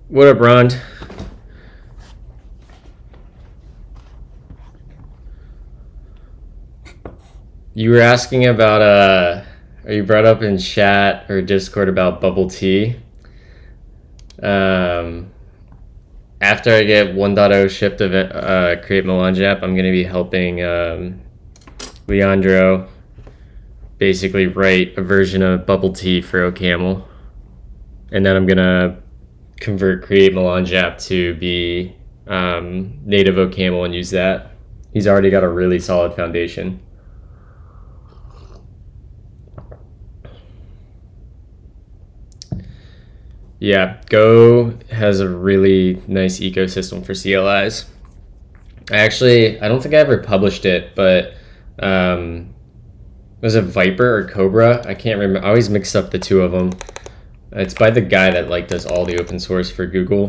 What up, Ron? You were asking about or you brought up in chat or Discord about bubble tea. Um, After I get 1.0 shipped to create Melange app, I'm gonna be helping Leandro basically write a version of bubble tea for OCaml, and then I'm gonna convert create Melange app to be native OCaml and use that. He's already got a really solid foundation. Yeah, Go has a really nice ecosystem for CLIs. I don't think I ever published it, but was it Viper or Cobra? I can't remember. I always mix up the two of them. It's by the guy that does all the open source for Google.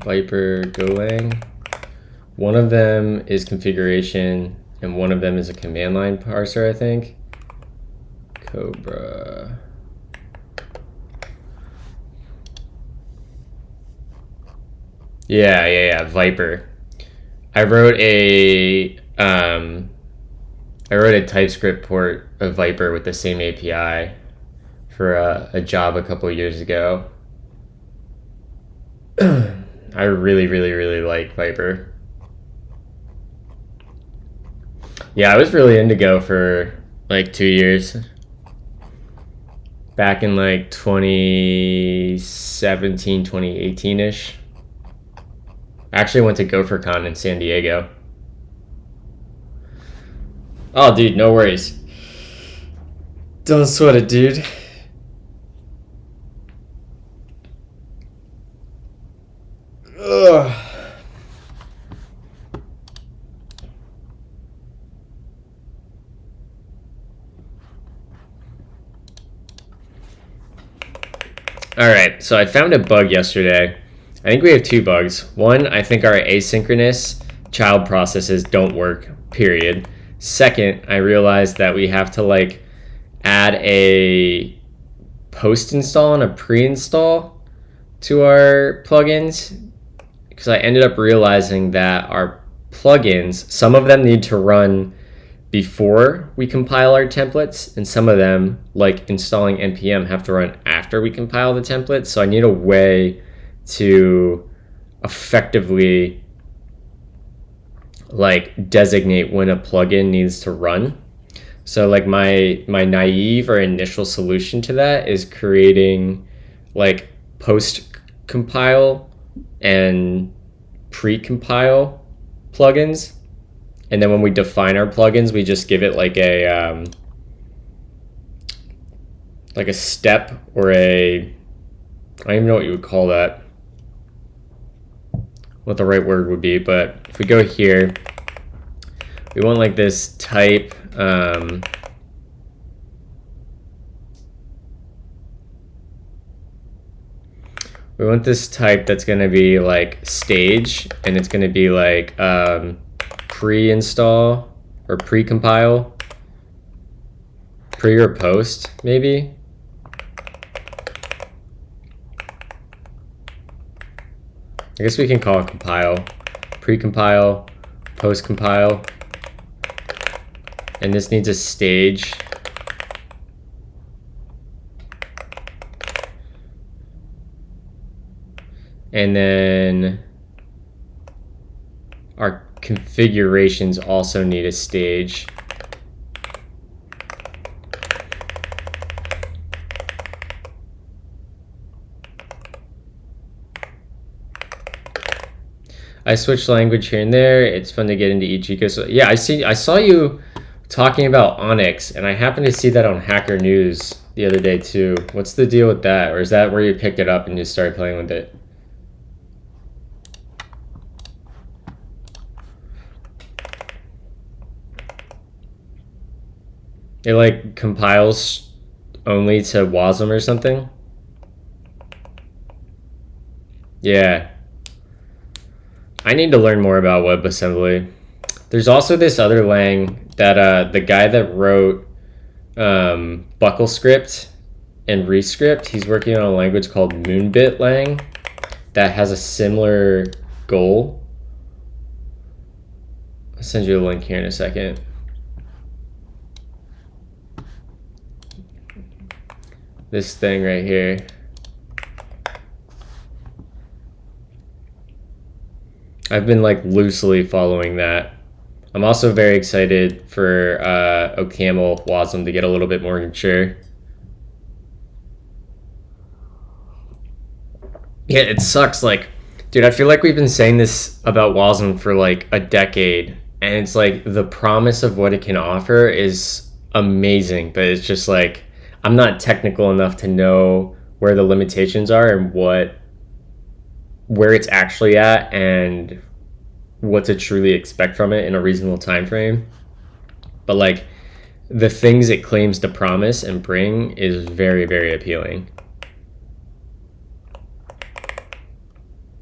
Viper, Golang. One of them is configuration, and one of them is a command line parser, I think. Cobra. Yeah, Viper. I wrote a TypeScript port of Viper with the same API for a job a couple of years ago. I really like Viper. Yeah, I was really into Go for like 2 years. Back in like 2017, 2018-ish. I actually went to GopherCon in San Diego. Oh, dude, no worries. Don't sweat it, dude. Ugh. All right, so I found a bug yesterday. I think we have two bugs. One, I think our asynchronous child processes don't work, period. Second, I realized that we have to add a post install and a pre-install to our plugins, because I ended up realizing that our plugins, some of them need to run before we compile our templates, and some of them, like installing npm, have to run after we compile the templates. So I need a way to effectively designate when a plugin needs to run. So my naive or initial solution to that is creating post compile and pre-compile plugins, and then when we define our plugins, we just give it like a step, or I don't even know what you would call that, what the right word would be. But if we go here, we want this type, we want this type that's going to be stage, and it's going to be pre-install or pre-compile, pre or post maybe. I guess we can call it compile, pre-compile, post-compile, and this needs a stage. And then our configurations also need a stage. I switched language here and there. It's fun to get into each ecosystem. Yeah, I saw you talking about Onyx, and I happened to see that on Hacker News the other day too. What's the deal with that? Or is that where you picked it up and just started playing with it? It compiles only to WASM or something? Yeah. I need to learn more about WebAssembly. There's also this other lang that the guy that wrote BuckleScript and Rescript, he's working on a language called Moonbit lang that has a similar goal. I'll send you a link here in a second. This thing right here. I've been like loosely following that. I'm also very excited for OCaml WASM to get a little bit more mature. Yeah, it sucks. Like, dude, I feel like we've been saying this about WASM for like a decade, and it's like the promise of what it can offer is amazing, but it's just like I'm not technical enough to know where the limitations are and where it's actually at and what to truly expect from it in a reasonable time frame. But like the things it claims to promise and bring is very, very appealing.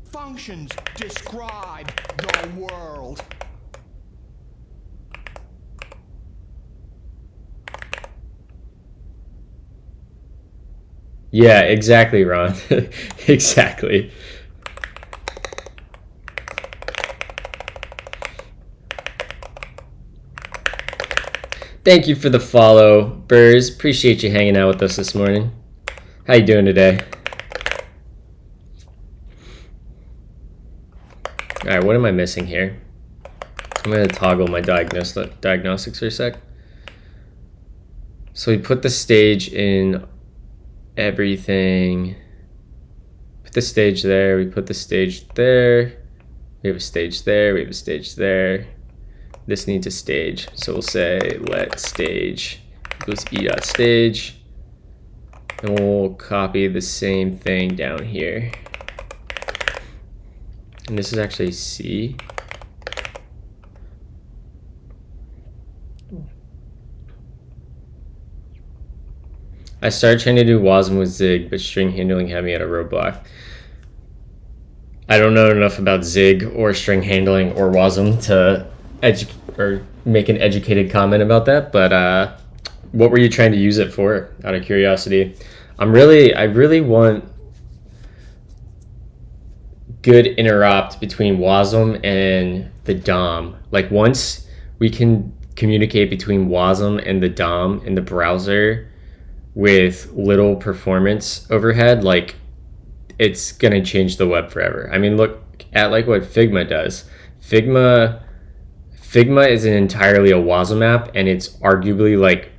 Functions describe the world. Yeah, exactly, Ron. Exactly. Thank you for the follow, Burrs. Appreciate you hanging out with us this morning. How you doing today? All right, what am I missing here? I'm going to toggle my diagnostics for a sec. So we put the stage in everything. Put the stage there. We put the stage there. We have a stage there. We have a stage there. This needs a stage. So we'll say let stage equals e.stage. And we'll copy the same thing down here. And this is actually C. I started trying to do WASM with Zig, but string handling had me at a roadblock. I don't know enough about Zig or string handling or WASM to make an educated comment about that, but what were you trying to use it for, out of curiosity? I really want good interopt between WASM and the DOM. Like once we can communicate between WASM and the DOM in the browser with little performance overhead, like it's gonna change the web forever. I mean, look at like what Figma does. Figma is entirely a WASM app, and it's arguably like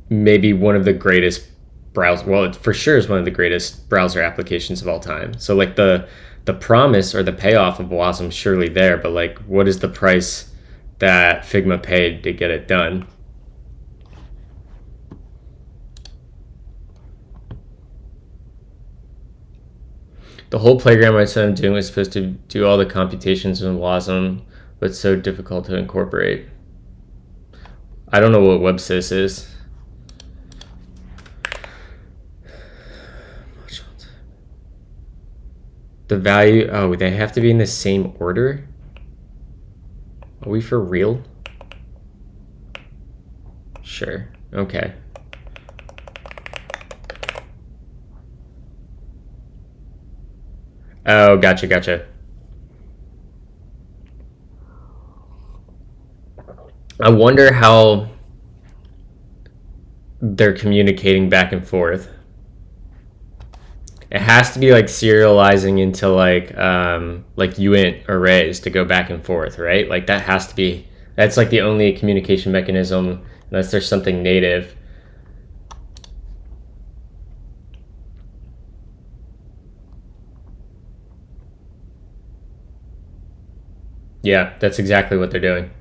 maybe one of the greatest browser. Well, it for sure is one of the greatest browser applications of all time. So like the promise or the payoff of WASM is surely there, but like what is the price that Figma paid to get it done? The whole playground I said I'm doing was supposed to do all the computations in WASM, but it's so difficult to incorporate. I don't know what WebSys is. The value, oh, they have to be in the same order? Are we for real? Sure, okay. Oh, gotcha. I wonder how they're communicating back and forth. It has to be like serializing into like uint arrays to go back and forth, right? Like that has to be, that's like the only communication mechanism unless there's something native. Yeah, that's exactly what they're doing.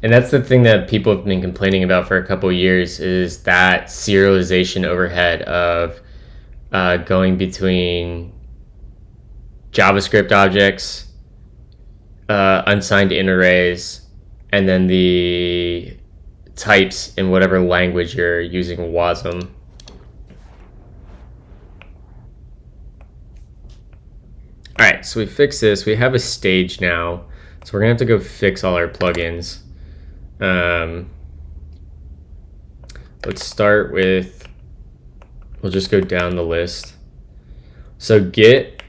And that's the thing that people have been complaining about for a couple of years is that serialization overhead of going between JavaScript objects, unsigned int arrays, and then the types in whatever language you're using WASM. All right, so we fixed this. We have a stage now. So we're gonna have to go fix all our plugins. let's start with, we'll just go down the list. So Git,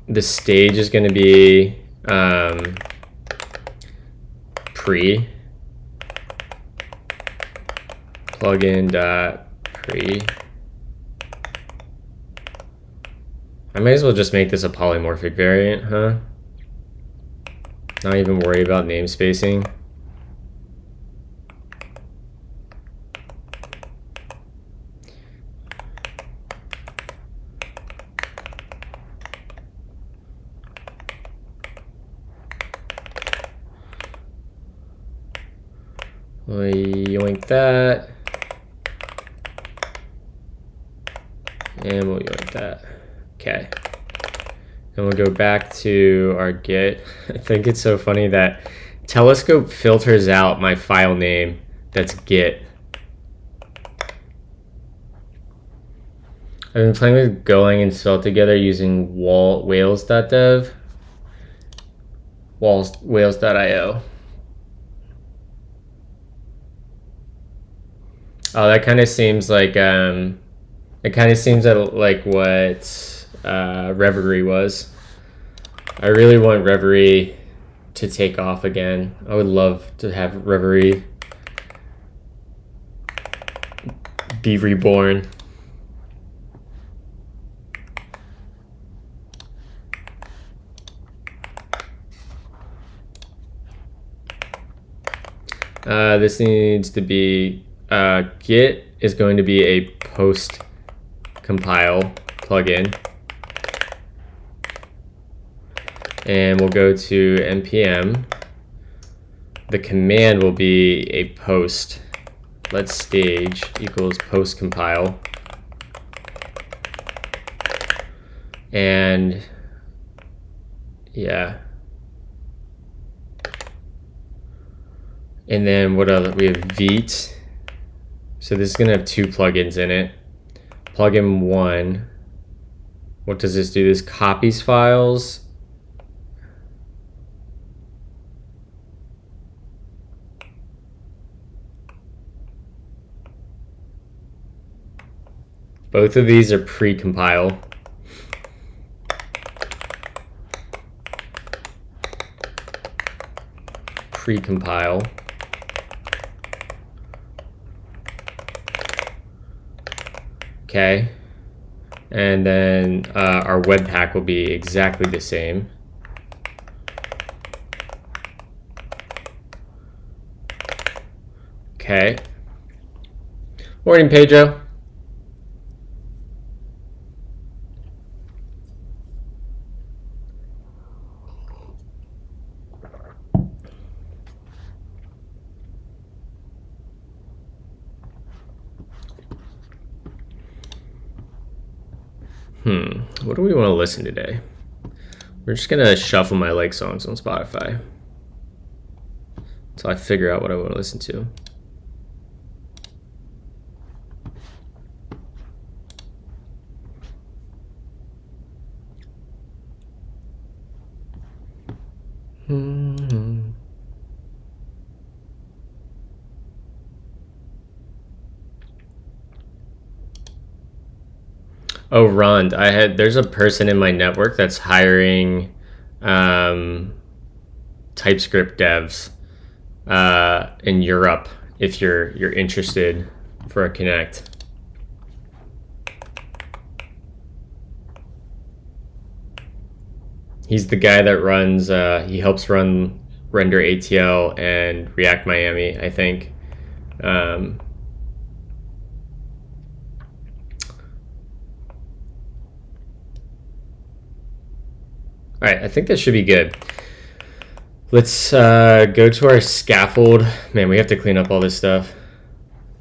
the stage is going to be pre plugin.pre. I might as well just make this a polymorphic variant, huh? Not even worry about namespacing. We'll yoink that. And we'll yoink that. Okay. And we'll go back to our Git. I think it's so funny that Telescope filters out my file name that's Git. I've been playing with Golang and Svelte together using whales.dev, whales.io. Oh, that kind of seems like it kind of seems like what Reverie was. I really want Reverie to take off again. I would love to have Reverie be reborn. This needs to be Git is going to be a post compile plugin, and we'll go to npm. The command will be a post. Let's stage equals post compile, and yeah. And then what other? We have Vite. So this is gonna have two plugins in it. Plugin 1. What does this do? This copies files. Both of these are pre-compile. Pre-compile. Okay, and then our Webpack will be exactly the same. Okay. Morning, Pedro. What do we want to listen today? We're just gonna shuffle my like songs on Spotify until I figure out what I want to listen to. Oh, Rond. There's a person in my network that's hiring TypeScript devs in Europe if you're interested for a connect. He's the guy that runs he helps run Render ATL and React Miami, I think. All right, I think that should be good. Let's go to our scaffold. Man, we have to clean up all this stuff.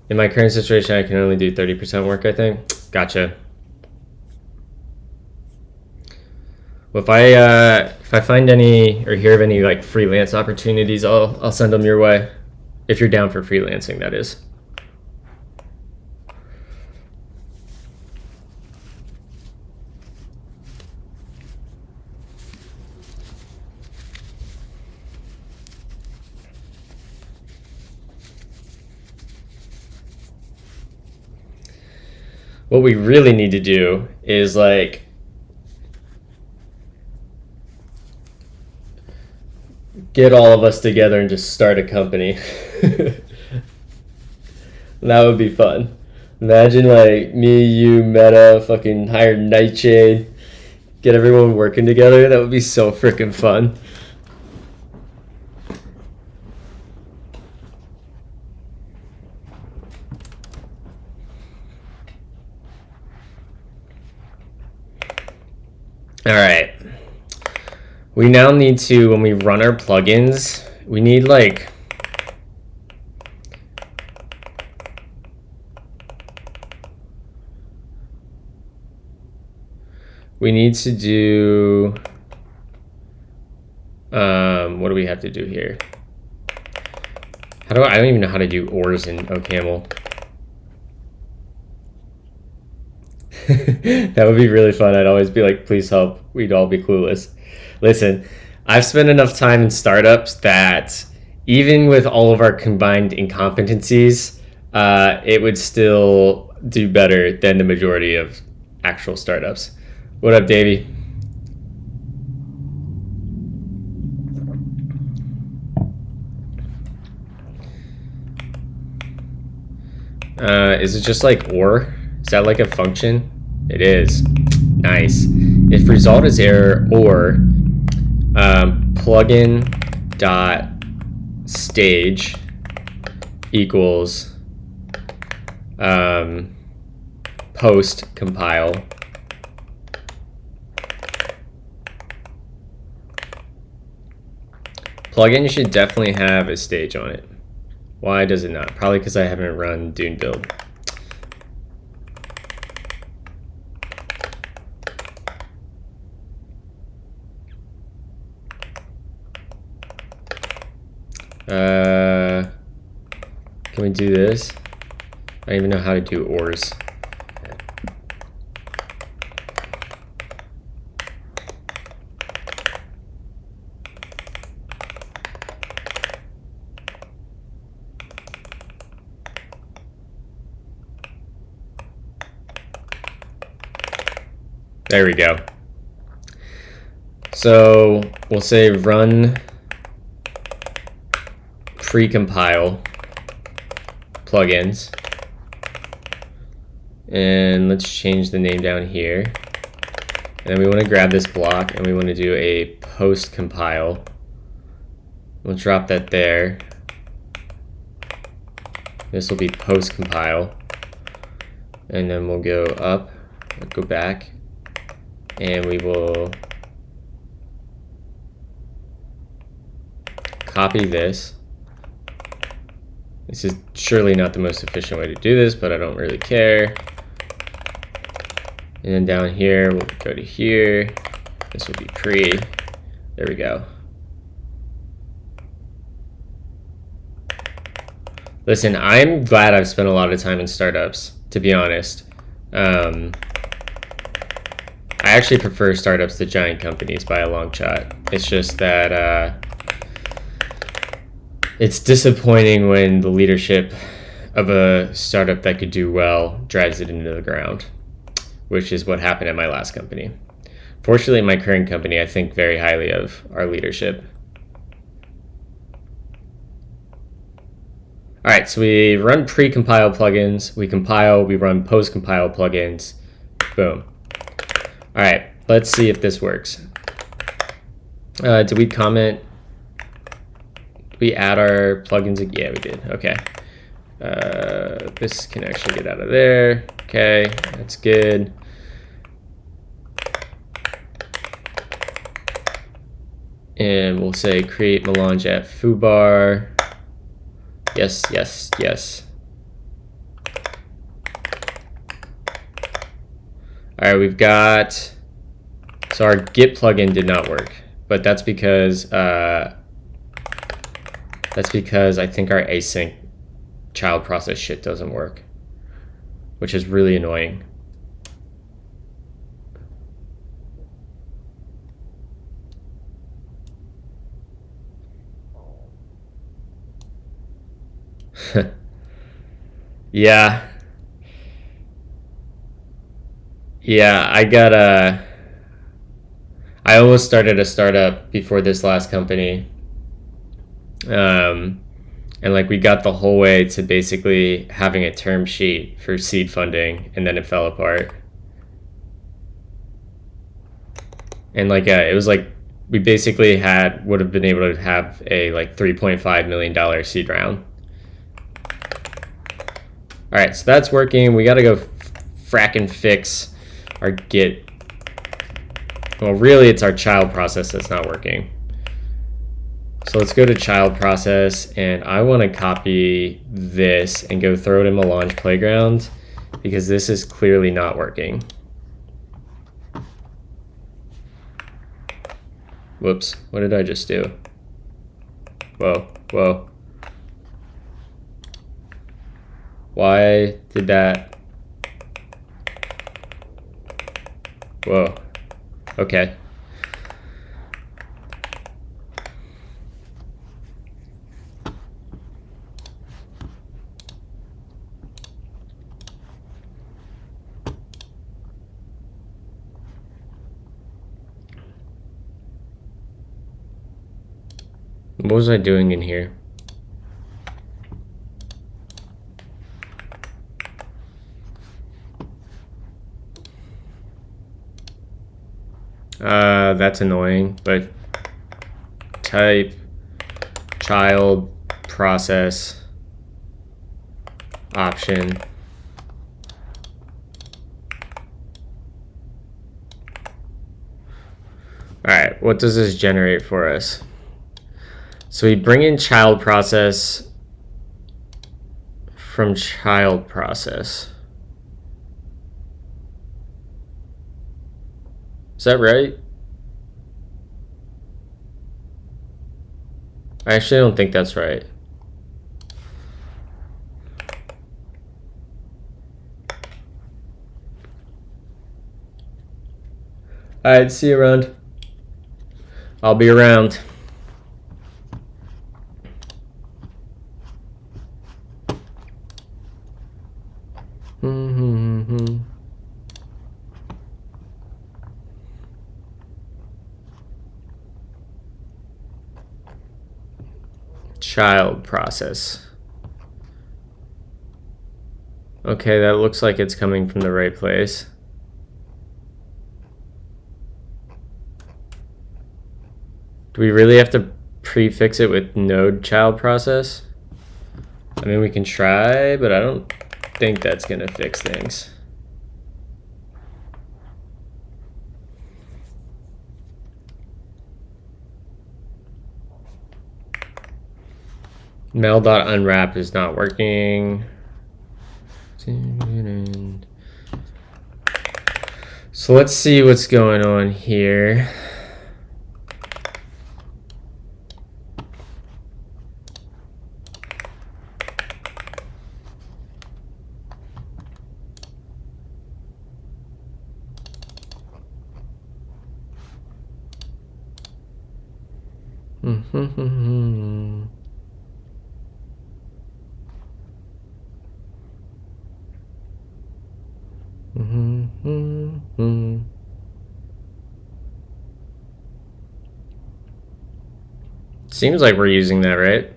In my current situation, I can only do 30% work, I think. Gotcha. Well, if I find any or hear of any like freelance opportunities, I'll send them your way. If you're down for freelancing, that is. What we really need to do is like get all of us together and just start a company. That would be fun. Imagine like me, you, Meta, fucking hire Nightshade, get everyone working together. That would be so freaking fun. All right. We now need to, when we run our plugins, we need like we need to do what do we have to do here? I don't even know how to do ORs in OCaml. That would be really fun. I'd always be like, please help. We'd all be clueless. Listen, I've spent enough time in startups that even with all of our combined incompetencies, it would still do better than the majority of actual startups. What up, Davey? Is it just like or? Is that like a function? It is. Nice. If result is error or plugin dot stage equals post compile plugin should definitely have a stage on it. Why does it not? Probably because I haven't run Dune build. Can we do this? I don't even know how to do ORs. There we go. So we'll say run precompile plugins, and let's change the name down here, and then we want to grab this block and we want to do a post compile. We'll drop that there. This will be post compile, and then we'll go up, go back, and we will copy this. This is surely not the most efficient way to do this, but I don't really care. And then down here, we'll go to here. This will be pre. There we go. Listen, I'm glad I've spent a lot of time in startups, to be honest. I actually prefer startups to giant companies by a long shot. It's just that it's disappointing when the leadership of a startup that could do well drives it into the ground, which is what happened at my last company. Fortunately, my current company, I think very highly of our leadership. All right, so we run pre-compile plugins, we compile, we run post-compile plugins, boom. All right, let's see if this works. Did we comment? Did we add our plugins? Yeah, we did. Okay. This can actually get out of there. Okay, that's good. And we'll say create melange at foobar. Yes, yes, yes. All right, we've got, so our Git plugin did not work, but that's because I think our async child process shit doesn't work, which is really annoying. Yeah. Yeah, I almost started a startup before this last company. And like we got the whole way to basically having a term sheet for seed funding, and then it fell apart. And like it was like we basically would have been able to have a like $3.5 million seed round. All right, so that's working. We got to go fracking fix our Git. Well, really, it's our child process that's not working. So let's go to child process, and I want to copy this and go throw it in Melange Playground because this is clearly not working. Whoops, what did I just do? Whoa, whoa. Why did that? Whoa, okay. What was I doing in here? That's annoying, but type child process option. All right, what does this generate for us? So we bring in child process from child process. Is that right? I actually don't think that's right. All right, see you around. I'll be around. Child process. Okay, that looks like it's coming from the right place. Do we really have to prefix it with node child process? I mean, we can try, but I don't think that's gonna fix things. Mail.unwrap is not working. So let's see what's going on here. Seems like we're using that, right?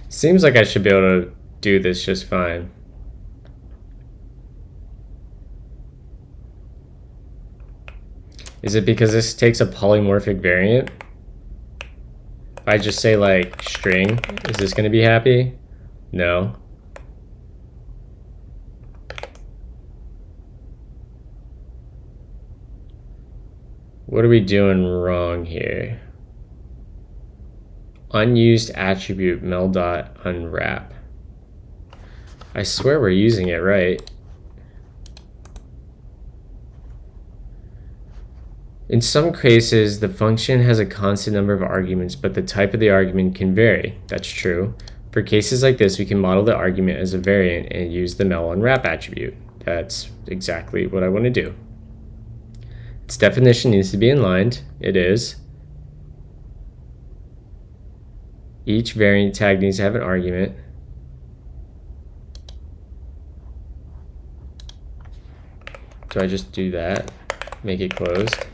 Seems like I should be able to do this just fine. Is it because this takes a polymorphic variant? If I just say like string, is this going to be happy? No. What are we doing wrong here? Unused attribute mel.unwrap. I swear we're using it right. In some cases, the function has a constant number of arguments, but the type of the argument can vary. That's true. For cases like this, we can model the argument as a variant and use the mel.unwrap attribute. That's exactly what I want to do. Its definition needs to be inlined. It is. Each variant tag needs to have an argument. So I just do that, make it closed.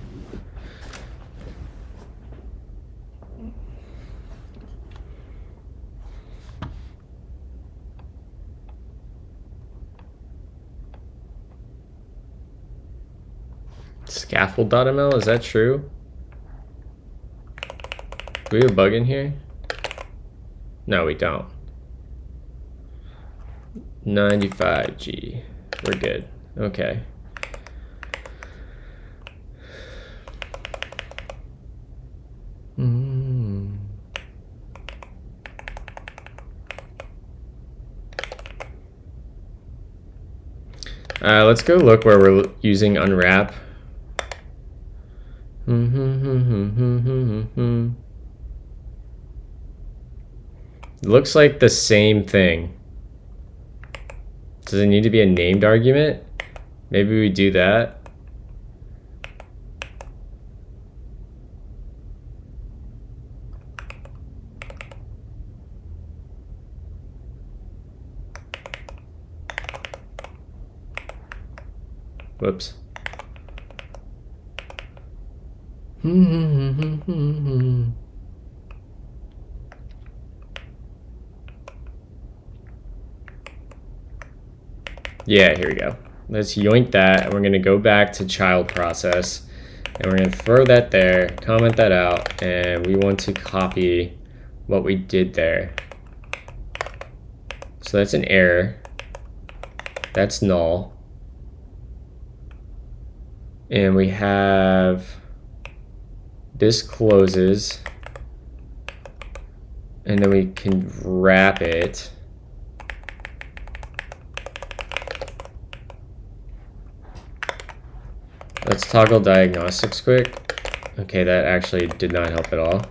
Scaffold.ml, is that true? Do we have a bug in here? No, we don't. 95G. We're good. Okay. Let's go look where we're using unwrap. It looks like the same thing. Does it need to be a named argument? Maybe we do that. Whoops. Yeah, here we go. Let's yoink that, and we're going to go back to child process, and we're going to throw that there, comment that out, and we want to copy what we did there. So that's an error. That's null. And we have this closes, and then we can wrap it. Let's toggle diagnostics quick. Okay, that actually did not help at all.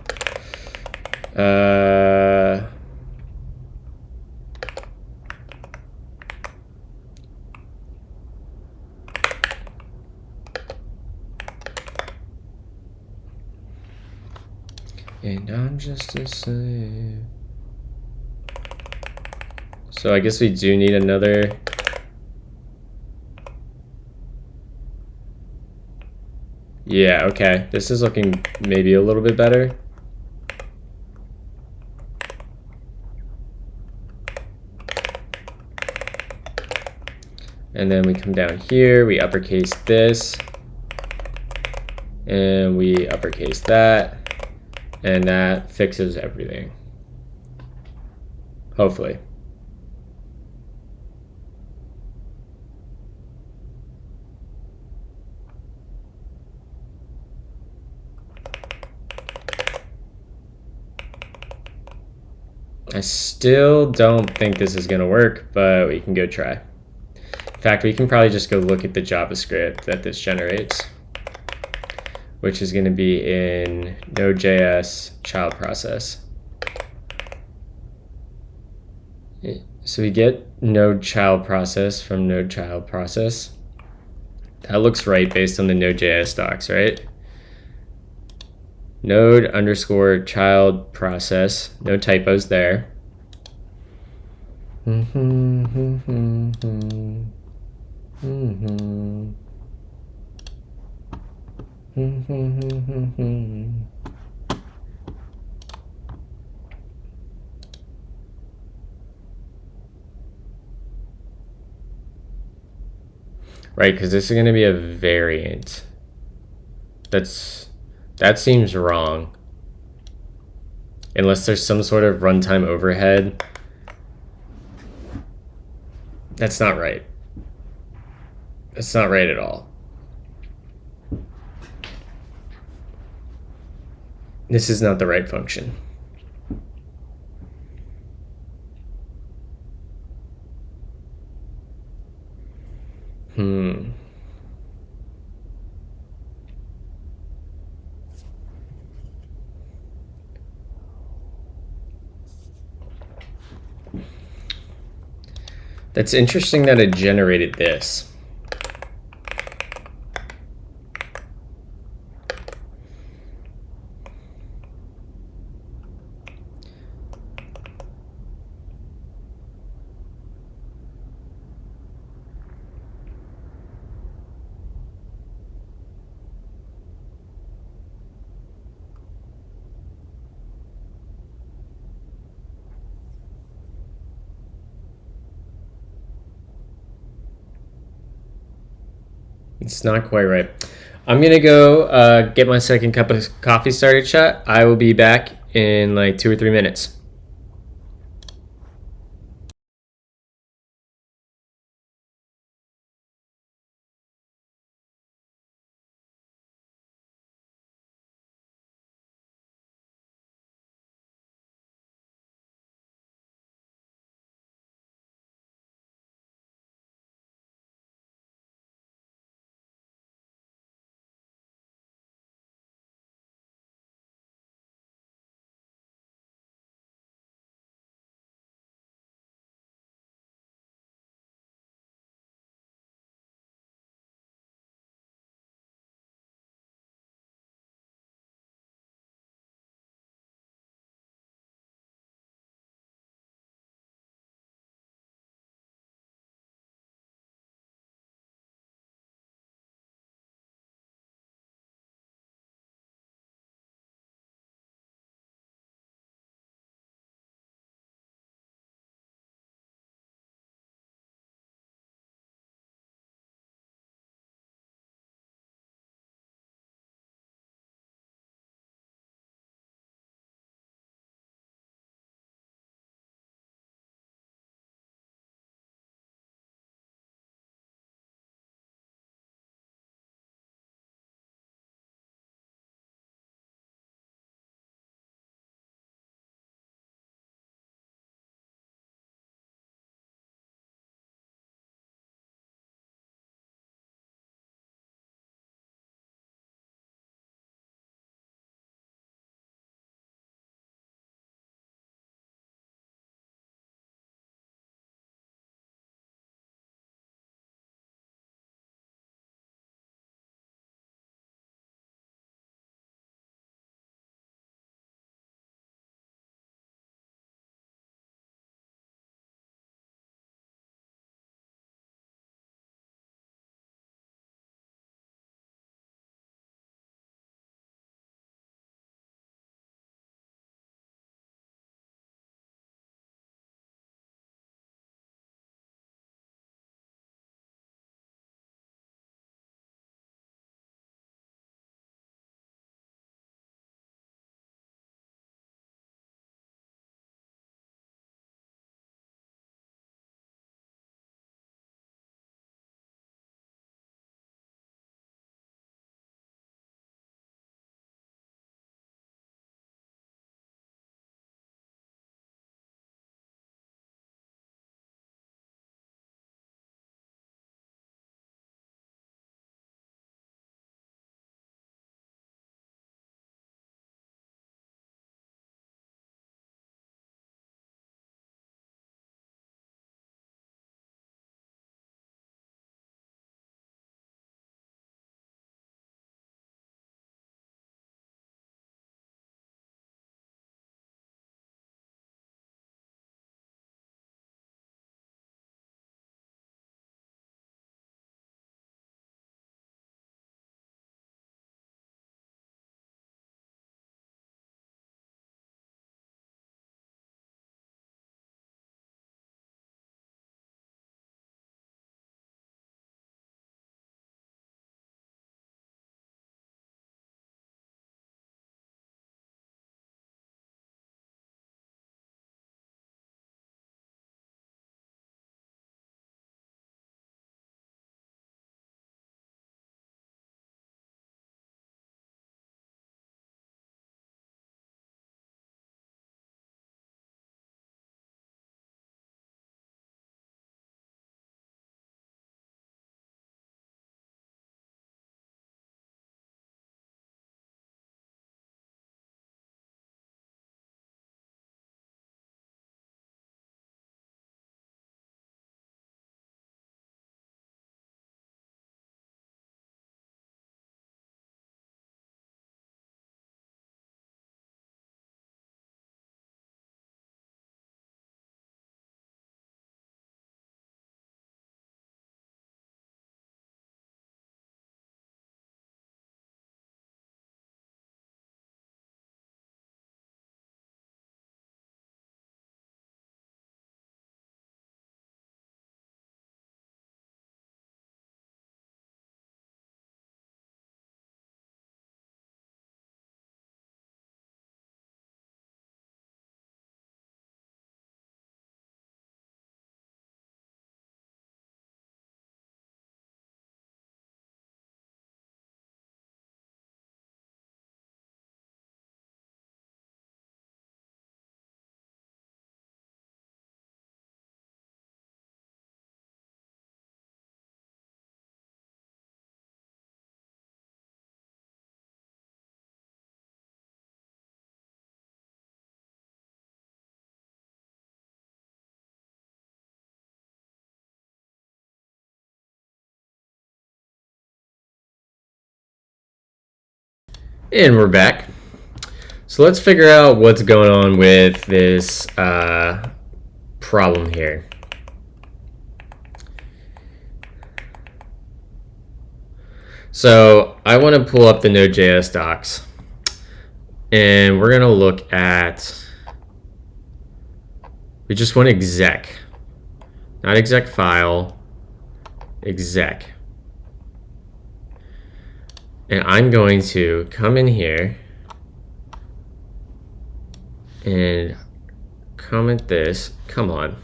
And I'm just a slave. So I guess we do need another. Yeah, okay. This is looking maybe a little bit better. And then we come down here, we uppercase this, and we uppercase that, and that fixes everything. Hopefully. I still don't think this is gonna work, but we can go try. In fact, we can probably just go look at the JavaScript that this generates, which is gonna be in Node.js child process. So we get node child process from node child process. That looks right based on the Node.js docs, right? Node underscore child process, no typos there. Right, because this is going to be a variant. That seems wrong. Unless there's some sort of runtime overhead. That's not right. That's not right at all. This is not the right function. That's interesting that it generated this. It's not quite right. I'm gonna go get my second cup of coffee started, chat. I will be back in like 2 or 3 minutes. And we're back. So let's figure out what's going on with this problem here. So I want to pull up the Node.js docs, and we're going to look at, we just want exec, not exec file, exec. And I'm going to come in here and comment this. Come on.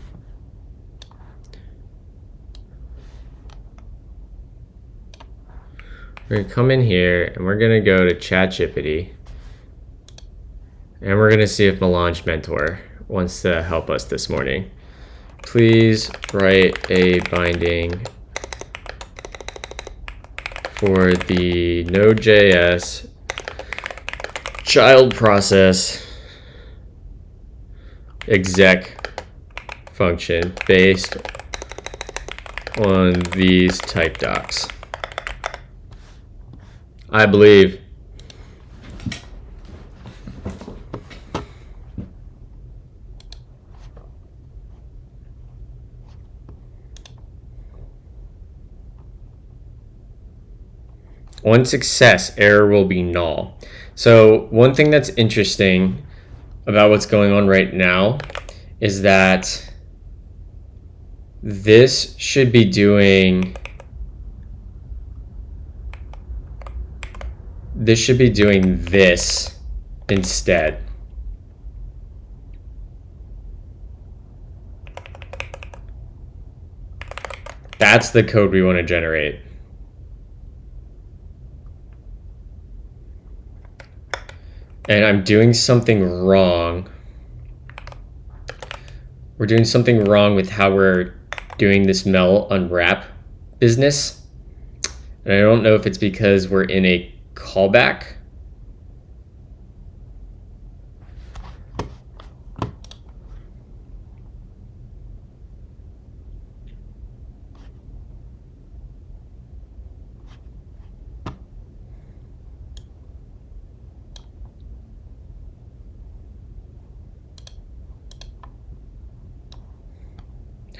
We're going to come in here and we're going to go to ChatGPT and we're going to see if Melange Mentor wants to help us this morning. Please write a binding for the Node.js child process exec function based on these type docs. I believe. On success, error will be null. So one thing that's interesting about what's going on right now is that this should be doing this instead. That's the code we want to generate. And I'm doing something wrong. We're doing something wrong with how we're doing this mel unwrap business. And I don't know if it's because we're in a callback.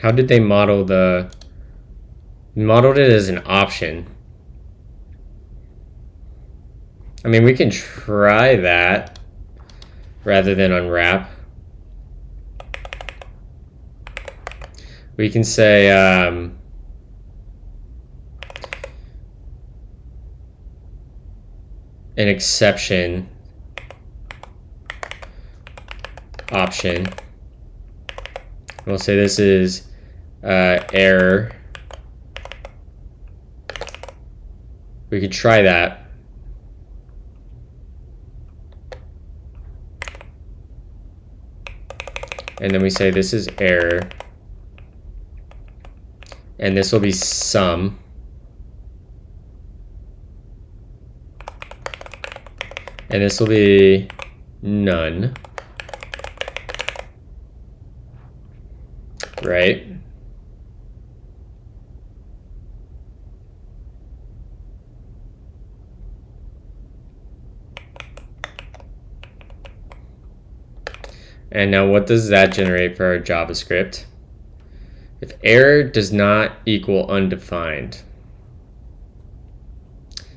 How did they model modeled it as an option? I mean, we can try that rather than unwrap. We can say an exception option. We'll say this is error. We could try that. And then we say this is error. And this will be sum. And this will be none. Right? And now what does that generate for our JavaScript? If error does not equal undefined.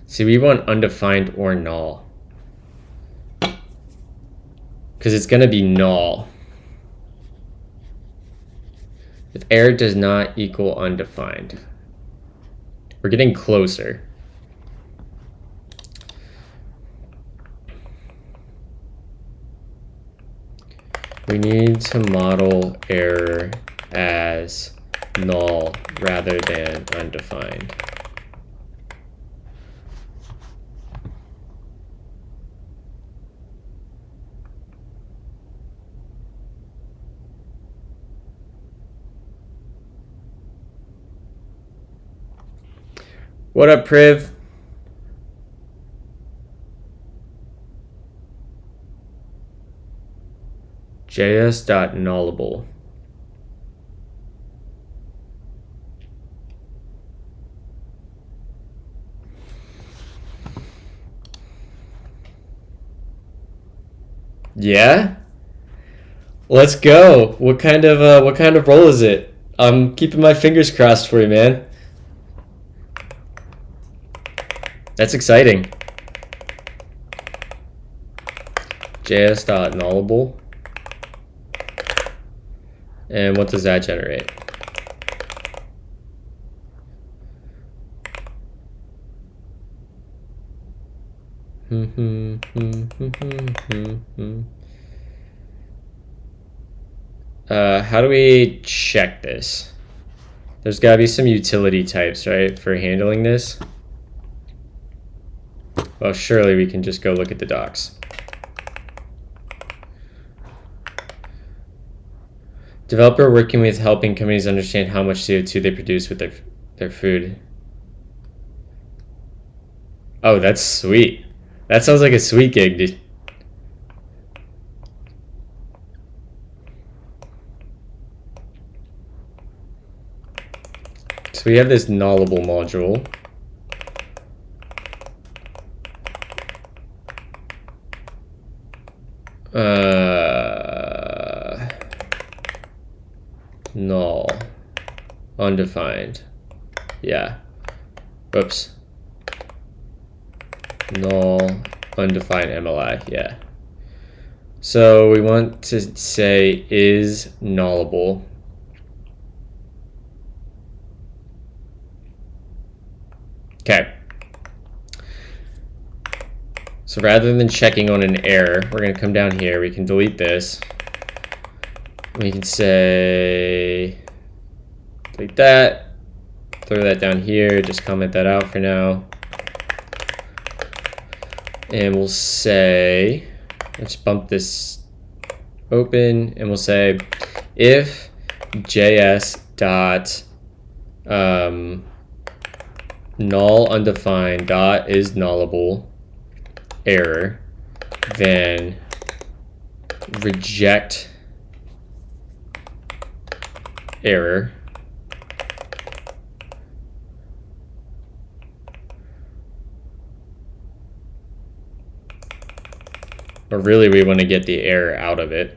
See, we want undefined or null. Because it's going to be null. If error does not equal undefined. We're getting closer. We need to model error as null rather than undefined. What up, Priv? js.nullable. Yeah? Let's go. What kind of role is it? I'm keeping my fingers crossed for you, man. That's exciting. JS.nullable. And what does that generate? How do we check this? There's got to be some utility types, right, for handling this. Well, surely we can just go look at the docs. Developer working with helping companies understand how much CO2 they produce with their food. Oh, that's sweet. That sounds like a sweet gig, dude. So we have this nullable module. Null. Undefined. Yeah. Oops. Null. Undefined MLI. Yeah. So we want to say is nullable. Okay. So rather than checking on an error, we're going to come down here. We can delete this. We can say delete that. Throw that down here. Just comment that out for now. And we'll say, let's bump this open, and we'll say if JS dot null undefined dot is nullable error, then reject error. Or really, we want to get the error out of it.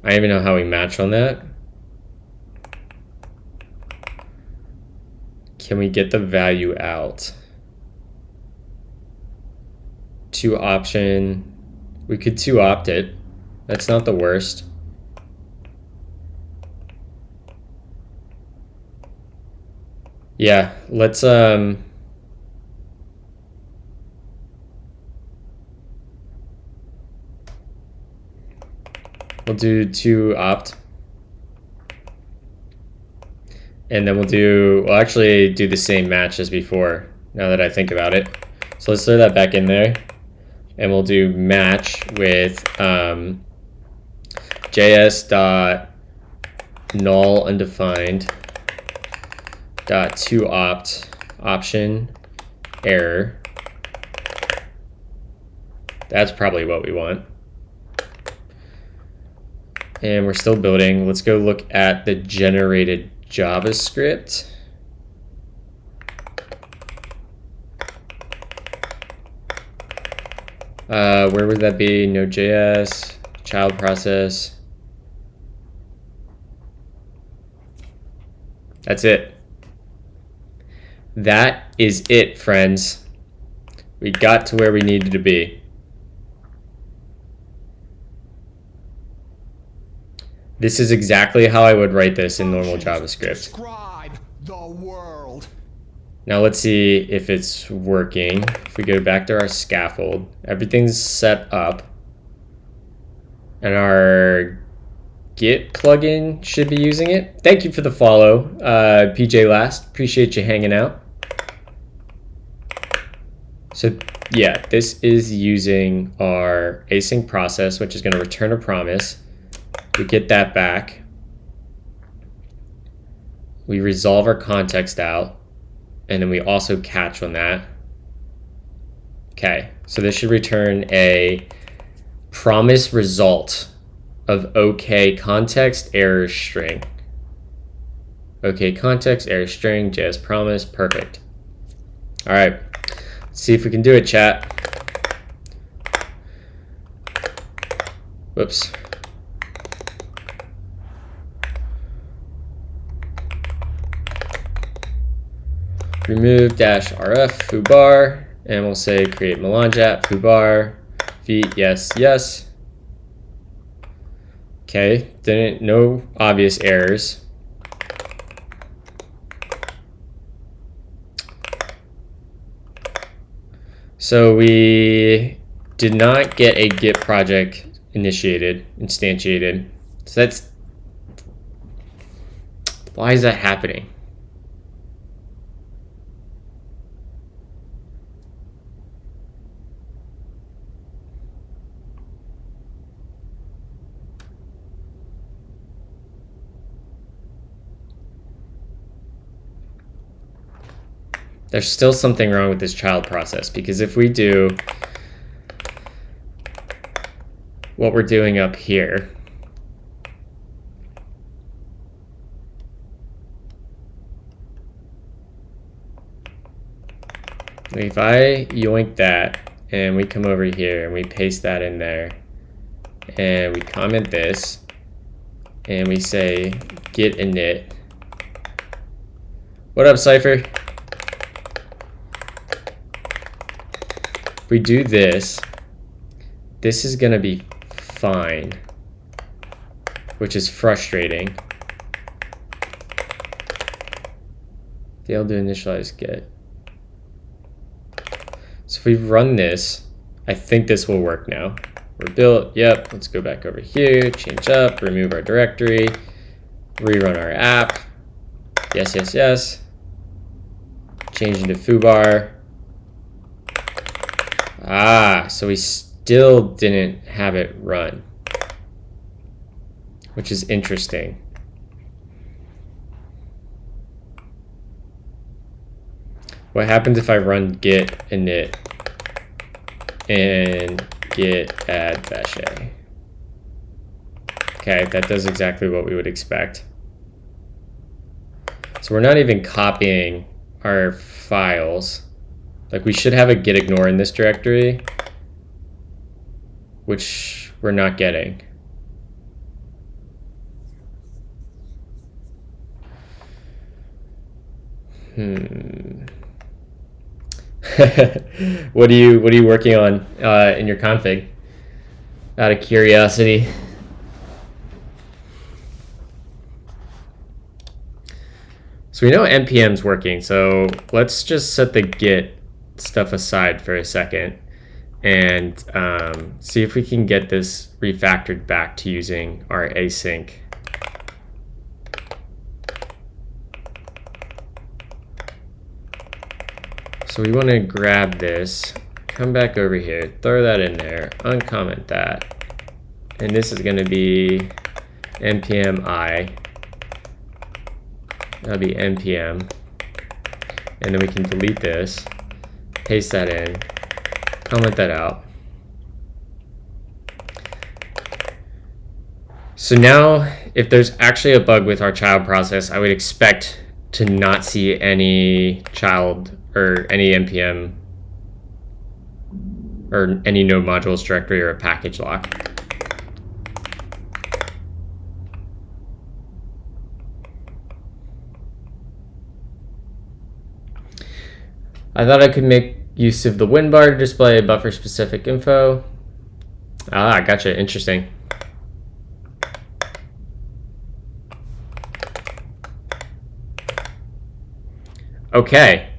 I don't even know how we match on that. Can we get the value out? To option. We could to opt it. That's not the worst. Yeah, let's we'll do to opt. And then we'll actually do the same match as before, now that I think about it. So let's throw that back in there. And we'll do match with JS dot null undefined dot to opt option error. That's probably what we want. And we're still building. Let's go look at the generated JavaScript. Where would that be? Node.js, child process. That's it. That is it, friends. We got to where we needed to be. This is exactly how I would write this in normal JavaScript. Describe the world. Now let's see if it's working. If we go back to our scaffold, everything's set up. And our Git plugin should be using it. Thank you for the follow, PJ Last. Appreciate you hanging out. So yeah, this is using our async process, which is going to return a promise. We get that back. We resolve our context out, and then we also catch on that. Okay, so this should return a promise result of OK context error string. OK context error string JS promise, perfect. All right, See if we can do it, chat. Whoops. Remove -rf foobar, and we'll say create melange app foobar feet yes yes. Okay, no obvious errors. So we did not get a Git project instantiated. So that's, why is that happening? There's still something wrong with this child process, because if we do what we're doing up here, if I yoink that and we come over here and we paste that in there and we comment this and we say git init. What up, Cypher? If we do this, this is gonna be fine, which is frustrating. Failed to initialize git. So if we run this, I think this will work now. We're built, yep, let's go back over here, change up, remove our directory, rerun our app, yes, yes, yes, change into foobar. Ah, so we still didn't have it run, which is interesting. What happens if I run git init and git add -a? Okay, that does exactly what we would expect. So we're not even copying our files. Like, we should have a git ignore in this directory, which we're not getting. What are you working on in your config? Out of curiosity. So we know npm's working, so let's just set the git stuff aside for a second and see if we can get this refactored back to using our async. So we want to grab this, come back over here, throw that in there, uncomment that, and this is going to be npm I. That'll be npm, and then we can delete this, paste that in, comment that out. So now, if there's actually a bug with our child process, I would expect to not see any child or any npm or any node modules directory or a package lock. I thought I could make use of the WinBar to display buffer specific info. Ah, gotcha, interesting. Okay.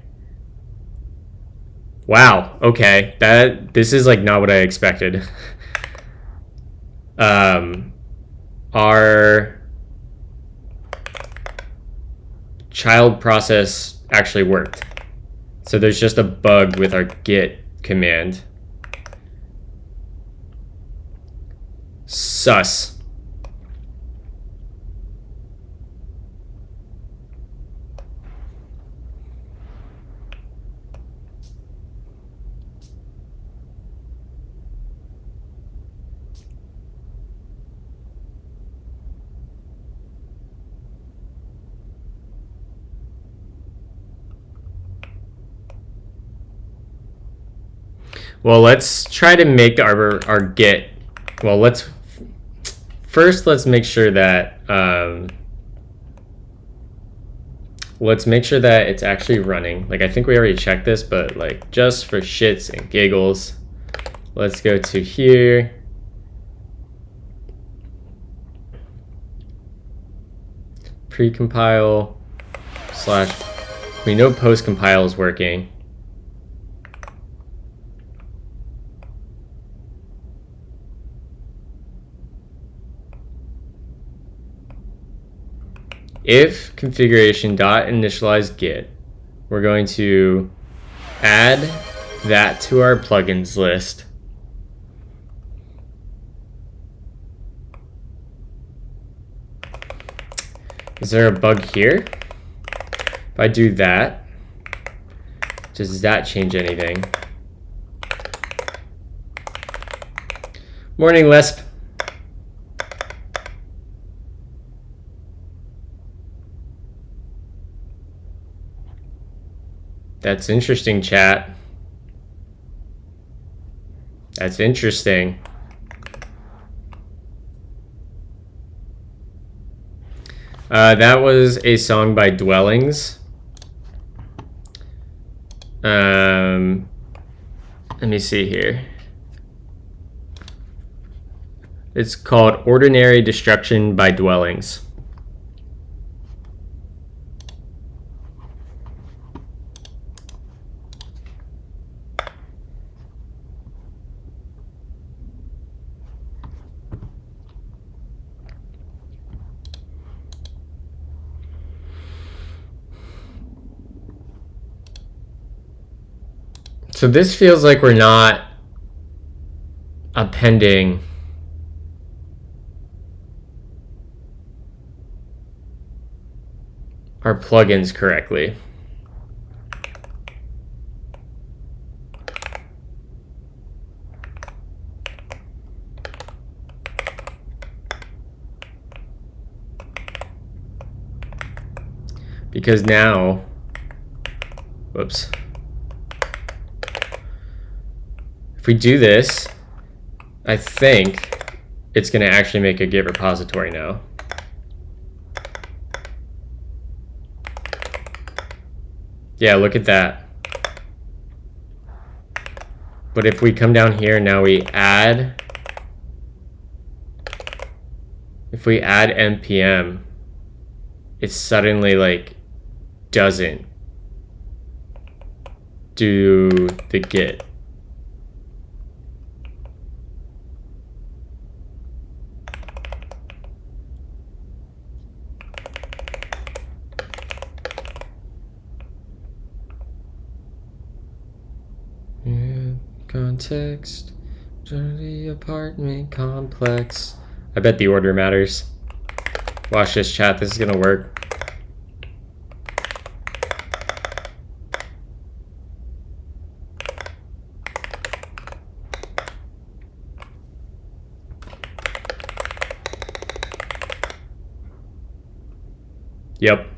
Wow, okay. This is like not what I expected. Our child process actually worked. So there's just a bug with our git command. Sus. Well, let's try to make our Git. Well, let's make sure that it's actually running. Like, I think we already checked this, but like just for shits and giggles, let's go to here. Precompile / we know post-compile is working. If configuration.initialize git, we're going to add that to our plugins list. Is there a bug here? If I do that, does that change anything? Morning, Lisp. That's interesting, chat. That's interesting. That was a song by Dwellings. Let me see here. It's called Ordinary Destruction by Dwellings. So this feels like we're not appending our plugins correctly. Because now, whoops. If we do this, I think it's going to actually make a Git repository now. Yeah, look at that. But if we come down here, now we add, if we add npm, it suddenly like doesn't do the Git. Context, the apartment complex. I bet the order matters. Watch this, chat. This is gonna work. Yep.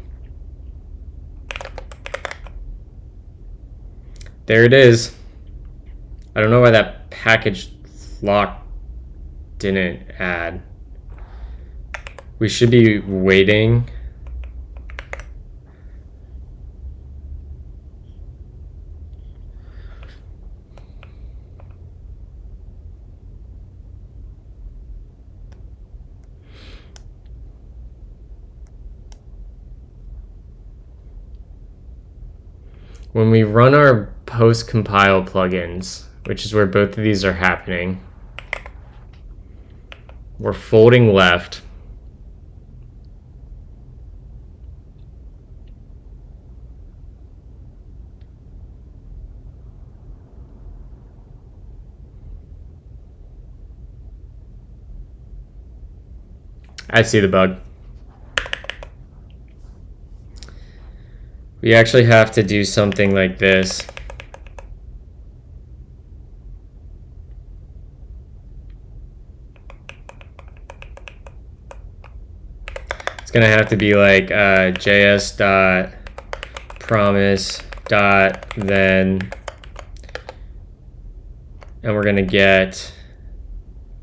There it is. I don't know why that package lock didn't add. We should be waiting. When we run our post-compile plugins, which is where both of these are happening, we're folding left. I see the bug. We actually have to do something like this. It's gonna have to be like js.promise.then and we're going to get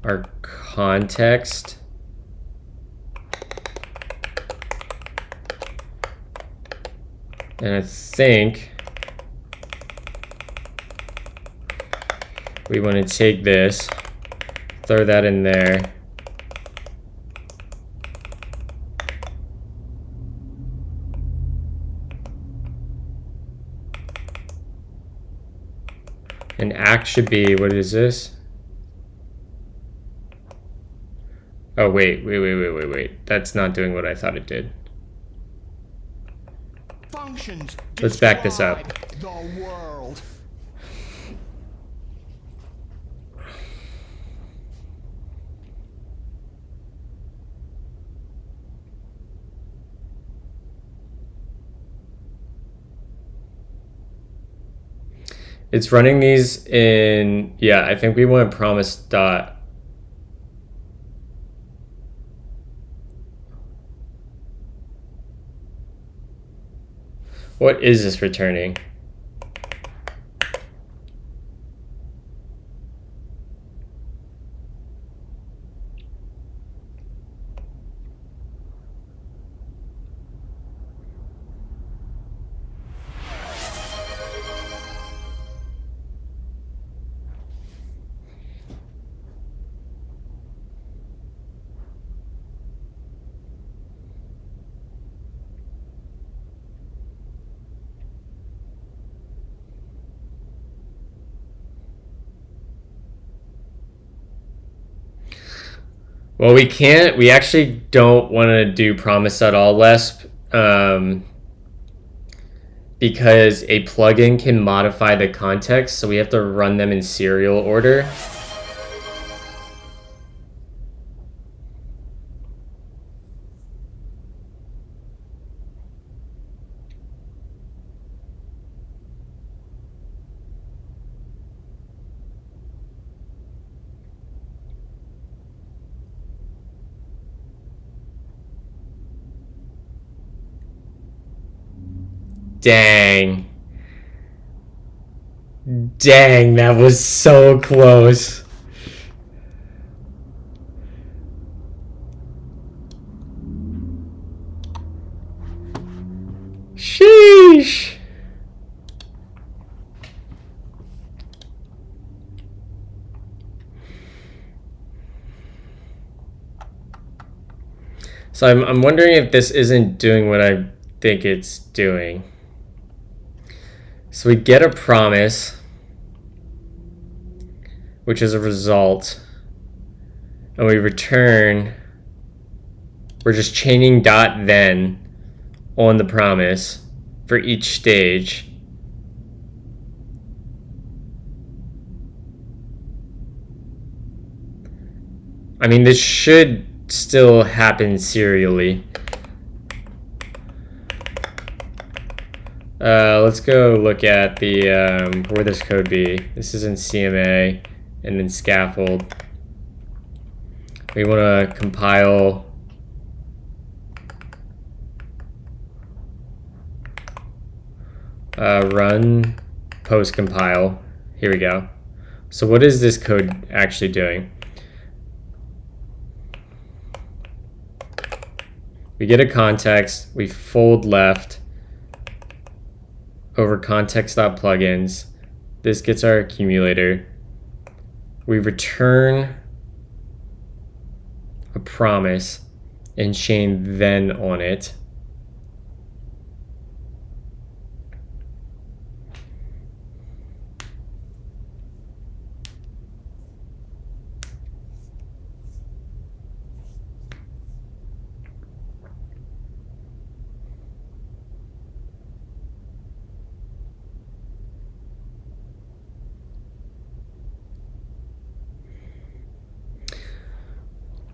our context. And I think we want to take this, throw that in there. And act should be, what is this? Oh, wait. That's not doing what I thought it did. Functions Let's back this up. describe the world. It's running these in, yeah, I think we want promise dot. What is this returning? Well, we actually don't want to do promise.all.lesp because a plugin can modify the context, so we have to run them in serial order. Dang. Dang, that was so close. Sheesh. So I'm wondering if this isn't doing what I think it's doing. So we get a promise, which is a result, and we return, we're just chaining dot then on the promise for each stage. I mean, this should still happen serially. Let's go look at the where this code be. This is in CMA and then scaffold. We want to compile run post compile. Here we go. So what is this code actually doing? We get a context, we fold left over context.plugins. This gets our accumulator. We return a promise and chain then on it.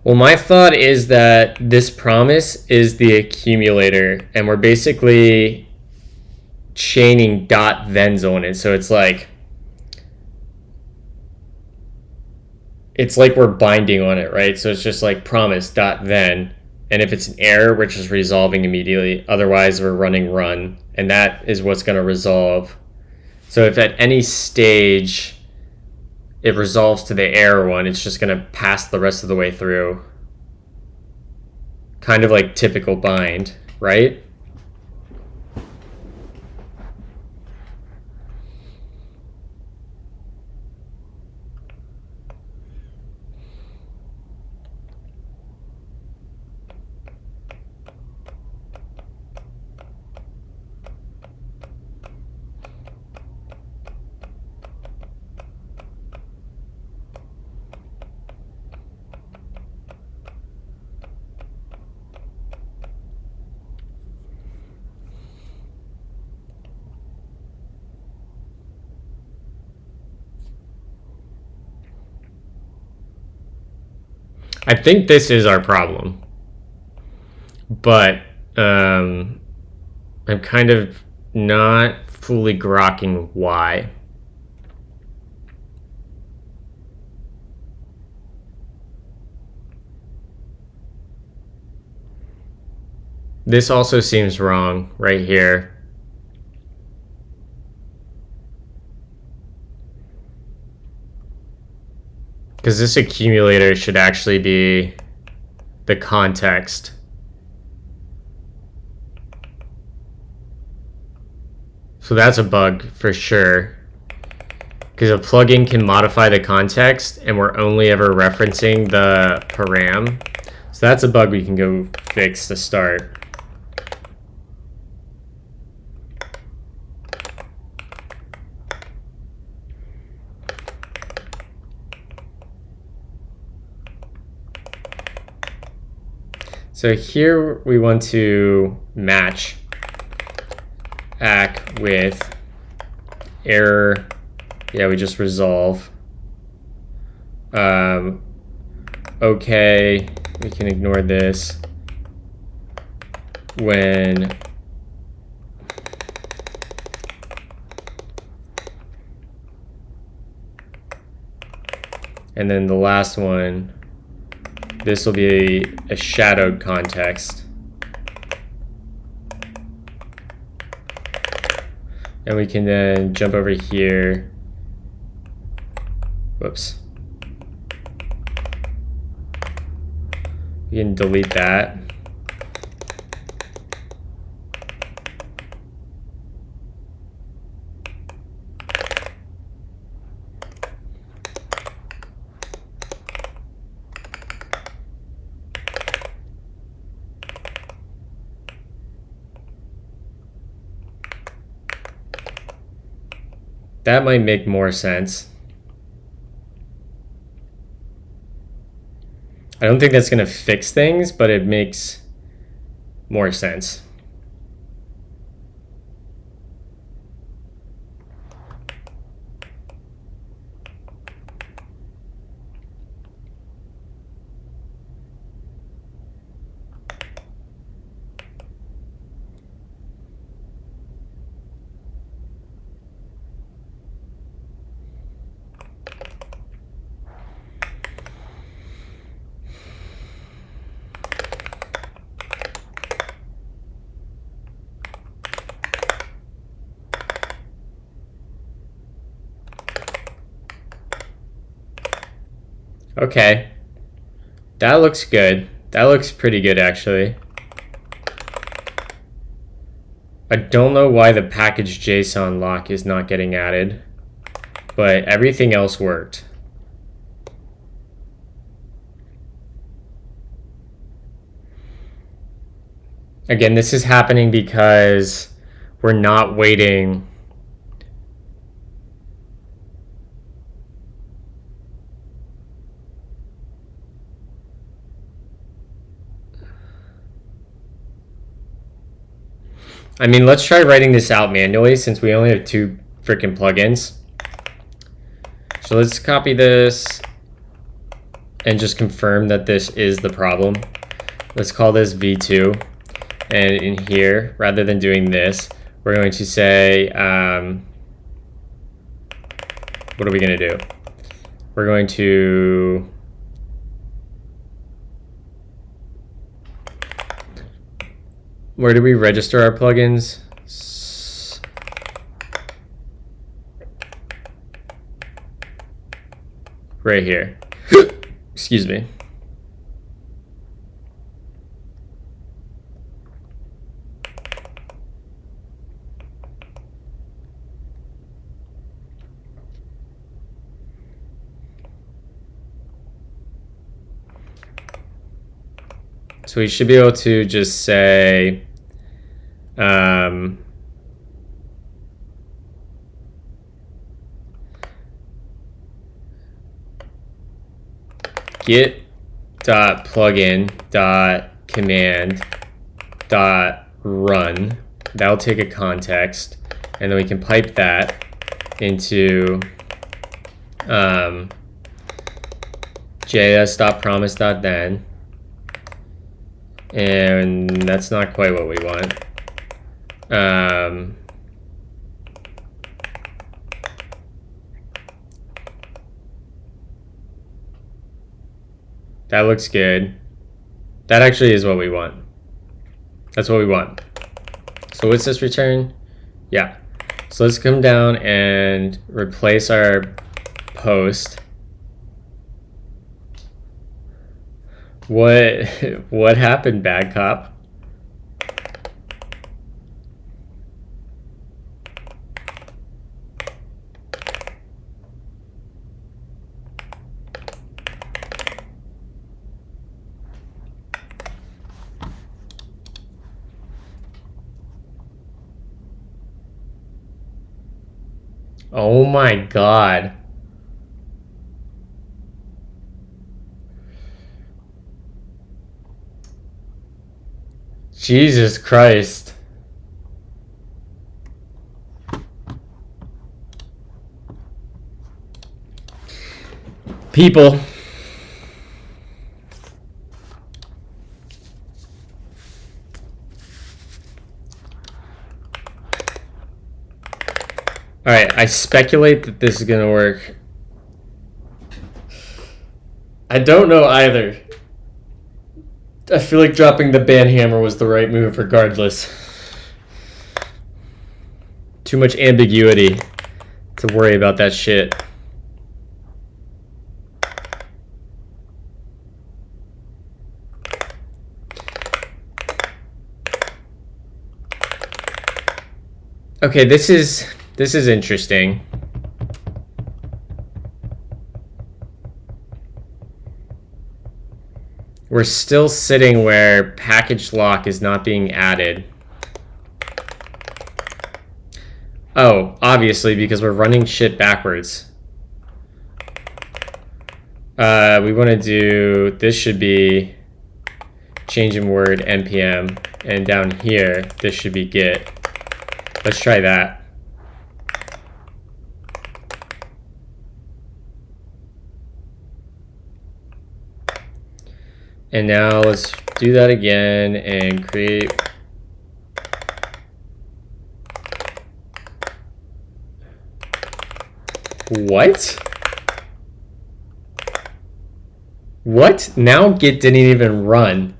Well, my thought is that this promise is the accumulator, and we're basically chaining dot thens on it. So it's like we're binding on it, right? So it's just like promise dot then, and if it's an error, we're just resolving immediately. Otherwise, we're running run, and that is what's going to resolve. So if at any stage it resolves to the error one, it's just going to pass the rest of the way through. Kind of like typical bind, right? I think this is our problem, but I'm kind of not fully grokking why. This also seems wrong right here. Because this accumulator should actually be the context. So that's a bug for sure. Because a plugin can modify the context and we're only ever referencing the param. So that's a bug we can go fix to start. So here we want to match ACK with error. Yeah, we just resolve. Okay, we can ignore this. When and then the last one, this will be a shadowed context. And we can then jump over here. Whoops. We can delete that. That might make more sense. I don't think that's going to fix things, but it makes more sense. Okay, that looks good. That looks pretty good, actually. I don't know why the package JSON lock is not getting added, but everything else worked. Again, this is happening because we're not waiting. I mean, let's try writing this out manually since we only have 2 freaking plugins. So let's copy this and just confirm that this is the problem. Let's call this v2. And in here, rather than doing this, we're going to say, what are we going to do? We're going to where do we register our plugins? right here. Excuse me. So we should be able to just say git dot plugin dot command dot run. That'll take a context, and then we can pipe that into js.promise.then, and that's not quite what we want. That looks good. That actually is what we want. That's what we want. So what's this return? Yeah. So let's come down and replace our post. What happened, bad cop? Oh my God. Jesus Christ. People. All right, I speculate that this is gonna work. I don't know either. I feel like dropping the ban hammer was the right move regardless. Too much ambiguity to worry about that shit. Okay, this is interesting. We're still sitting where package lock is not being added. Oh, obviously, because we're running shit backwards. We want to do, this should be change in word npm, and down here, this should be git. Let's try that. And now let's do that again and create. What? What? Now Git didn't even run.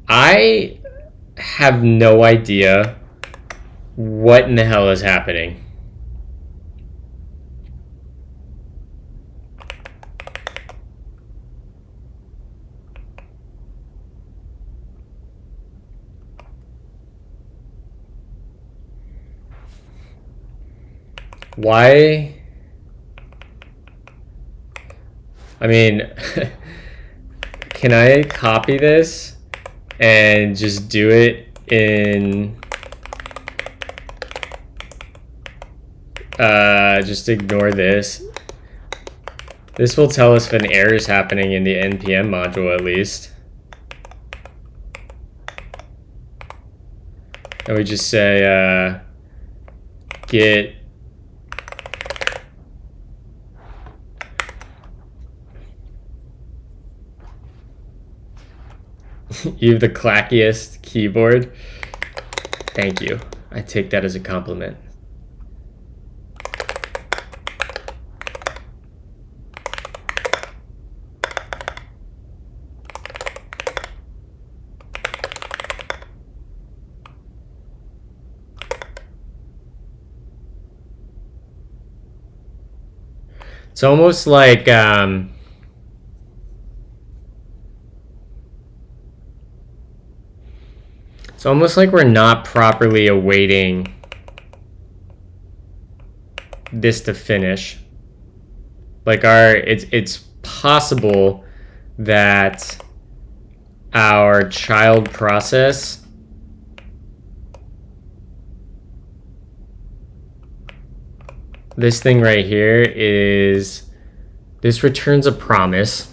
I have no idea what in the hell is happening. Why? I mean, can I copy this and just do it in, just ignore this. This will tell us if an error is happening in the npm module at least. And we just say git you have the clackiest keyboard. Thank you. I take that as a compliment. It's almost like we're not properly awaiting this to finish. Like it's possible that our child process this thing right here is this returns a promise.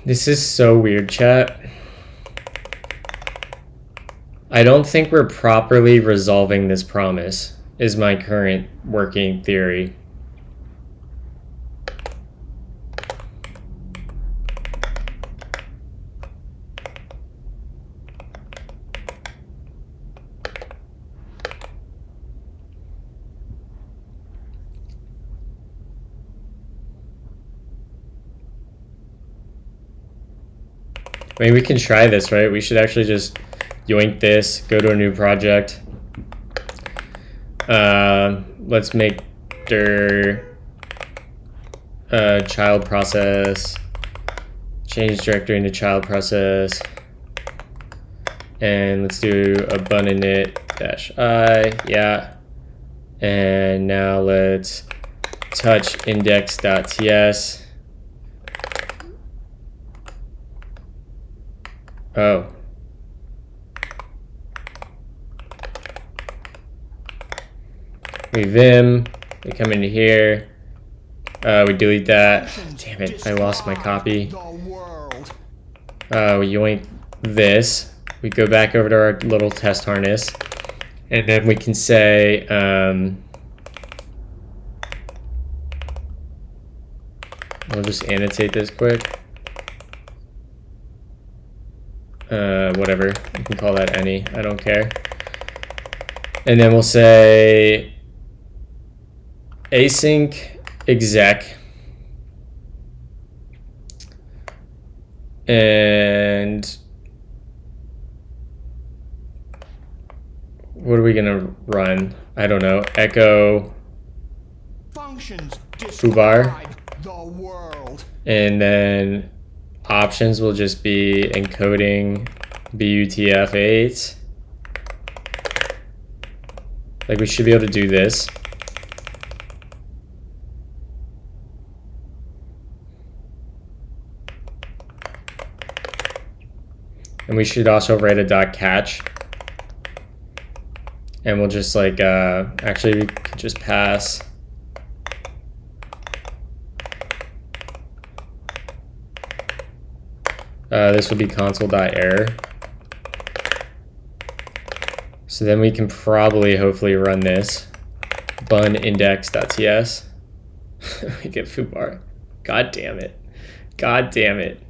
This is so weird, chat. I don't think we're properly resolving this promise, is my current working theory. I mean, we can try this, right? We should actually just yoink this, go to a new project. Let's make dir child process, change directory into child process, and let's do abundant -i, yeah. And now let's touch index.ts. Oh. We vim, we come into here, we delete that. Damn it, I lost my copy. We yoink this, we go back over to our little test harness, and then we can say, we'll just annotate this quick. Whatever, you can call that any, I don't care. And then we'll say async exec, and what are we gonna run? I don't know, echo foobar, and then options will just be encoding butf8. Like, we should be able to do this. And we should also write a .catch. And we'll just like, actually we could just pass this will be console.error. So then we can probably, hopefully, run this. Bun index.ts. We get foobar. God damn it. God damn it.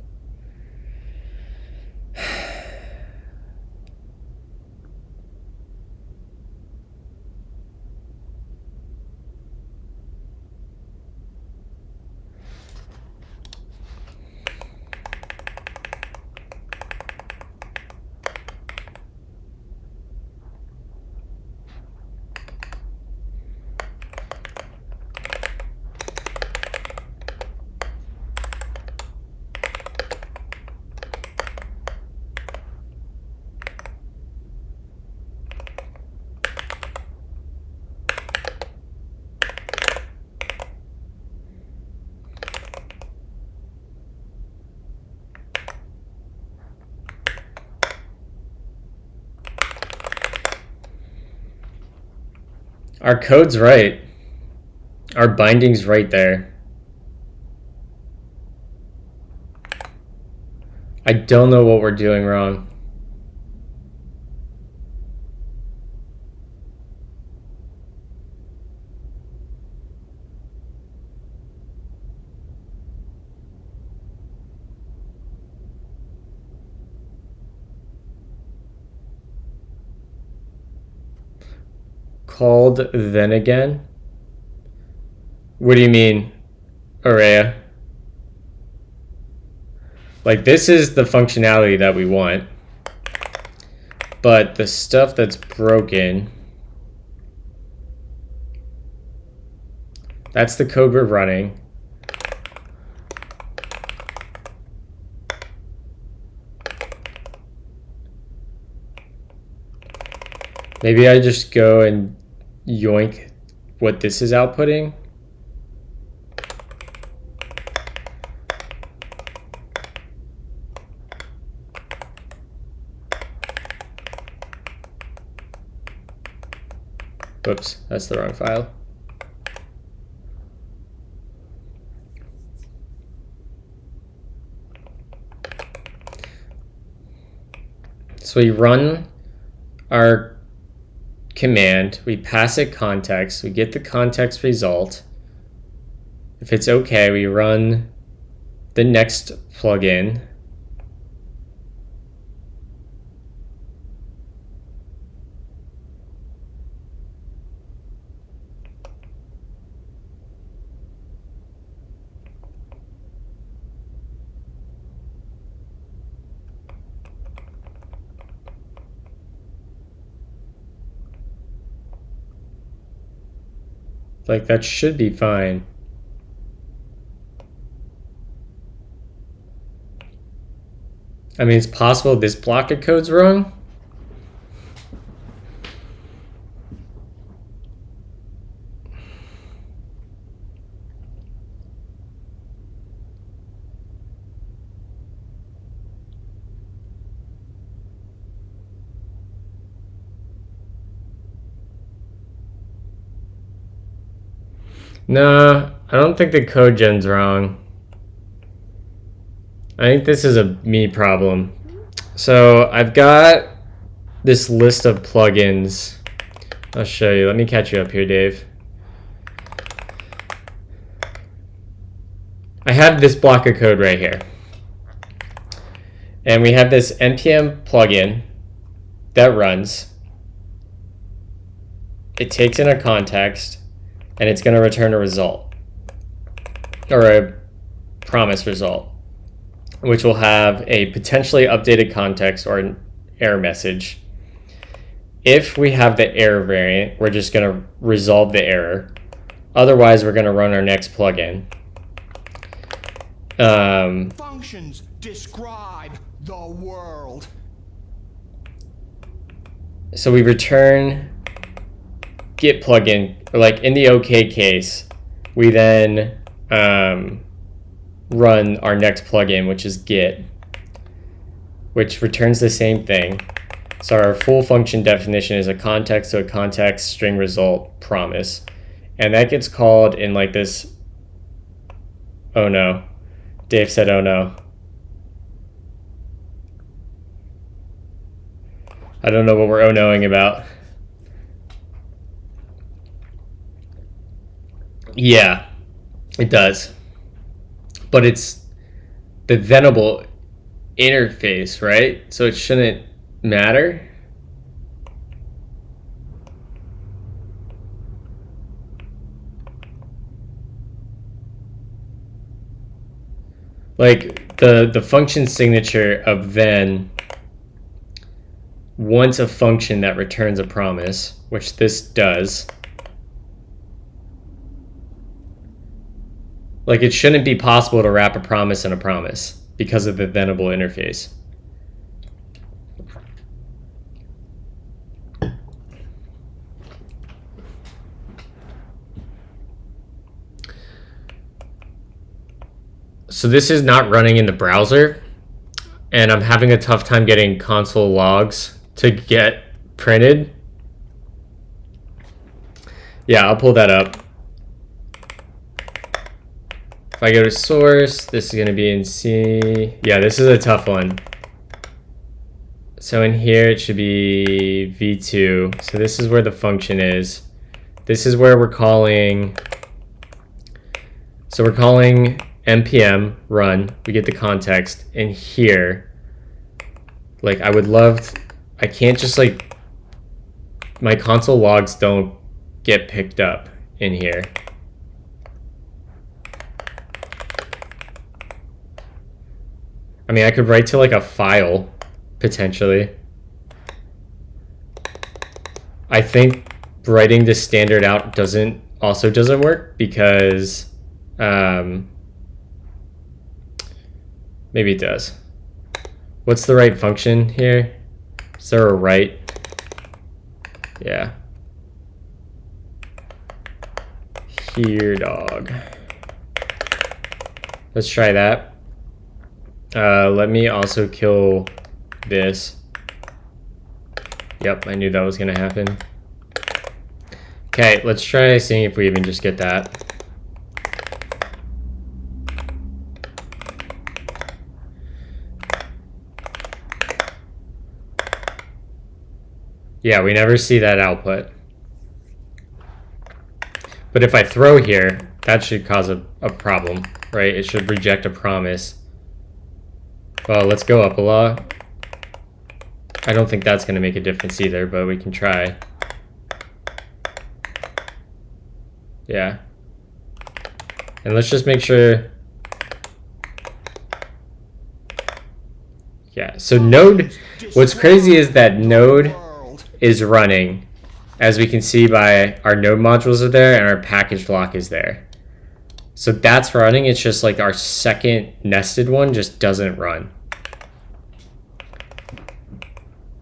Our code's right. Our binding's right there. I don't know what we're doing wrong. Called then again? What do you mean, Araya? Like, this is the functionality that we want, but the stuff that's broken, that's the code we're running. Maybe I just go and yoink what this is outputting. Whoops, that's the wrong file. So we run our command, we pass it context, we get the context result. If it's okay, we run the next plugin. Like, that should be fine. I mean, it's possible this block of code's wrong. No, I don't think the code gen's wrong. I think this is a me problem. So I've got this list of plugins. I'll show you. Let me catch you up here, Dave. I have this block of code right here. And we have this npm plugin that runs. It takes in a context, and it's going to return a result, or a promise result, which will have a potentially updated context or an error message. If we have the error variant, we're just going to resolve the error. Otherwise, we're going to run our next plugin. Functions describe the world. So we return get plugin, or like in the OK case, we then run our next plugin, which is get, which returns the same thing. So our full function definition is a context to a context string result promise. And that gets called in like this. Oh no. Dave said, oh no. I don't know what we're oh noing about. Yeah, it does. But it's the thenable interface, right? So it shouldn't matter. Like the function signature of then wants a function that returns a promise, which this does. Like, it shouldn't be possible to wrap a promise in a promise because of the thenable interface. So this is not running in the browser, and I'm having a tough time getting console logs to get printed. Yeah, I'll pull that up. If I go to source, this is going to be in C. Yeah, this is a tough one. So in here, it should be v2. So this is where the function is. This is where we're calling. So we're calling npm run. We get the context. And here, like I would love, I can't just like, my console logs don't get picked up in here. I mean, I could write to like a file, potentially. I think writing the standard out doesn't work because maybe it does. What's the right function here? Is there a right? Yeah. Here, dog. Let's try that. Let me also kill this. Yep, I knew that was gonna happen. Okay, let's try seeing if we even just get that. Yeah, we never see that output. But if I throw here, that should cause a problem, right? It should reject a promise. Well, let's go up a lot. I don't think that's going to make a difference either, but we can try. Yeah. And let's just make sure. Yeah, so node, what's crazy is that node is running, as we can see by our node modules are there and our package lock is there. So that's running, it's just like our second nested one just doesn't run.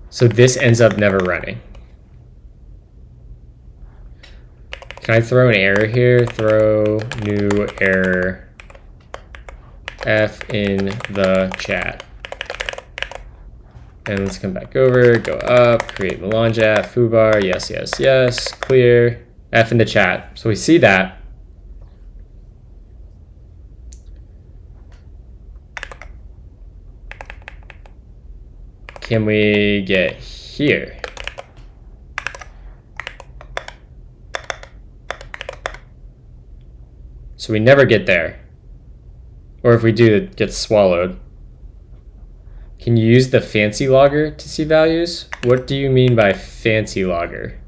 So this ends up never running. Can I throw an error here? Throw new error F in the chat. And let's come back over, go up, create melange at foobar, yes, yes, yes, clear, F in the chat. So we see that. Can we get here? So we never get there. Or if we do, it gets swallowed. Can you use the fancy logger to see values? What do you mean by fancy logger?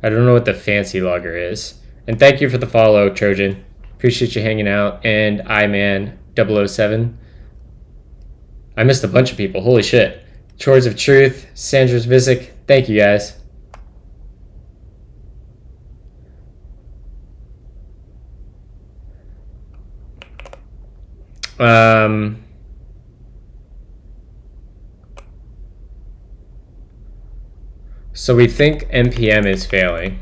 I don't know what the fancy logger is. And thank you for the follow, Trojan. Appreciate you hanging out. And iMan007. I missed a bunch of people. Holy shit. Chores of Truth, Sandra's Visic. Thank you, guys. So we think npm is failing.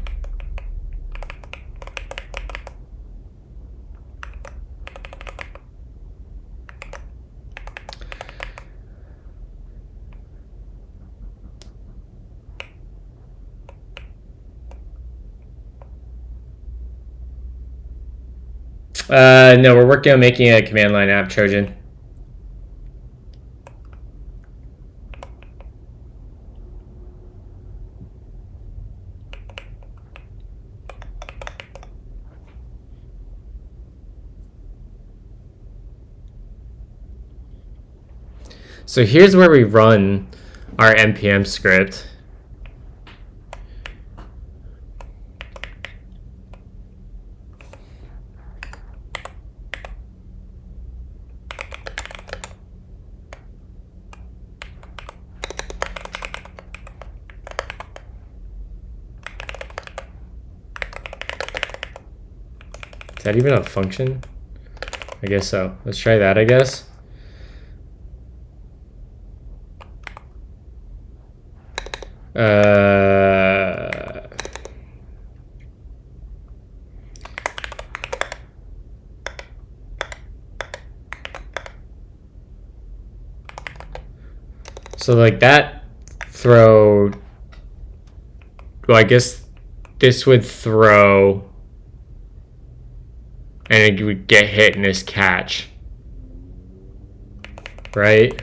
No, we're working on making a command line app, Trojan. So here's where we run our npm script. Is that even a function? I guess so. Let's try that, I guess. So like that throw, well, I guess this would throw and it would get hit in this catch, right?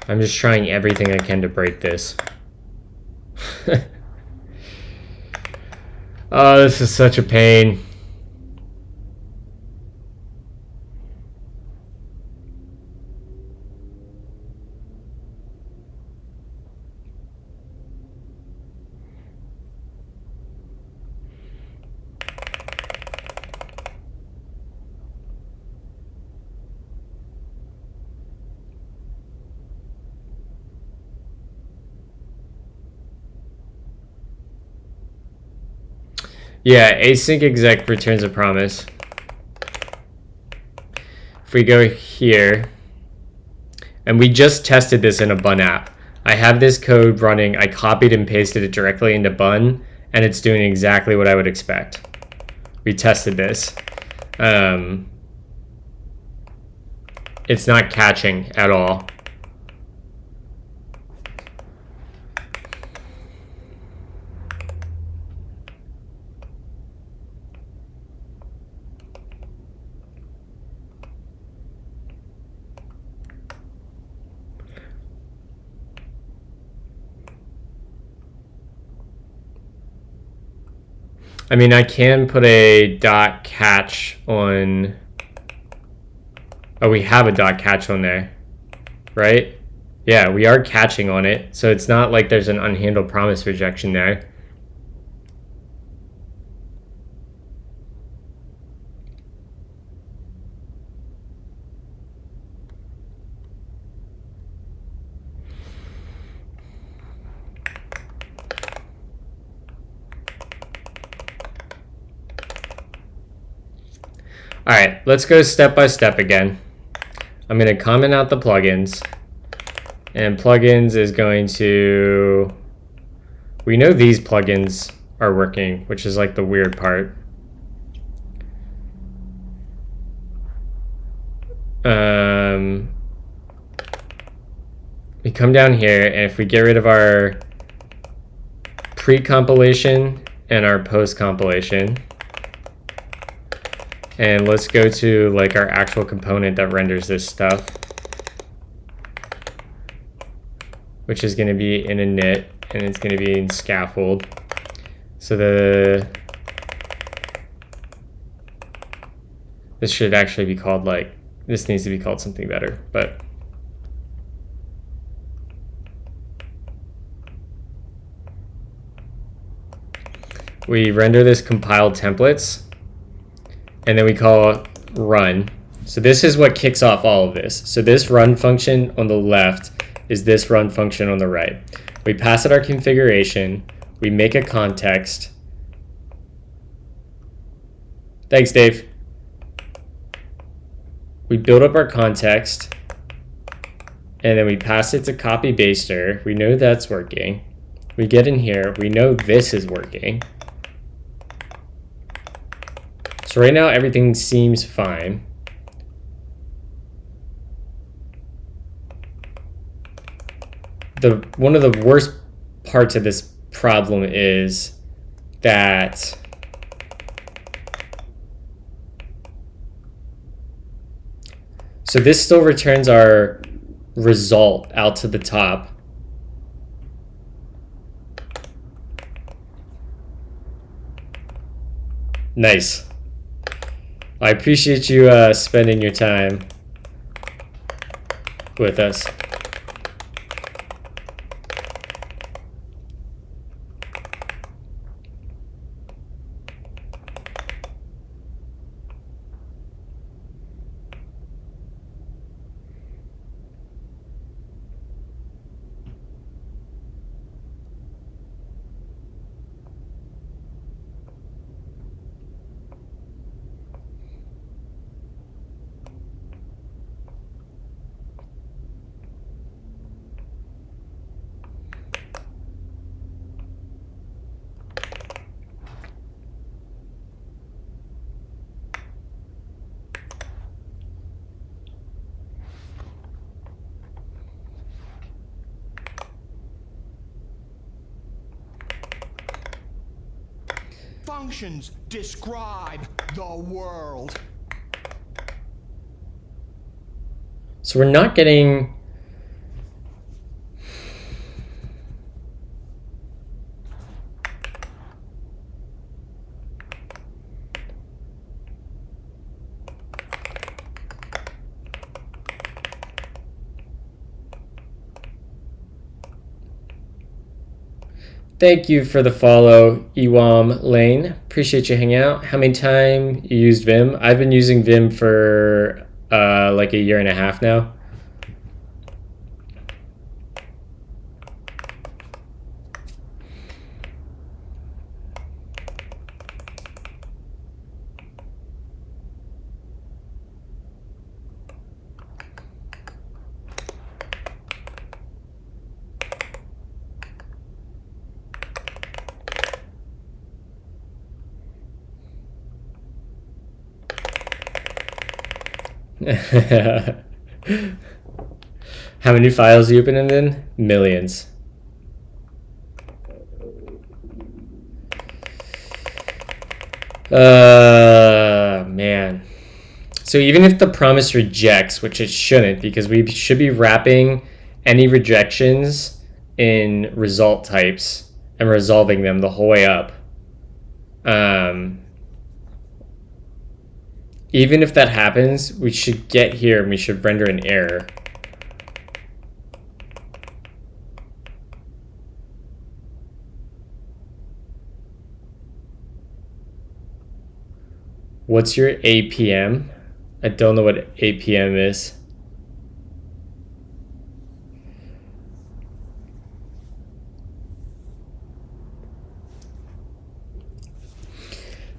I'm just trying everything I can to break this. Oh, this is such a pain. Yeah, async exec returns a promise. If we go here, and we just tested this in a Bun app. I have this code running, I copied and pasted it directly into Bun, and it's doing exactly what I would expect. We tested this. It's not catching at all. I mean, I can put a dot catch on. Oh, we have a dot catch on there, right? Yeah, we are catching on it. So it's not like there's an unhandled promise rejection there. All right, let's go step by step again. I'm going to comment out the plugins. And plugins is going to... We know these plugins are working, which is like the weird part. We come down here, and if we get rid of our pre-compilation and our post-compilation, and let's go to like our actual component that renders this stuff, which is going to be in init, and it's going to be in scaffold. So this should actually be called like, this needs to be called something better, but we render this compiled templates, and then we call run. So this is what kicks off all of this. So this run function on the left is this run function on the right. We pass it our configuration, we make a context. Thanks, Dave. We build up our context, and then we pass it to copy baster. We know that's working. We get in here, we know this is working. So right now everything seems fine. One of the worst parts of this problem is that so this still returns our result out to the top. Nice. I appreciate you spending your time with us. Functions describe the world. So we're not getting... Thank you for the follow, Ewam Lane. Appreciate you hanging out. How many time you used Vim? I've been using Vim for like a year and a half now. How many files you open in then? Millions. Man. So even if the promise rejects, which it shouldn't, because we should be wrapping any rejections in result types and resolving them the whole way up. Even if that happens, we should get here and we should render an error. What's your APM? I don't know what APM is.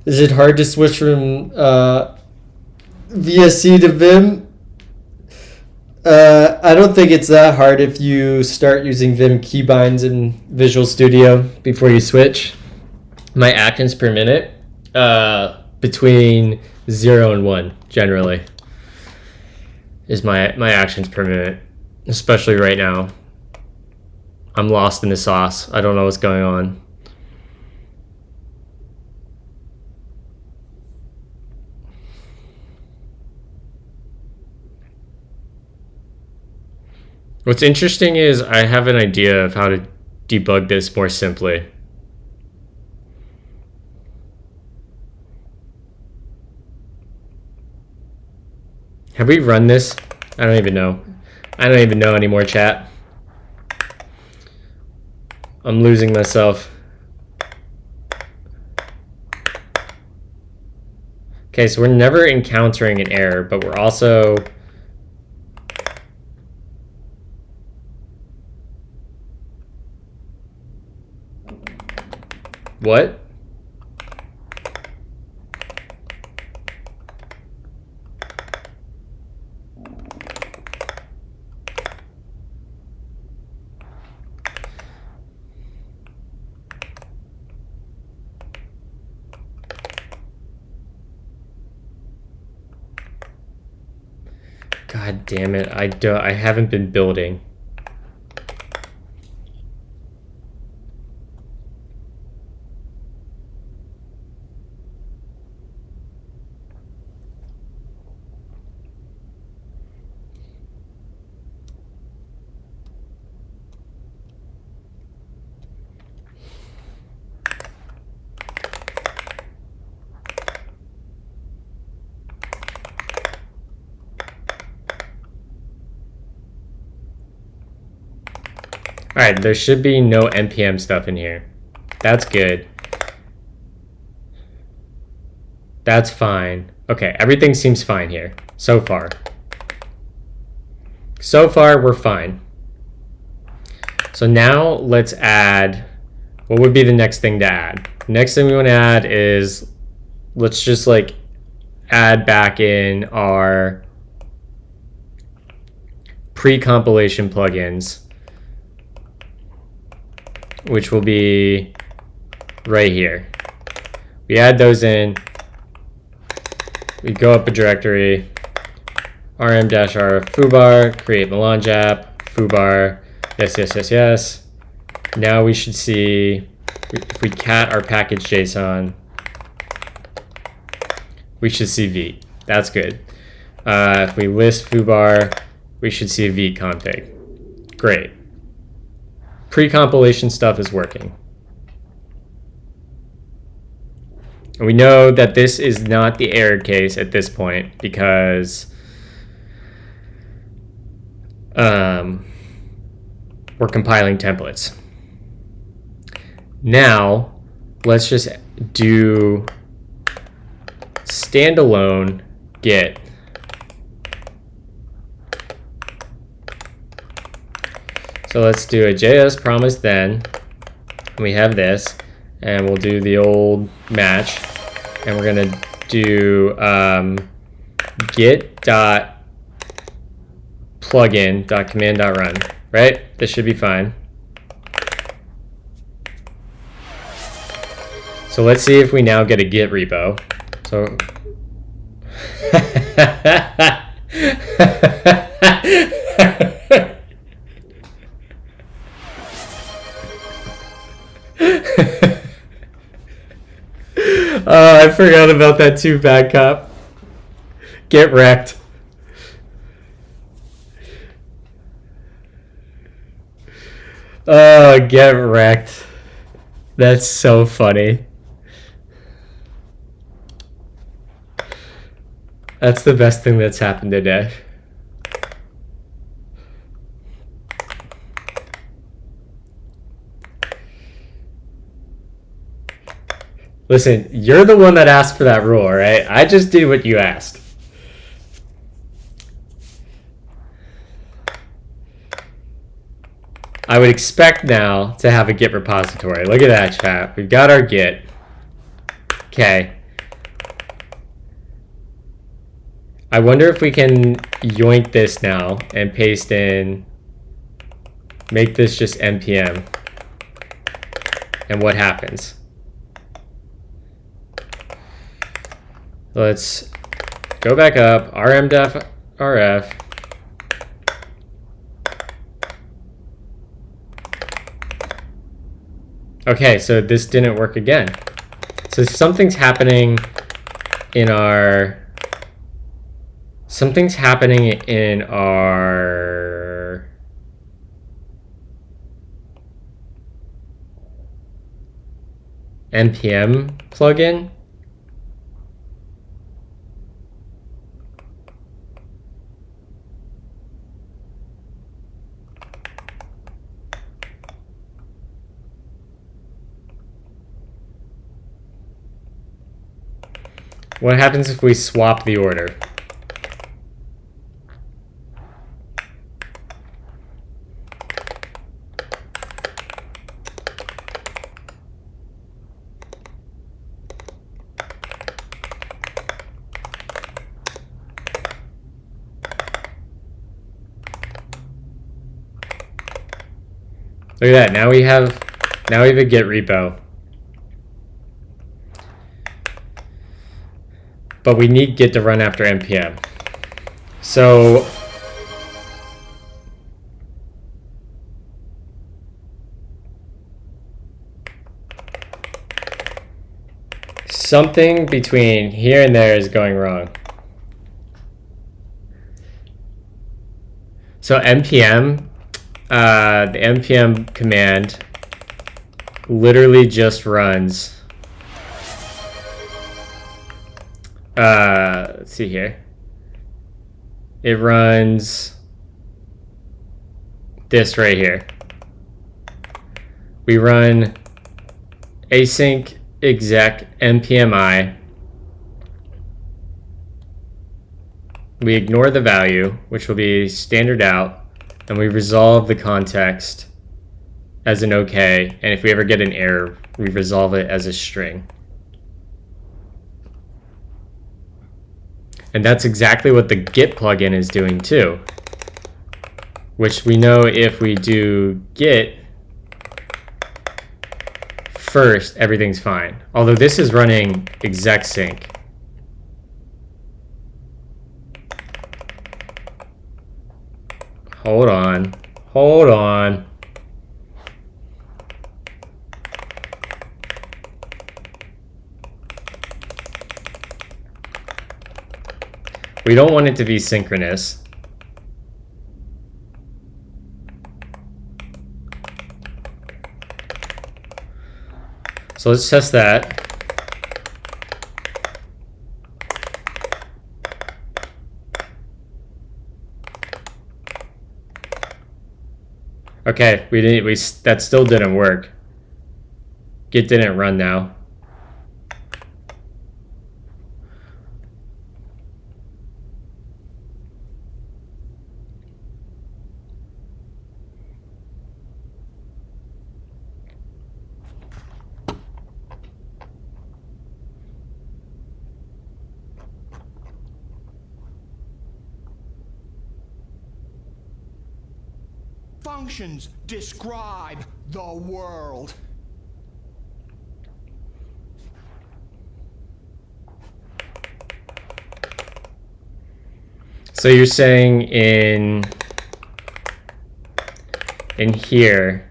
Is it hard to switch from VSC to Vim? I don't think it's that hard if you start using Vim keybinds in Visual Studio before you switch. My actions per minute, between 0 and 1 generally is my actions per minute, especially right now. I'm lost in the sauce. I don't know what's going on. What's interesting is I have an idea of how to debug this more simply. Have we run this? I don't even know. I don't even know anymore, chat. I'm losing myself. Okay, so we're never encountering an error, but we're also... What? God damn it, I haven't been building. Alright, there should be no NPM stuff in here. That's good. That's fine. Okay, everything seems fine here. So far. So far, we're fine. So now let's add... What would be the next thing to add? Next thing we want to add is... Let's just like add back in our pre-compilation plugins, which will be right here. We add those in. We go up a directory, rm-r foobar, create melange app, foobar, yes. Now we should see, if we cat our package JSON, we should see v. That's good. If we list foobar, we should see a v config. Great. Pre-compilation stuff is working. And we know that this is not the error case at this point because we're compiling templates. Now, let's just do standalone git. So let's do a JS promise then. We have this, and we'll do the old match, and we're gonna do git.plugin.command.run, right? This should be fine. So let's see if we now get a Git repo. So oh, I forgot about that too, bad cop. Get wrecked. Oh, get wrecked. That's so funny. That's the best thing that's happened today. Listen, you're the one that asked for that rule, right? I just did what you asked. I would expect now to have a Git repository. Look at that, chat. We've got our Git. Okay. I wonder if we can yoink this now and paste in, make this just npm, and what happens? Let's go back up, rmdef rf. Okay, so this didn't work again. So something's happening in our npm plugin. What happens if we swap the order? Look at that. Now we have a Git repo. But we need Git to run after npm. So something between here and there is going wrong. So npm, the npm command literally just runs. Let's see here. It runs this right here. We run async exec npmi. We ignore the value, which will be standard out, and we resolve the context as an OK. And if we ever get an error, we resolve it as a string. And that's exactly what the Git plugin is doing too, which we know if we do Git first, everything's fine. Although this is running exec sync. Hold on. Hold on. We don't want it to be synchronous. So let's test that. Okay, that still didn't work. Git didn't run now. Functions describe the world. So you're saying in here,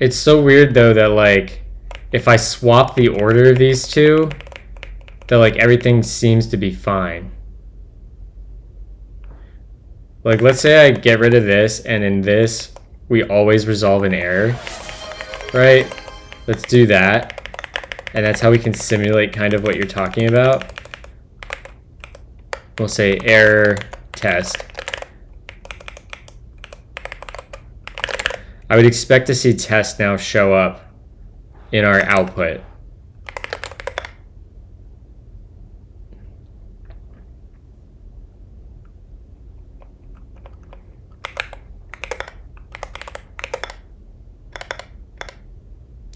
it's so weird though that like if I swap the order of these two, that like everything seems to be fine. Like let's say I get rid of this and in this we always resolve an error, right? Let's do that. And that's how we can simulate kind of what you're talking about. We'll say error test. I would expect to see test now show up in our output.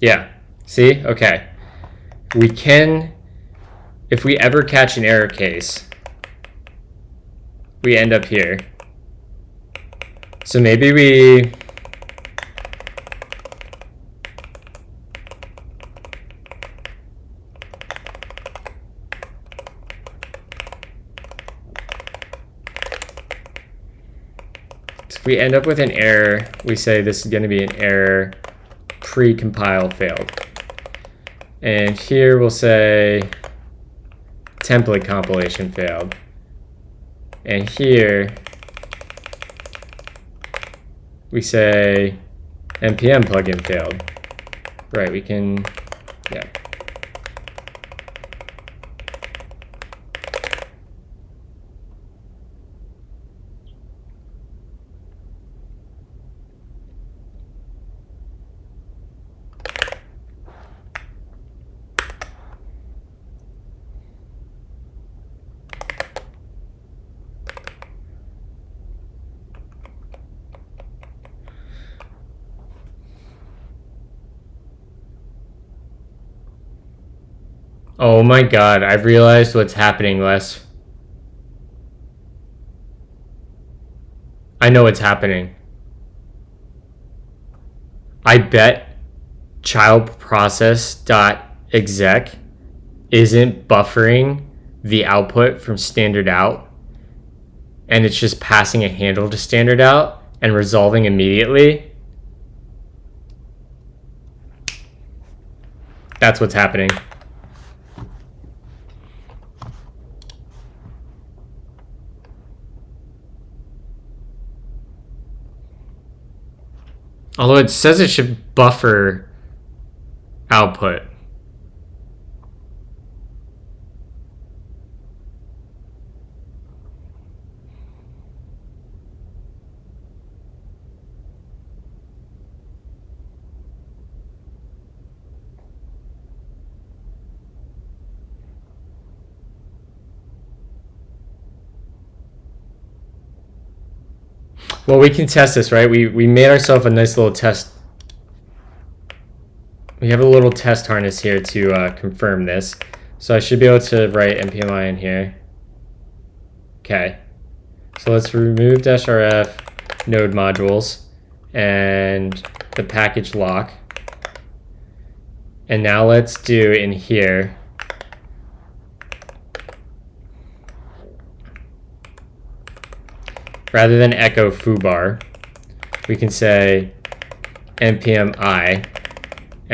Yeah, see? Okay. We can, if we ever catch an error case, we end up here. So maybe we, if we end up with an error, we say this is going to be an error pre-compile failed. And here we'll say template compilation failed. And here we say npm plugin failed. Right, we can, yeah. Oh my god, I've realized what's happening, Les. I know what's happening. I bet child process.exec isn't buffering the output from standard out, and it's just passing a handle to standard out and resolving immediately. That's what's happening. Although it says it should buffer output. Well, we can test this, right? We made ourselves a nice little test. We have a little test harness here to confirm this. So I should be able to write npmi in here. Okay. So let's remove -rf node modules and the package lock. And now let's do in here. Rather than echo foobar, we can say npm I,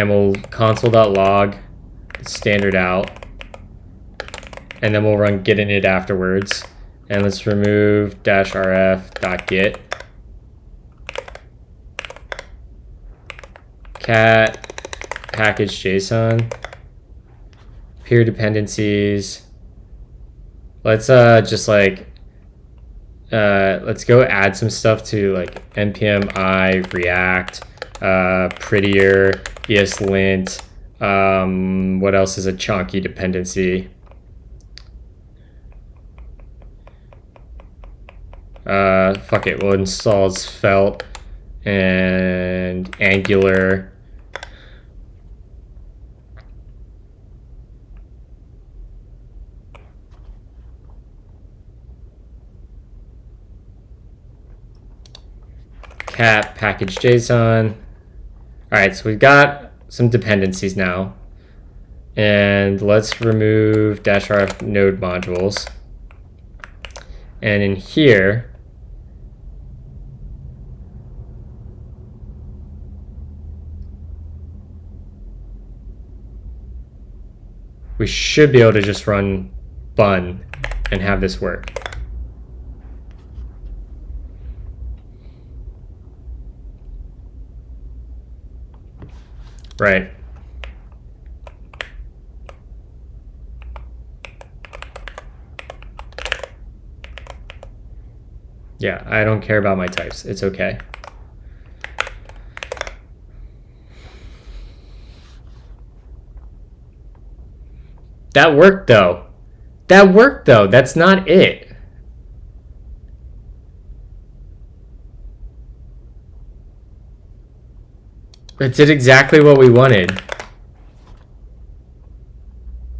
and we'll console.log standard out, and then we'll run git init afterwards. And let's remove -rf.get cat package JSON peer dependencies. Let's just like let's go add some stuff to like npm I React, prettier, ESLint. What else is a chunky dependency? Fuck it, we'll install Svelte and Angular. Cat package JSON. All right, so we've got some dependencies now, and let's remove -rf node modules. And in here, we should be able to just run bun and have this work. Right. Yeah, I don't care about my types. It's okay. That worked though. That worked though. That's not it. It did exactly what we wanted.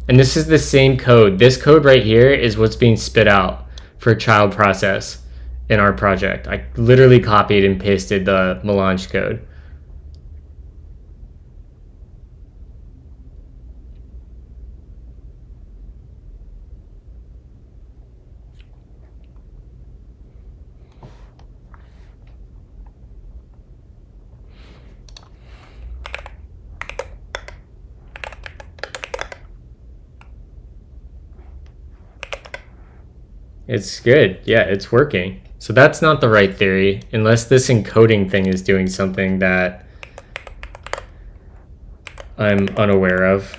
And this is the same code. This code right here is what's being spit out for child process in our project. I literally copied and pasted the melange code. It's good. Yeah, it's working. So that's not the right theory, unless this encoding thing is doing something that I'm unaware of.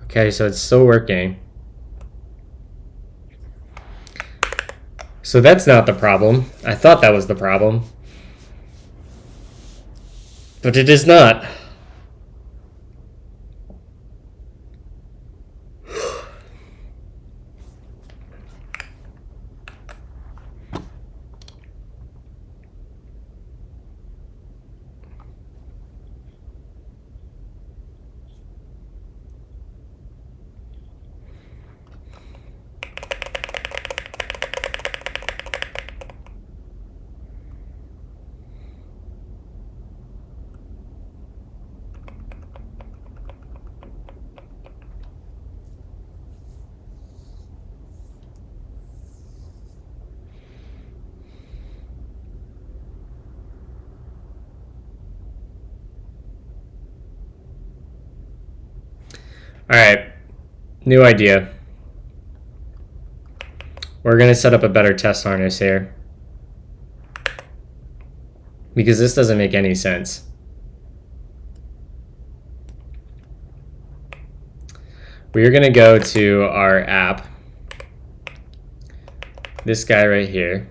Okay, so it's still working. So that's not the problem. I thought that was the problem. But it is not. All right, new idea. We're gonna set up a better test harness here, because this doesn't make any sense. We're gonna go to our app, this guy right here,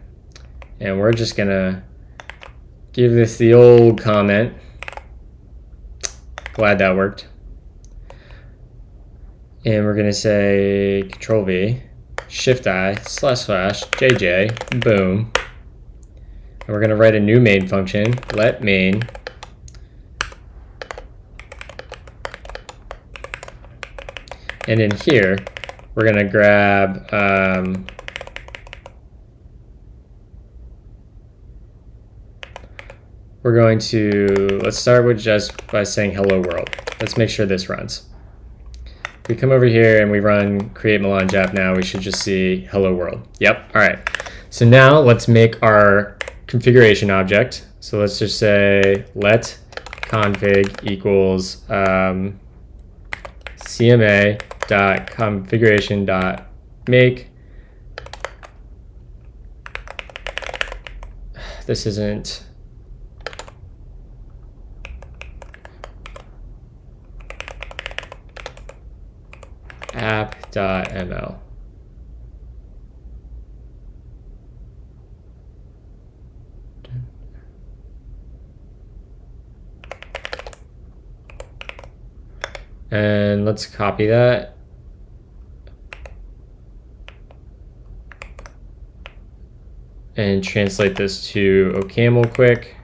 and we're just gonna give this the old comment. Glad that worked. And we're gonna say Control V, Shift I, / JJ, boom. And we're gonna write a new main function, let main. And in here, we're gonna grab we're going to, let's start with just by saying hello world. Let's make sure this runs. If we come over here and we run create melange app now, we should just see hello world. Yep, all right. So now let's make our configuration object. So let's just say let config equals cma.configuration.make. This isn't app.ml. And let's copy that. And translate this to OCaml quick.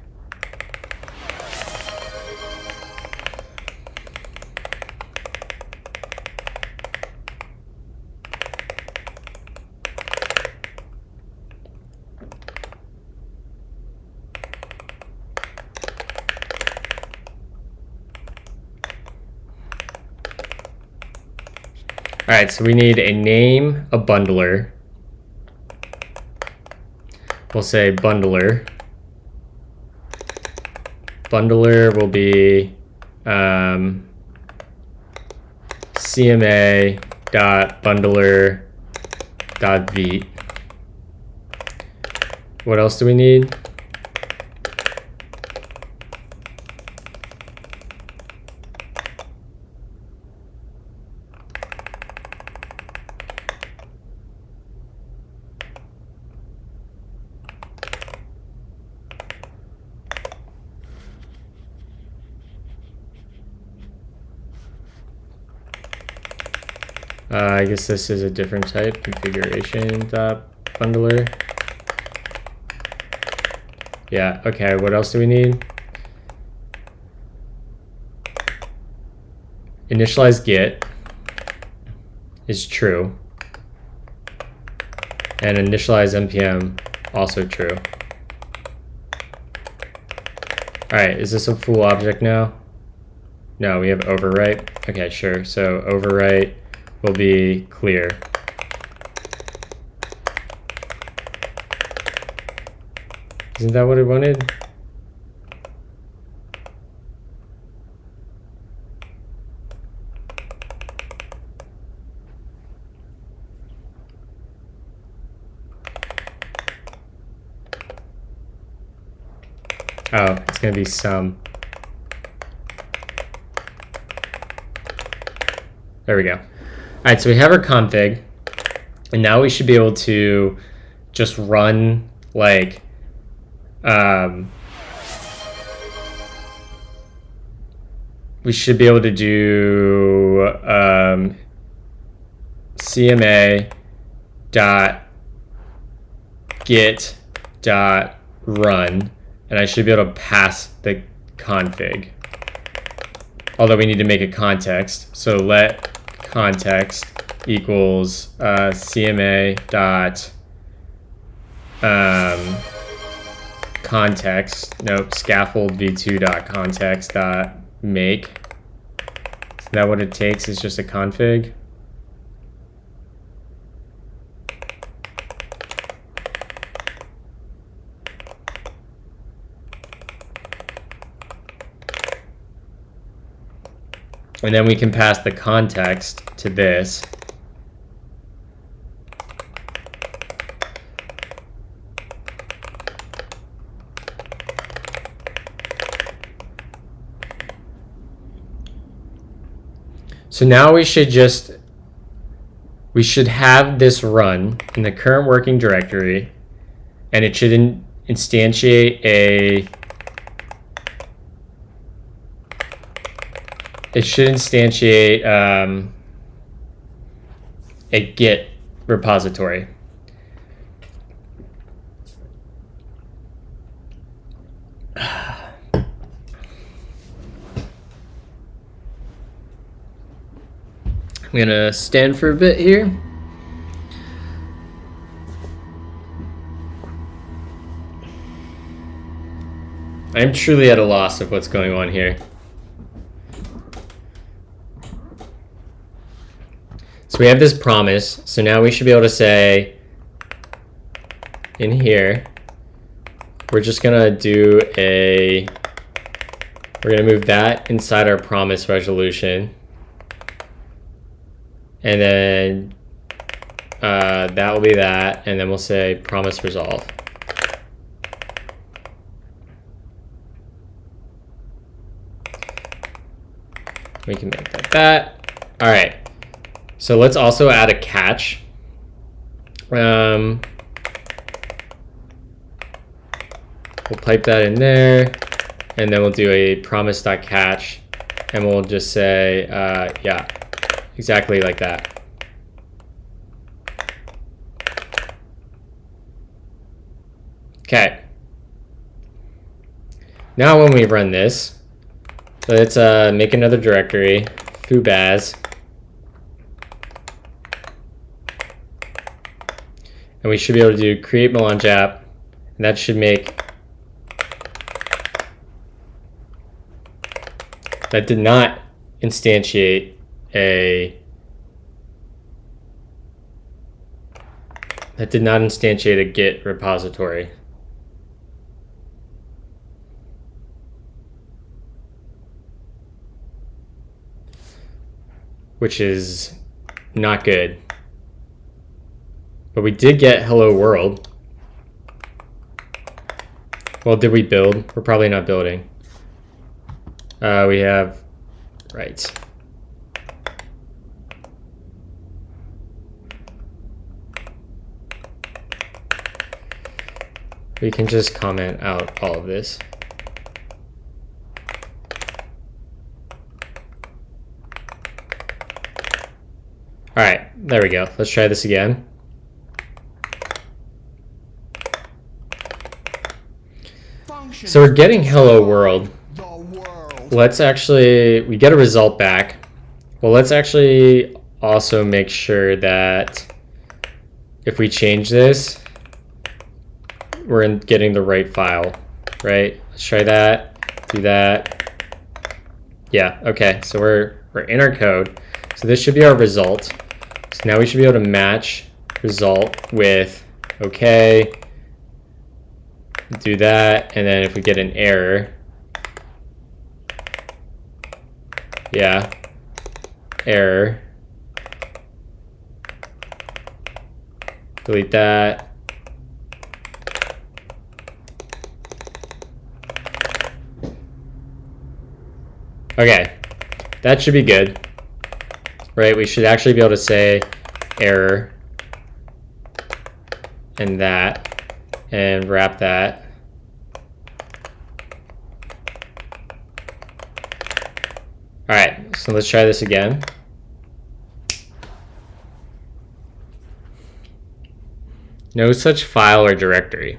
All right, so we need a name, a bundler. We'll say bundler. Bundler will be cma.bundler.v. What else do we need? I guess this is a different type, configuration.bundler. Yeah, okay, what else do we need? Initialize get is true. And initialize npm, also true. All right, is this a full object now? No, we have overwrite. Okay, sure, so overwrite will be clear. Isn't that what it wanted? Oh, it's gonna be some. There we go. All right, so we have our config, and now we should be able to just run like we should be able to do cma.get.run, and I should be able to pass the config. Although we need to make a context, so let context equals cma dot context, nope, scaffold v2 dot context dot make. Is that what it takes? Is just a config? And then we can pass the context to this. So now we should have this run in the current working directory, and it should instantiate a Git repository. I'm gonna stand for a bit here. I I'm truly at a loss of what's going on here. So we have this promise. So now we should be able to say in here, we're just gonna we're gonna move that inside our promise resolution. And then that will be that. And then we'll say promise resolve. We can make that. All right. So let's also add a catch. We'll pipe that in there, and then we'll do a promise.catch, and we'll just say, yeah, exactly like that. Okay. Now when we run this, let's make another directory, foo_baz. And we should be able to do create melange app, and that should make, that did not instantiate a Git repository. Which is not good. But we did get hello world. Well, did we build? We're probably not building. We have, right. We can just comment out all of this. All right, there we go. Let's try this again. So we're getting hello world. Let's actually, we get a result back. Well, let's actually also make sure that if we change this, we're getting the right file, right? Let's try that, do that. Yeah, okay, so we're in our code. So this should be our result. So now we should be able to match result with okay, do that, and then if we get an error, yeah, error, delete that. Okay, that should be good, right? We should actually be able to say error and that, and wrap that. All right, so let's try this again. No such file or directory.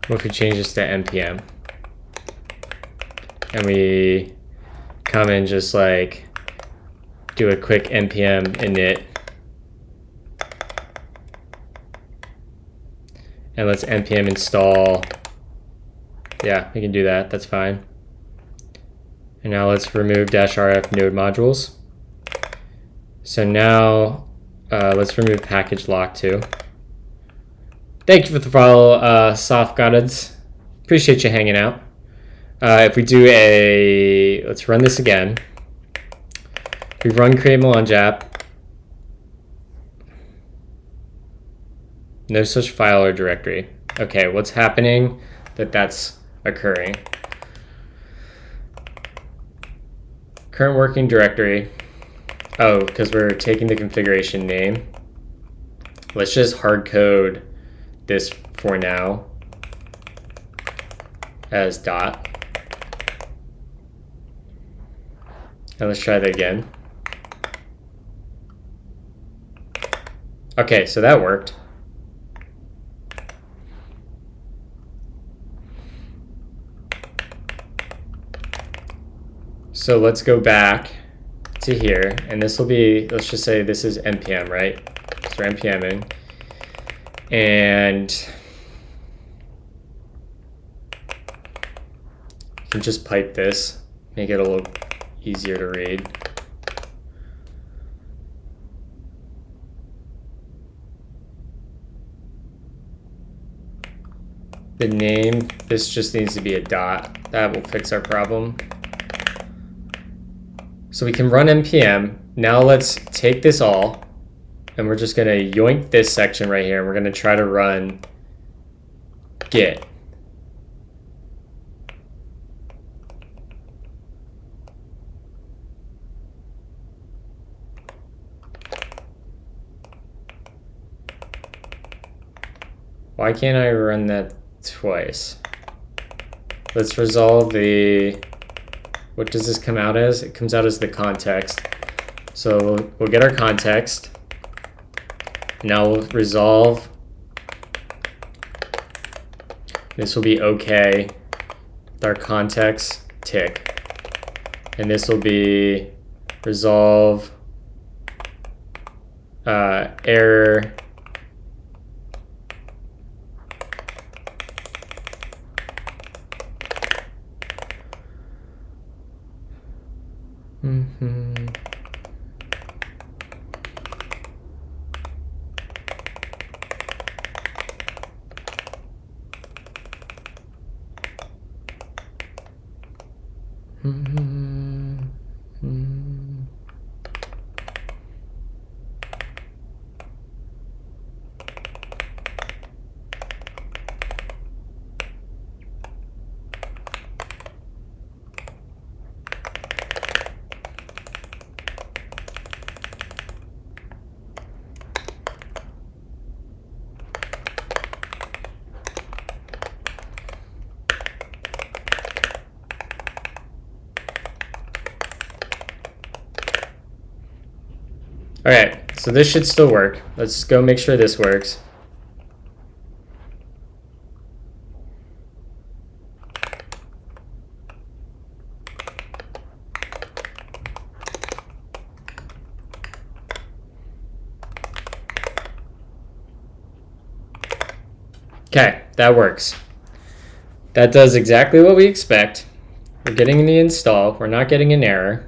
What if we change this to npm and we come and just like do a quick npm init, and let's npm install. Yeah, we can do that, that's fine. And now let's remove -rf node modules. So now let's remove package lock too. Thank you for the follow, Soft Goddards. Appreciate you hanging out. If we do let's run this again. We run create melange app. No such file or directory. Okay, what's happening that's occurring? Current working directory. Oh, because we're taking the configuration name. Let's just hard code this for now as dot. And let's try that again. Okay, so that worked. So let's go back to here, and this will be, let's just say this is npm, right? So we're npming, and you can just pipe this, make it a little easier to read. The name, this just needs to be a dot. That will fix our problem. So we can run npm. Now let's take this all, and we're just gonna yoink this section right here. We're gonna try to run git. Why can't I run that twice? Let's resolve the, what does this come out as? It comes out as the context. So we'll get our context. Now we'll resolve. This will be okay with our context tick. And this will be resolve error All right, so this should still work. Let's go make sure this works. Okay, that works. That does exactly what we expect. We're getting the install. We're not getting an error.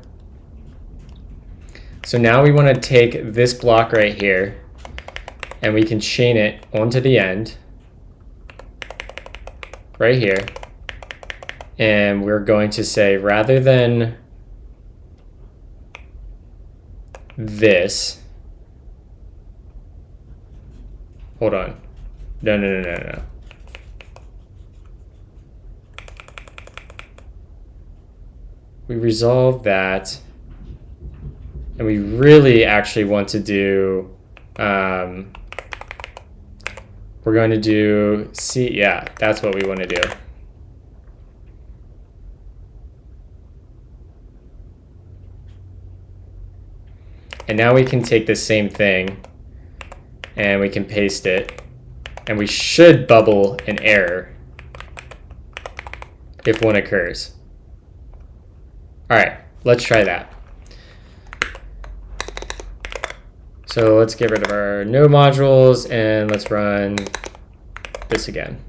So now we want to take this block right here, and we can chain it onto the end, right here. And we're going to say, rather than this, hold on. No. We resolve that. And we really actually want to do, we're going to do yeah, that's what we want to do. And now we can take the same thing and we can paste it, and we should bubble an error if one occurs. All right, let's try that. So let's get rid of our node modules and let's run this again.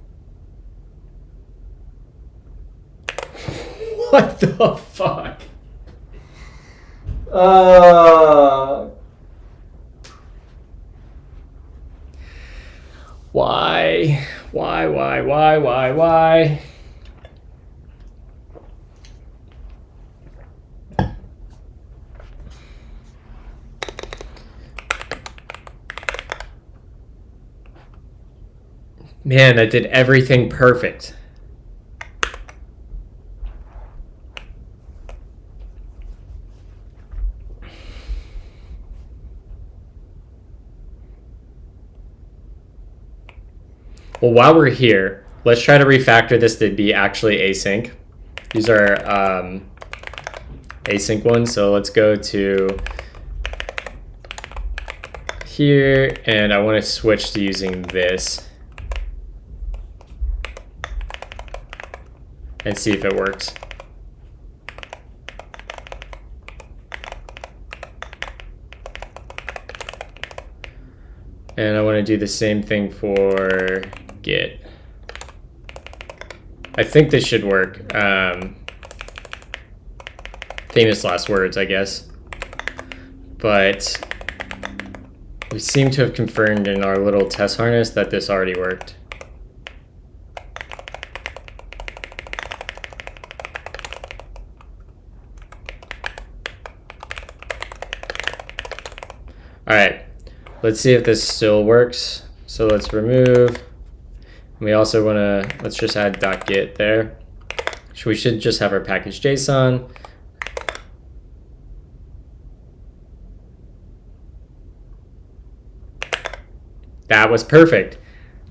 What the fuck? Why? Man, that did everything perfect. Well, while we're here, let's try to refactor this to be actually async. These are async ones, so let's go to here, and I want to switch to using this and see if it works. And I want to do the same thing for Git. I think this should work. Famous last words, I guess. But we seem to have confirmed in our little test harness that this already worked. All right, let's see if this still works. So let's remove. We also want to, let's just add .git there. So we should just have our package JSON. That was perfect.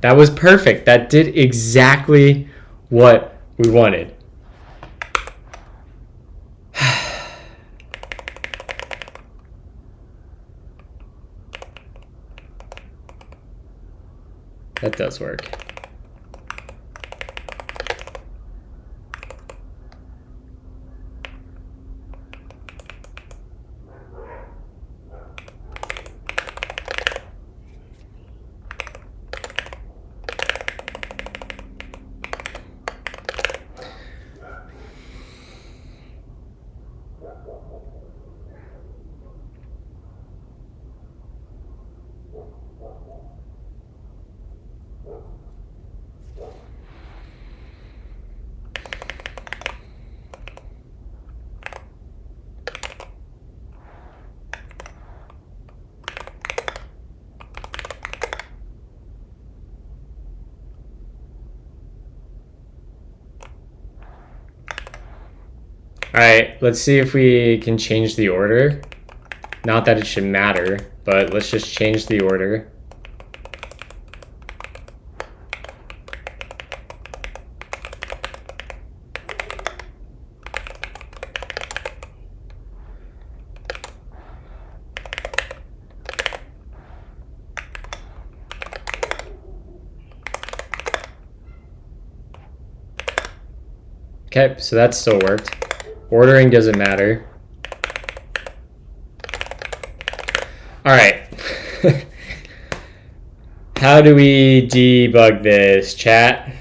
That was perfect. That did exactly what we wanted. That does work. All right, let's see if we can change the order. Not that it should matter, but let's just change the order. Okay, so that still worked. Ordering doesn't matter. All right. How do we debug this, chat?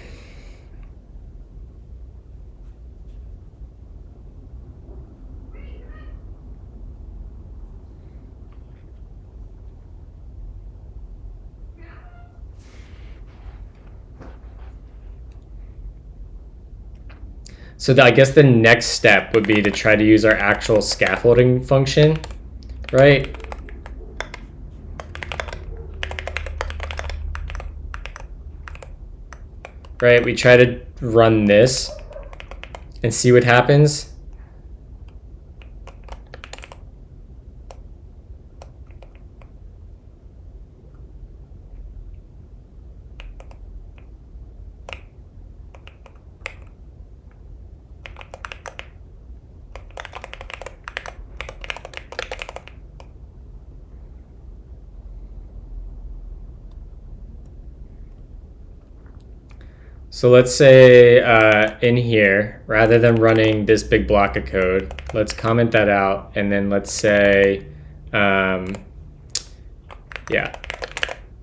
So I guess the next step would be to try to use our actual scaffolding function, right? Right, we try to run this and see what happens. So let's say in here, rather than running this big block of code, let's comment that out, and then let's say, yeah,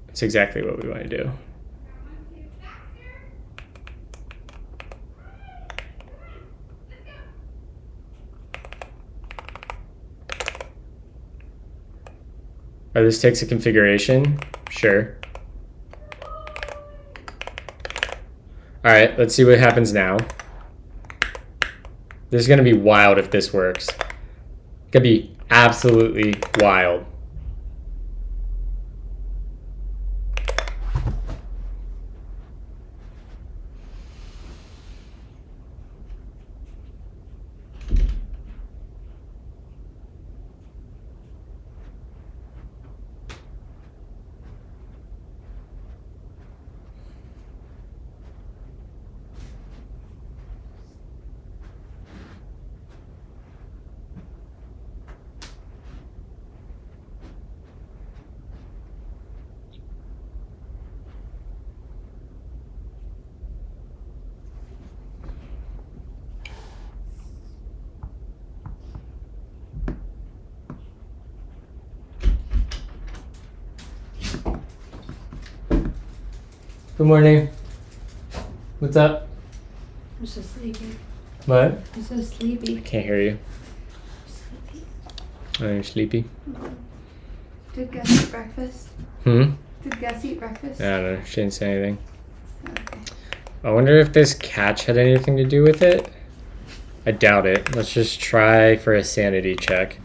that's exactly what we want to do. Oh, this takes a configuration? Sure. All right, let's see what happens now. This is gonna be wild if this works. It's gonna be absolutely wild. Good morning. What's up? I'm so sleepy. What? I'm so sleepy. Can't hear you. Sleepy. Oh, you're sleepy? Did Gus eat breakfast? Hmm? Did Gus eat breakfast? I don't know. She didn't say anything. Okay. I wonder if this catch had anything to do with it. I doubt it. Let's just try for a sanity check.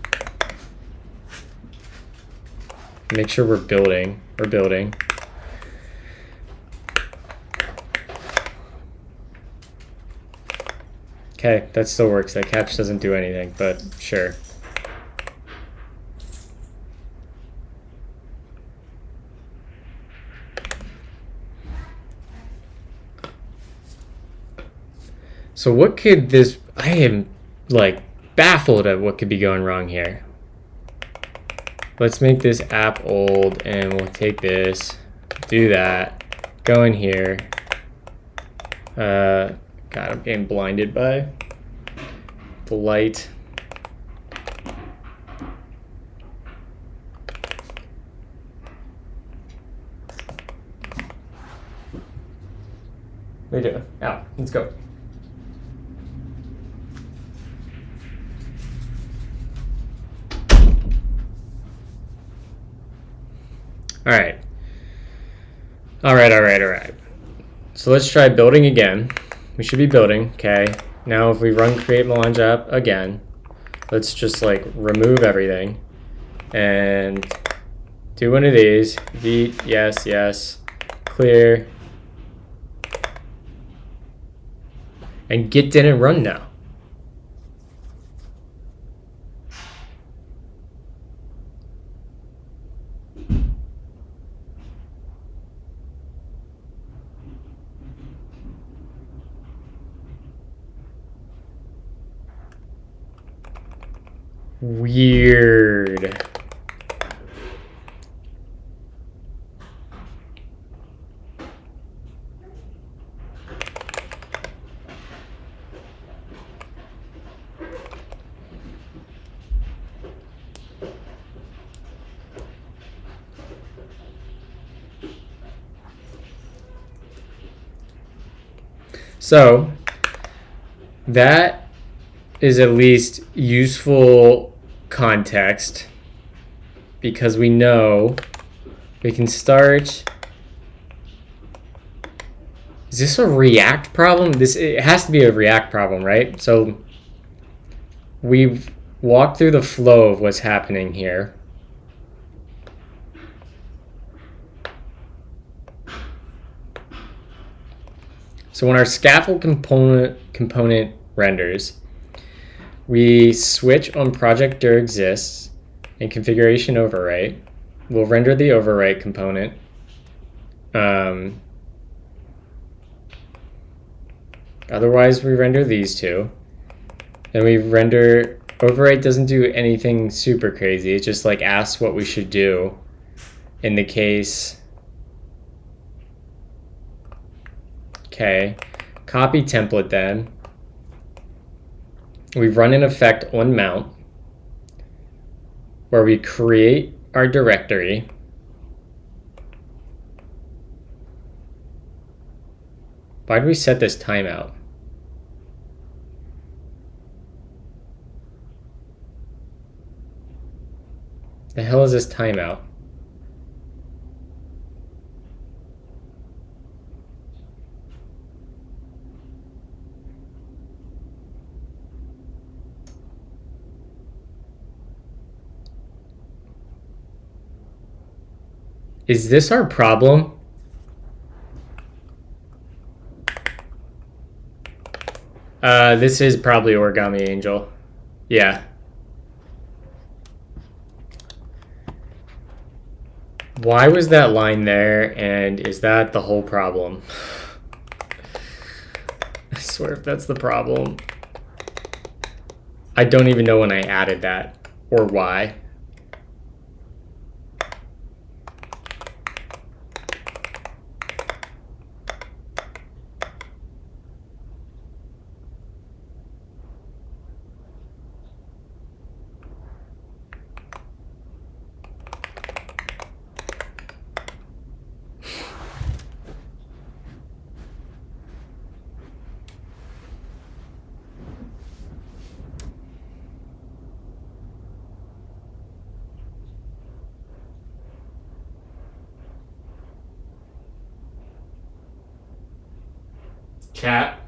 Make sure we're building. We're building. Okay, that still works. That catch doesn't do anything, but sure. So what could this... I am, like, baffled at what could be going wrong here. Let's make this app old, and we'll take this, do that, go in here. God, I'm getting blinded by the light. What are you doing? Out. Let's go. All right. All right. So let's try building again. We should be building, okay. Now if we run create melange app again, let's just like remove everything and do one of these. Vite, yes, clear. And git didn't run now. Weird. So that is at least useful context because we know we can start. Is this a React problem? It has to be a React problem, right? So we've walked through the flow of what's happening here. So when our scaffold component renders, we switch on project dir exists and configuration overwrite. We'll render the overwrite component. Otherwise, we render these two. And we render, overwrite doesn't do anything super crazy. It just like asks what we should do in the case. Okay, copy template then. We run an effect on mount where we create our directory. Why do we set this timeout? The hell is this timeout? Is this our problem? This is probably Origami Angel. Yeah. Why was that line there, and is that the whole problem? I swear if that's the problem. I don't even know when I added that, or why. cat.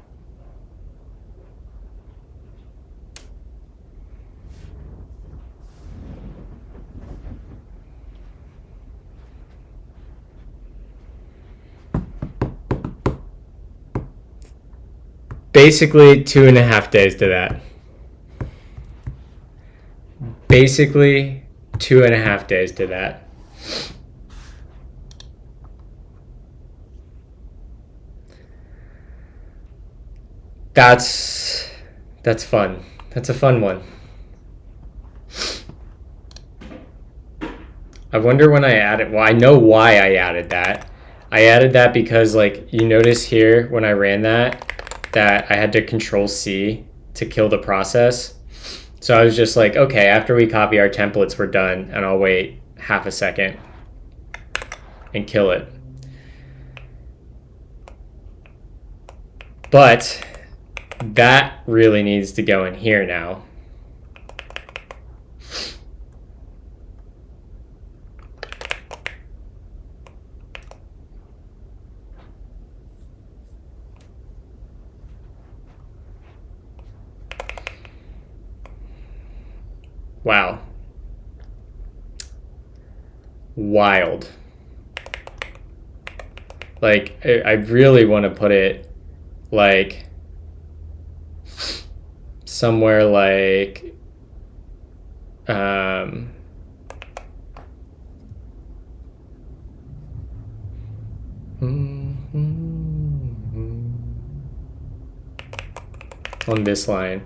Basically 2.5 days to that. Basically 2.5 days to that. That's fun. That's a fun one. I wonder when I added, well, I know why I added that. I added that because, like, you notice here when I ran that I had to Control C to kill the process. So I was just like, okay, after we copy our templates, we're done, and I'll wait half a second and kill it. But that really needs to go in here now. Wow. Wild. Like, I really want to put it, like, somewhere like, on this line.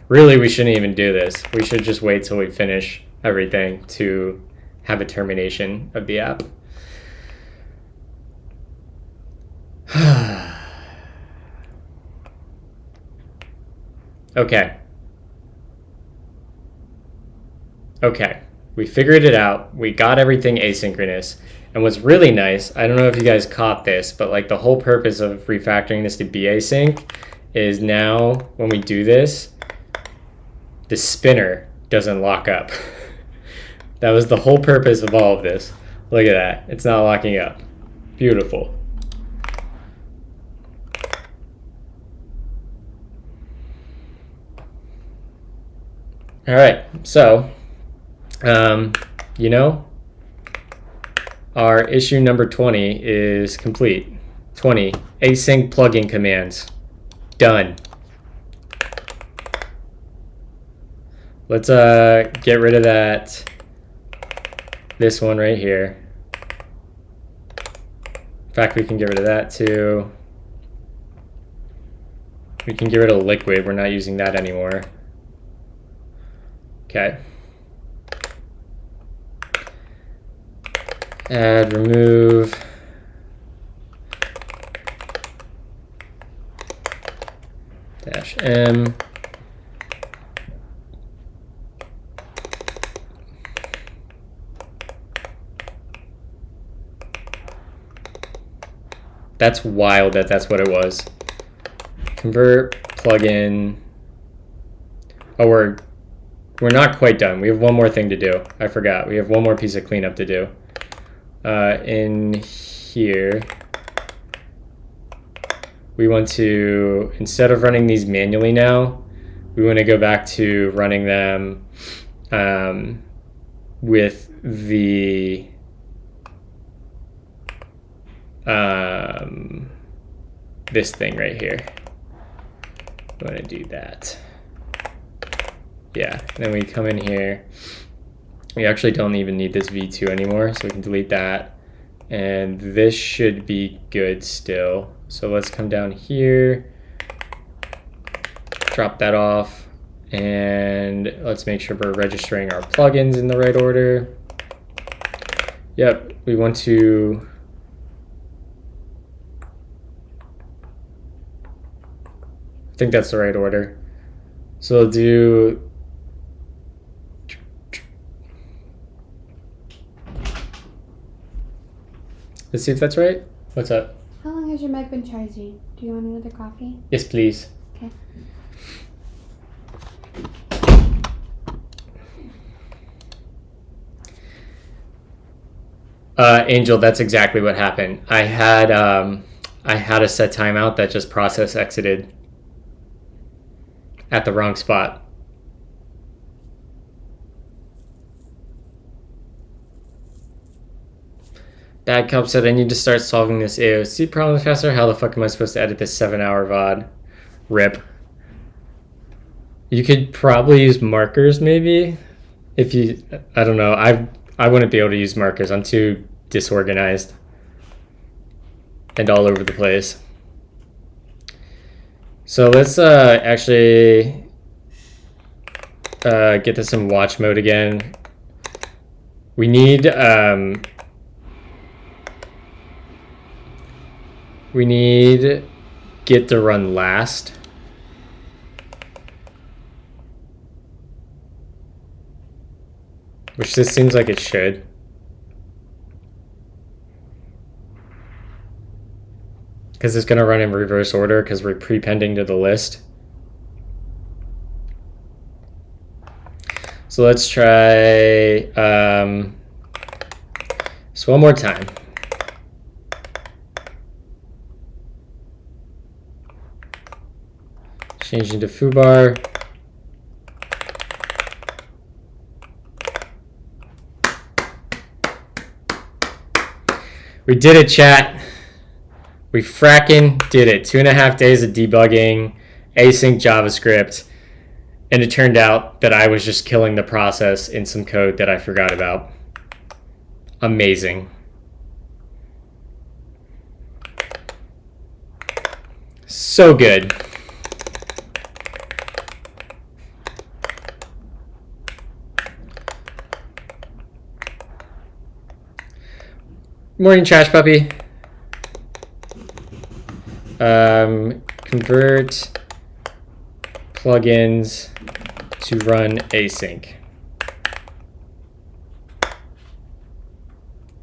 Really, we shouldn't even do this. We should just wait till we finish everything to have a termination of the app. Okay. Okay. We figured it out. We got everything asynchronous. And what's really nice, I don't know if you guys caught this, but like the whole purpose of refactoring this to be async is now when we do this, the spinner doesn't lock up. That was the whole purpose of all of this. Look at that. It's not locking up. Beautiful. All right. So, you know, our issue number 20 is complete. 20, async plugin commands. Done. Let's get rid of this one right here. In fact, we can get rid of that too. We can get rid of liquid. We're not using that anymore. Okay. Add, remove. -m. That's wild that that's what it was. Convert plugin. Oh, we're not quite done. We have one more thing to do. I forgot. We have one more piece of cleanup to do. In here, we want to, instead of running these manually now, we want to go back to running them with the this thing right here. I'm going to do that. Yeah, and then we come in here. We actually don't even need this v2 anymore, so we can delete that. And this should be good still. So let's come down here, drop that off, and let's make sure we're registering our plugins in the right order. Yep, we want to I think that's the right order. So we'll do let's see if that's right. What's up? How long has your mic been charging? Do you want another coffee? Yes, please. Okay. Angel, that's exactly what happened. I had I had a set timeout that just process exited at the wrong spot. Bad Cop said, I need to start solving this AOC problem faster. How the fuck am I supposed to edit this 7-hour VOD? RIP. You could probably use markers, maybe? If you... I don't know. I wouldn't be able to use markers. I'm too disorganized. And all over the place. So let's actually get this in watch mode again. We need... we need Git to run last. Which this seems like it should. Because it's going to run in reverse order because we're prepending to the list. So let's try this one more time. Changing to foobar. We did it, chat. We fracking did it. 2.5 days of debugging, async JavaScript, and it turned out that I was just killing the process in some code that I forgot about. Amazing. So good. Morning, Trash Puppy. Convert plugins to run async.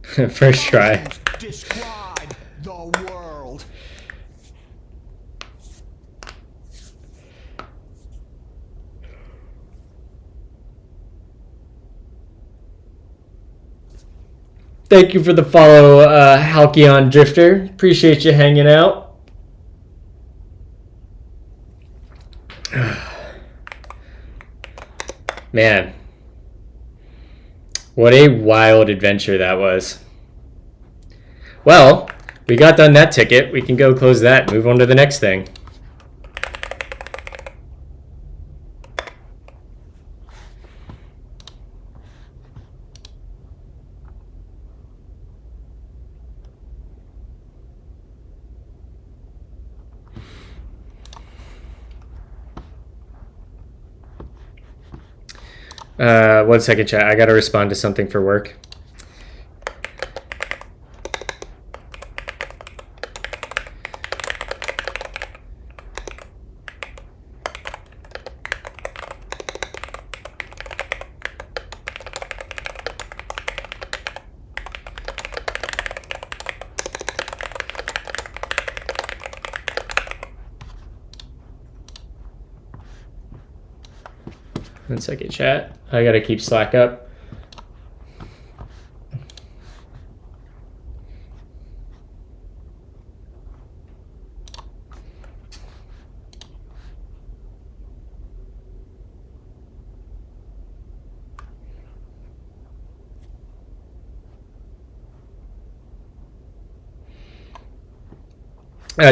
First try. Describe the world. Thank you for the follow, Halcyon Drifter. Appreciate you hanging out. Man, what a wild adventure that was. Well, we got done that ticket. We can go close that and move on to the next thing. One second, chat. I gotta respond to something for work. One second, chat. I gotta keep Slack up.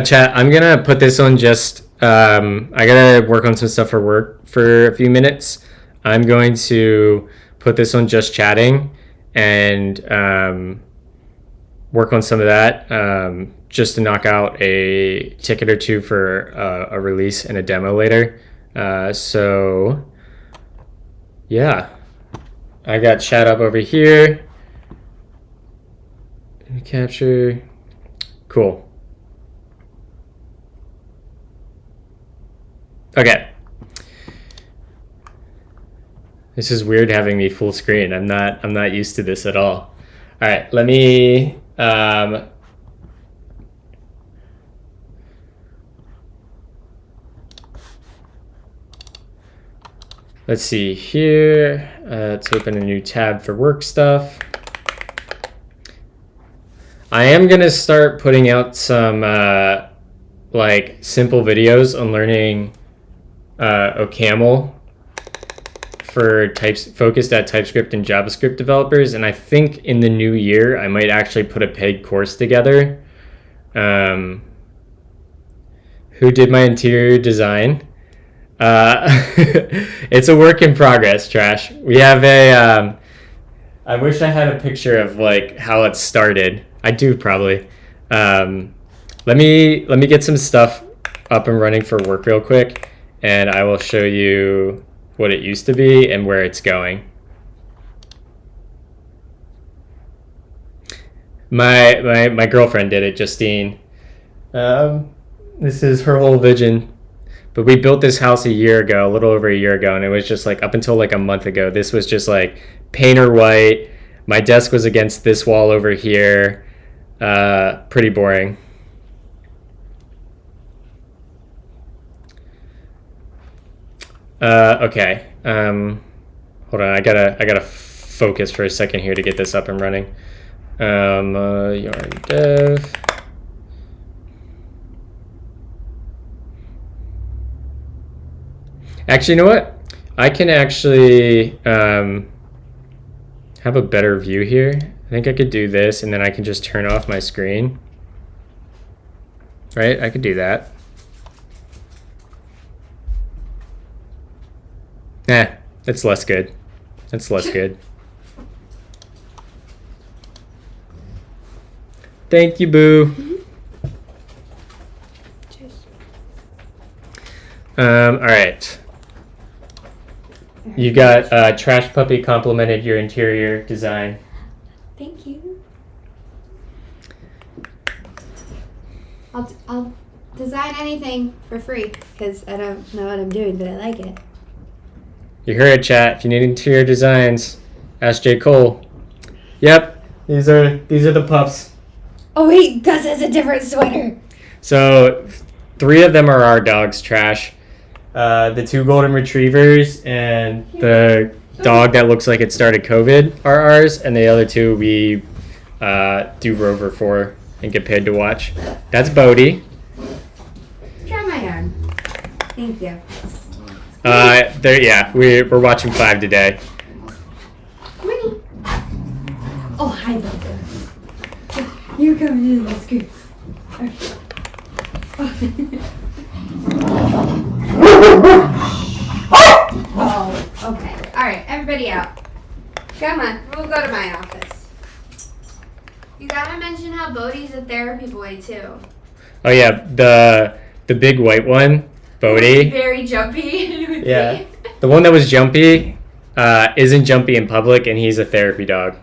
Chat, I'm gonna put this on just, I gotta work on some stuff for work for a few minutes. I'm going to put this on just chatting and work on some of that just to knock out a ticket or two for a release and a demo later. So yeah, I got chat up over here. Capture, cool. Okay. This is weird having me full screen. I'm not used to this at all. All right, let me let's see here. Let's open a new tab for work stuff. I am gonna start putting out some like simple videos on learning OCaml for focused at TypeScript and JavaScript developers, and I think in the new year I might actually put a paid course together. Who did my interior design? It's a work in progress, Trash. We have a I wish I had a picture of like how it started. I do probably. Let me get some stuff up and running for work real quick, and I will show you what it used to be and where it's going. My girlfriend did it, Justine. This is her whole vision. But we built this house a year ago, a little over a year ago, and it was just like up until like a month ago, this was just like painter white. My desk was against this wall over here. Pretty boring. Okay. Hold on. I gotta focus for a second here to get this up and running. Yarn dev. Actually, you know what? I can actually have a better view here. I think I could do this, and then I can just turn off my screen. Right? I could do that. Nah, that's less good. That's less good. Thank you, Boo. Cheers. All right. You got Trash Puppy complimented your interior design. Thank you. I'll design anything for free because I don't know what I'm doing, but I like it. You heard it, chat. If you need interior designs, ask J. Cole. Yep, these are the pups. Oh wait, Gus has a different sweater. So 3 of them are our dogs, Trash. The 2 golden retrievers and the dog that looks like it started COVID are ours, and the other 2 we do Rover for and get paid to watch. That's Bodie. Try my arm. Thank you. We're watching 5 today. Winnie. Oh, hi, Bubba. You come into the scoop. Oh, okay. All right, everybody out. Come on, we'll go to my office. You gotta mention how Bodie's a therapy boy too. Oh yeah, the big white one, Bodie. Very jumpy. Yeah, the one that was jumpy isn't jumpy in public, and he's a therapy dog.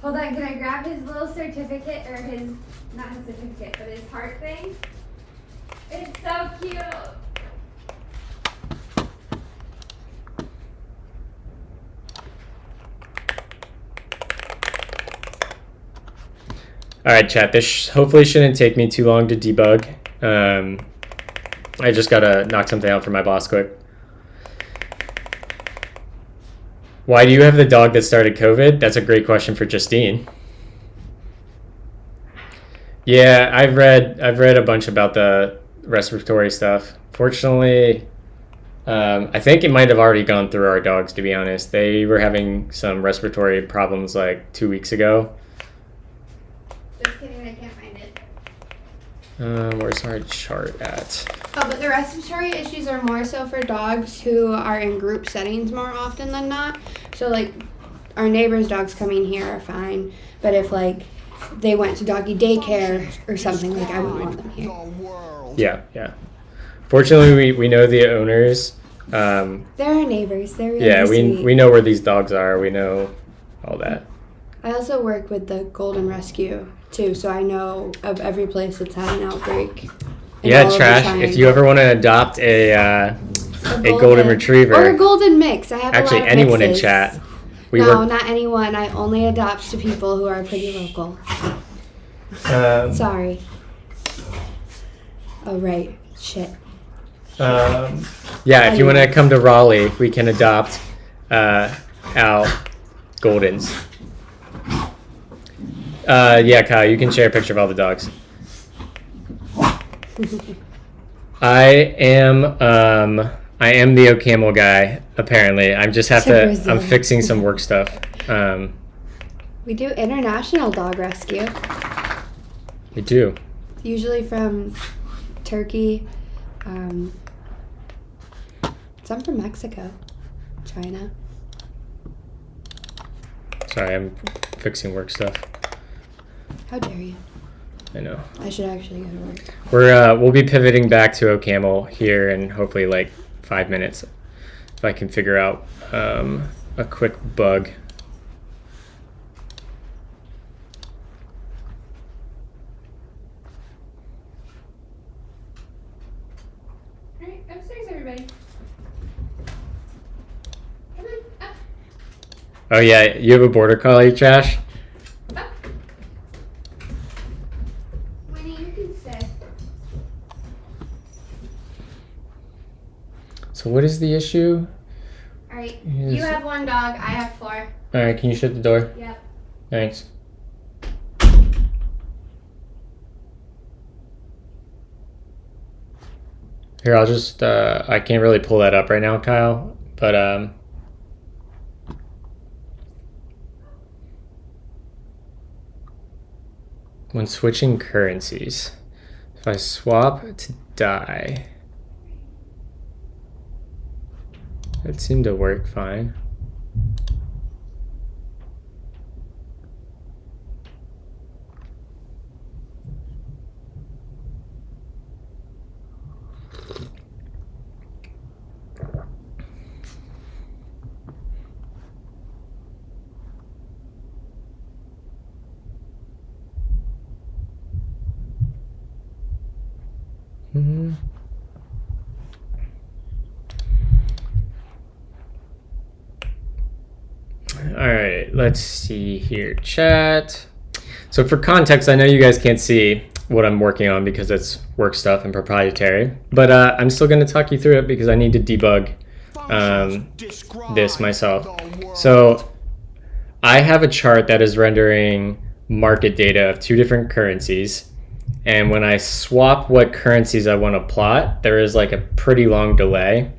Hold on, can I grab his little certificate or not his certificate, but his heart thing? It's so cute. All right, chat. This hopefully shouldn't take me too long to debug. I just gotta knock something out for my boss quick. Why do you have the dog that started COVID? That's a great question for Justine. Yeah, I've read a bunch about the respiratory stuff. Fortunately, I think it might have already gone through our dogs, to be honest. They were having some respiratory problems like 2 weeks ago. Just kidding, I can't find it. Where's our chart at? Oh, but the respiratory issues are more so for dogs who are in group settings more often than not. So, like, our neighbors' dogs coming here are fine. But if, like, they went to doggy daycare or something, like, I wouldn't want them here. Yeah. Fortunately, we know the owners. They're our neighbors. They're really yeah, sweet. we know where these dogs are. We know all that. I also work with the Golden Rescue, too, so I know of every place that's had an outbreak. Yeah, Trash, if you ever want to adopt a golden retriever. Or a golden mix. I have actually, a lot of anyone mixes. in chat. Not anyone. I only adopt to people who are pretty local. Sorry. Oh, right. Shit. Yeah, if you want to come to Raleigh, we can adopt out Goldens. Yeah, Kyle, you can share a picture of all the dogs. I am the OCaml guy, apparently. I just have to, I'm fixing some work stuff. We do international dog rescue. We do. Usually from Turkey, some from Mexico, China. Sorry, I'm fixing work stuff. How dare you? I know. I should actually go to work. We'll be pivoting back to OCaml here in hopefully like 5 minutes, if I can figure out a quick bug. All right, upstairs, everybody. Come on, up. Oh yeah, you have a border collie, Josh? Up. Winnie, you can stay. So what is the issue? All right, Yes. you have 1 dog, I have 4. All right, can you shut the door? Yep. Thanks. Here, I'll just, I can't really pull that up right now, Kyle, but, when switching currencies, if I swap to die, it seemed to work fine. All right, let's see here, chat. So for context, I know you guys can't see what I'm working on because it's work stuff and proprietary, but I'm still going to talk you through it because I need to debug this myself. So I have a chart that is rendering market data of 2 different currencies. And when I swap what currencies I want to plot, there is like a pretty long delay.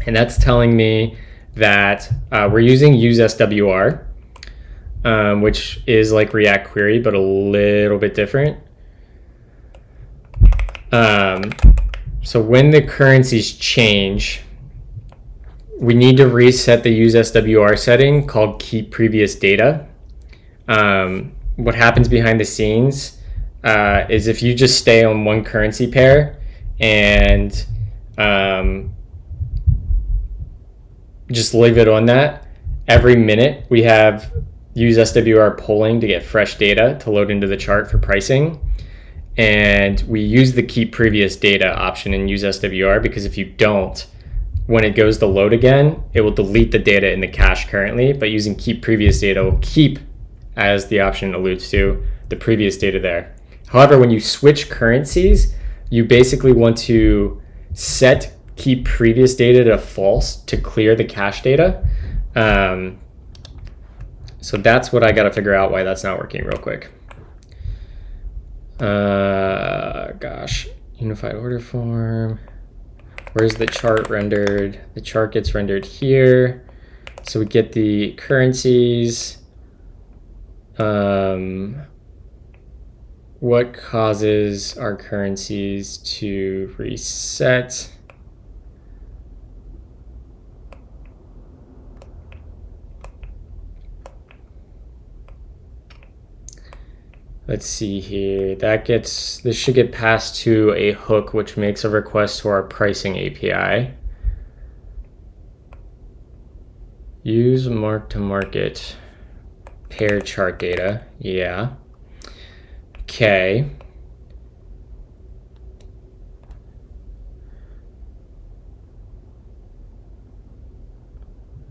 And that's telling me that we're using use SWR, which is like React query, but a little bit different. So when the currencies change, we need to reset the use SWR setting called keep previous data. What happens behind the scenes is if you just stay on one currency pair and just leave it on that, every minute we have use SWR polling to get fresh data to load into the chart for pricing. And we use the keep previous data option in use SWR because if you don't, when it goes to load again, it will delete the data in the cache currently, but using keep previous data will keep, as the option alludes to, the previous data there. However, when you switch currencies, you basically want to set keep previous data to false to clear the cache data. So that's what I got to figure out why that's not working real quick. Gosh, unified order form. Where's the chart rendered? The chart gets rendered here. So we get the currencies. What causes our currencies to reset? Let's see here. This should get passed to a hook, which makes a request to our pricing API. Use mark to market pair chart data. Yeah. Okay.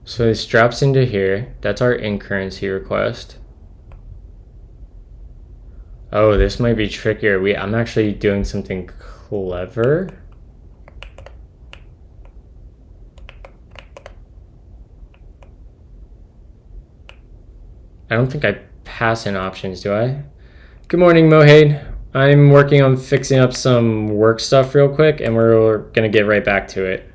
So this drops into here. That's our in currency request. Oh, this might be trickier. I'm actually doing something clever. I don't think I pass in options, do I? Good morning, Mohade. I'm working on fixing up some work stuff real quick, and we're gonna get right back to it.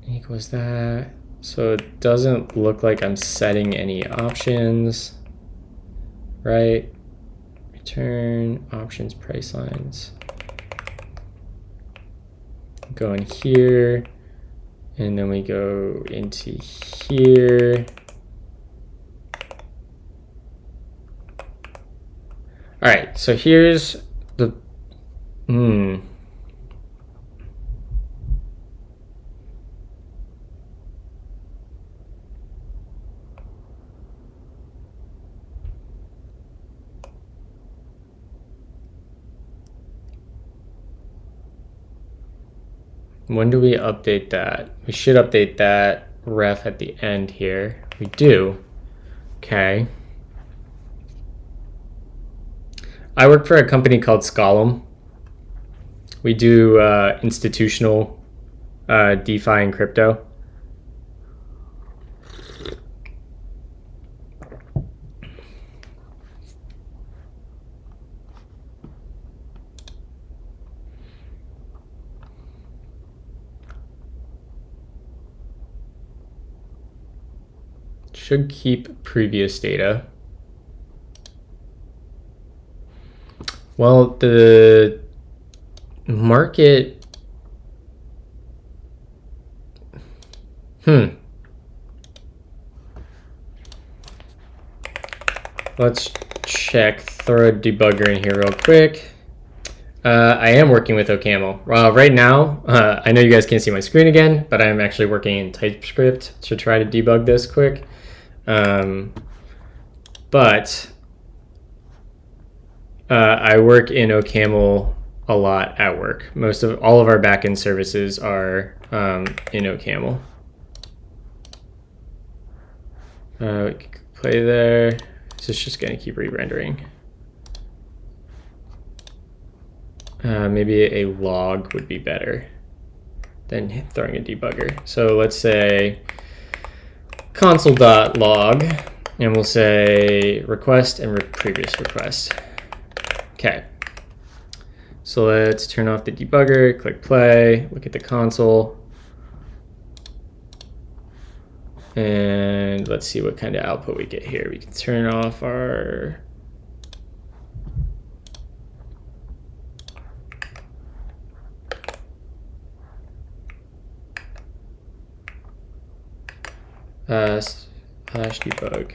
Equals that. So it doesn't look like I'm setting any options, right? Return options price lines. Go in here, and then we go into here. All right, so here's the, when do we update that? We should update that ref at the end here. We do. Okay. I work for a company called Scalum. We do institutional DeFi and crypto. Should keep previous data. Well, the market, let's check, throw a debugger in here real quick. I am working with OCaml. Right now, I know you guys can't see my screen again, but I'm actually working in TypeScript to try to debug this quick. But I work in OCaml a lot at work. All of our backend services are in OCaml. We can play there. So it's just going to keep re-rendering. Maybe a log would be better than throwing a debugger. So let's say console.log, and we'll say request and previous request. Okay. So let's turn off the debugger, click play, look at the console. And let's see what kind of output we get here. We can turn off our slash debug.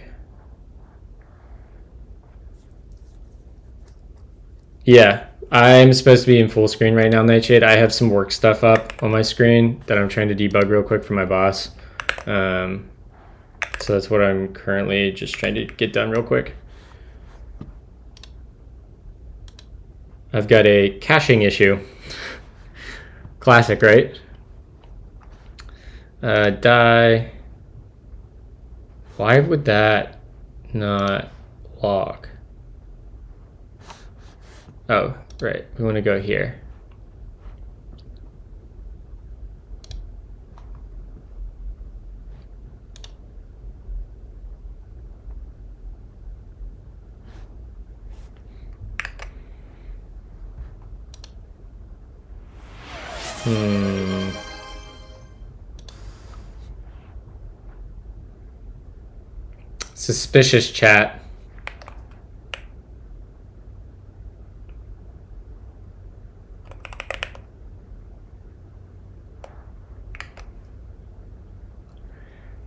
Yeah, I'm supposed to be in full screen right now, Nightshade. I have some work stuff up on my screen that I'm trying to debug real quick for my boss. So that's what I'm currently just trying to get done real quick. I've got a caching issue. Classic, right? Die. Why would that not log? Oh, right. We want to go here. Suspicious chat.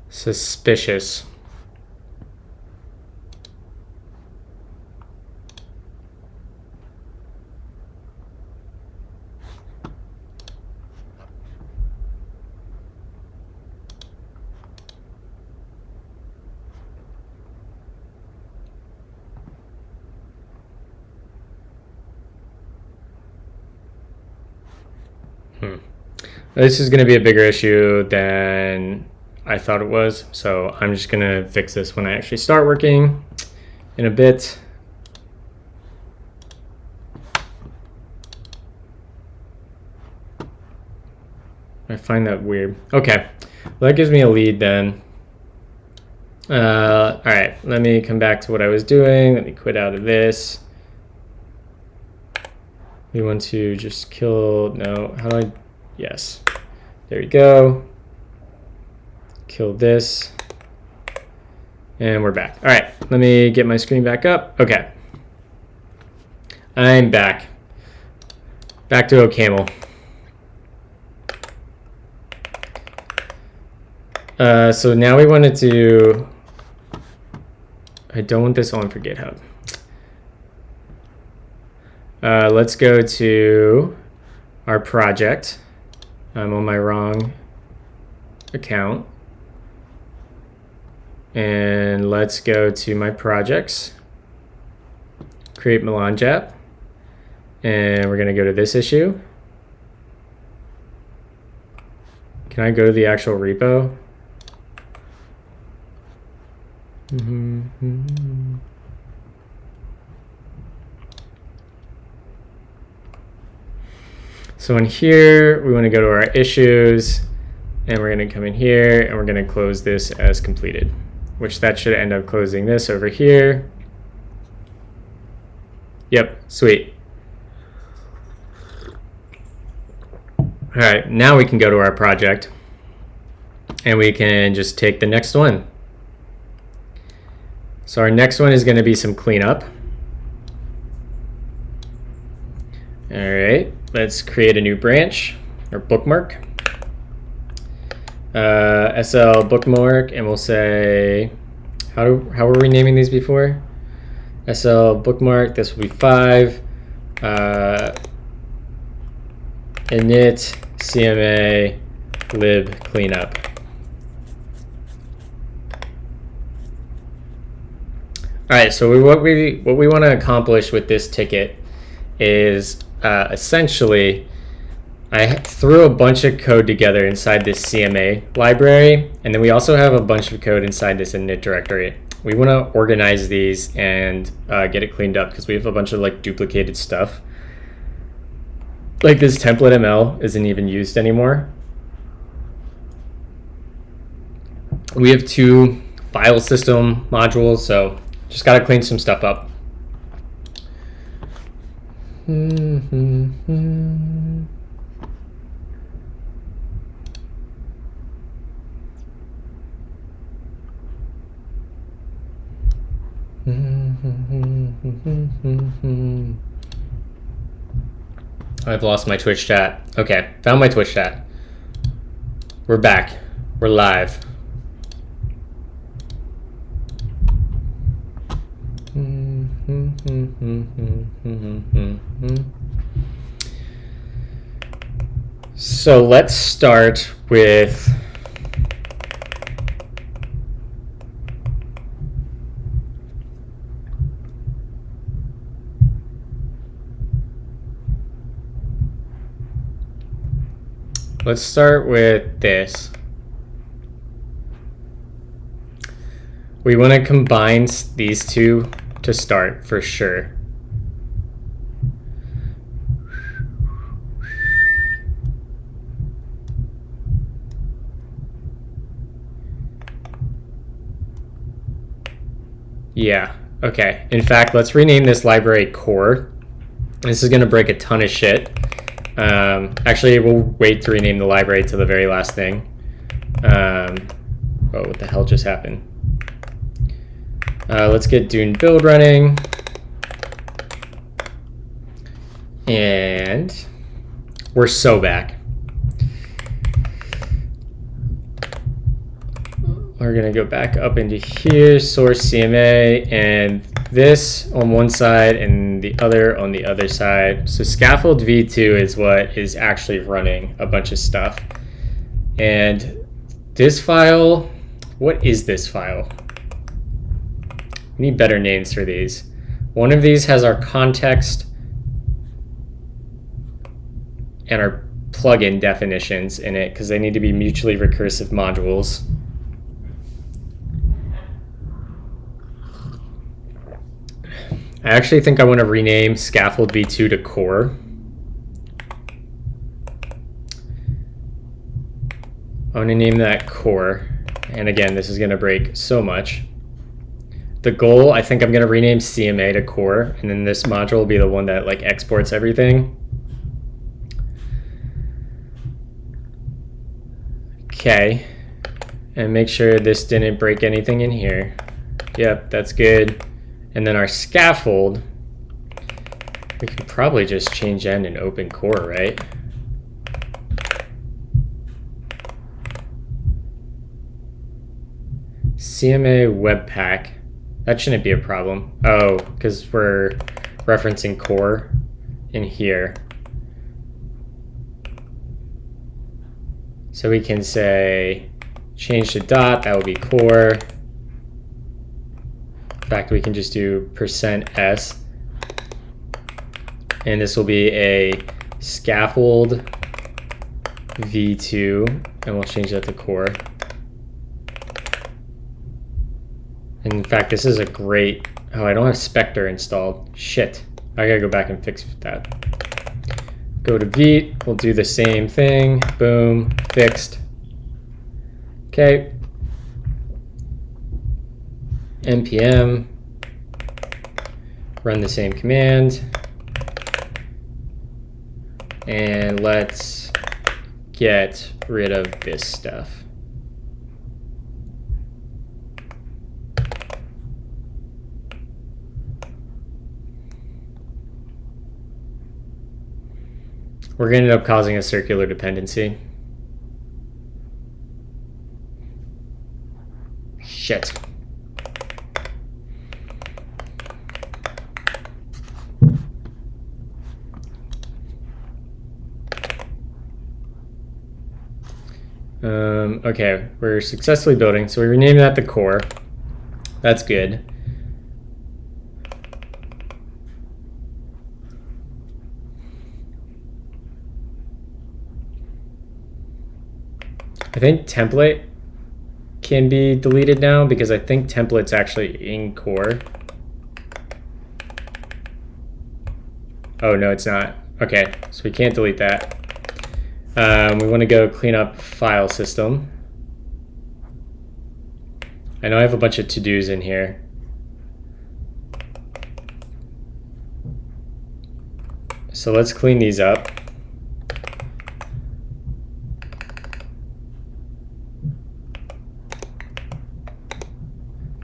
Suspicious. This is going to be a bigger issue than I thought it was, so I'm just going to fix this when I actually start working in a bit. I find that weird. Okay, well, that gives me a lead then. All right, let me come back to what I was doing. Let me quit out of this. We want to just kill, no, how do I, yes. There we go. Kill this. And we're back. All right, let me get my screen back up. Okay. I'm back. Back to OCaml. So now we want to do, I don't want this on for GitHub. Let's go to our project. I'm on my wrong account. And let's go to my projects. Create melange app. And we're going to go to this issue. Can I go to the actual repo? So in here, we want to go to our issues, and we're going to come in here, and we're going to close this as completed, which that should end up closing this over here. Yep, sweet. All right, now we can go to our project, and we can just take the next one. So our next one is going to be some cleanup. All right, let's create a new branch or bookmark. SL bookmark, and we'll say, how were we naming these before? SL bookmark, this will be 5. Init CMA lib cleanup. All right, so what we want to accomplish with this ticket is essentially, I threw a bunch of code together inside this CMA library, and then we also have a bunch of code inside this init directory. We want to organize these and get it cleaned up because we have a bunch of like duplicated stuff. Like this template ML isn't even used anymore. We have 2 file system modules, so just got to clean some stuff up. I've lost my Twitch chat. Okay, found my Twitch chat. We're back. We're live. So let's start with this. We want to combine these two to start for sure. Yeah, okay. In fact, let's rename this library core. This is going to break a ton of shit. Actually, we'll wait to rename the library to the very last thing. Oh, what the hell just happened? Let's get Dune build running. And we're so back. We're going to go back up into here, source CMA, and this on one side and the other on the other side. So scaffold v2 is what is actually running a bunch of stuff. And this file, what is this file? We need better names for these. One of these has our context and our plugin definitions in it because they need to be mutually recursive modules. I actually think I want to rename scaffold v2 to core. I want to name that core, And again, this is going to break so much. The goal, I think I'm going to rename CMA to core, and then this module will be the one that like exports everything. Okay, and make sure this didn't break anything in here. Yep, that's good. And then our scaffold, we can probably just change end and open core, right? CMA Webpack. That shouldn't be a problem. Oh, because we're referencing core in here. So we can say change to dot, that will be core. In fact, we can just do %s. And this will be a scaffold v2, and we'll change that to core. And in fact, this is a great, oh, I don't have Spectre installed. Shit, I gotta go back and fix that. Go to Vite, we'll do the same thing, boom, fixed. Okay. npm, run the same command. And let's get rid of this stuff. We're going to end up causing a circular dependency. Shit. Okay, we're successfully building, so we renamed that the core. That's good. I think template can be deleted now because I think template's actually in core. Oh, no, it's not. Okay, so we can't delete that. We want to go clean up file system. I know I have a bunch of to-dos in here. So let's clean these up.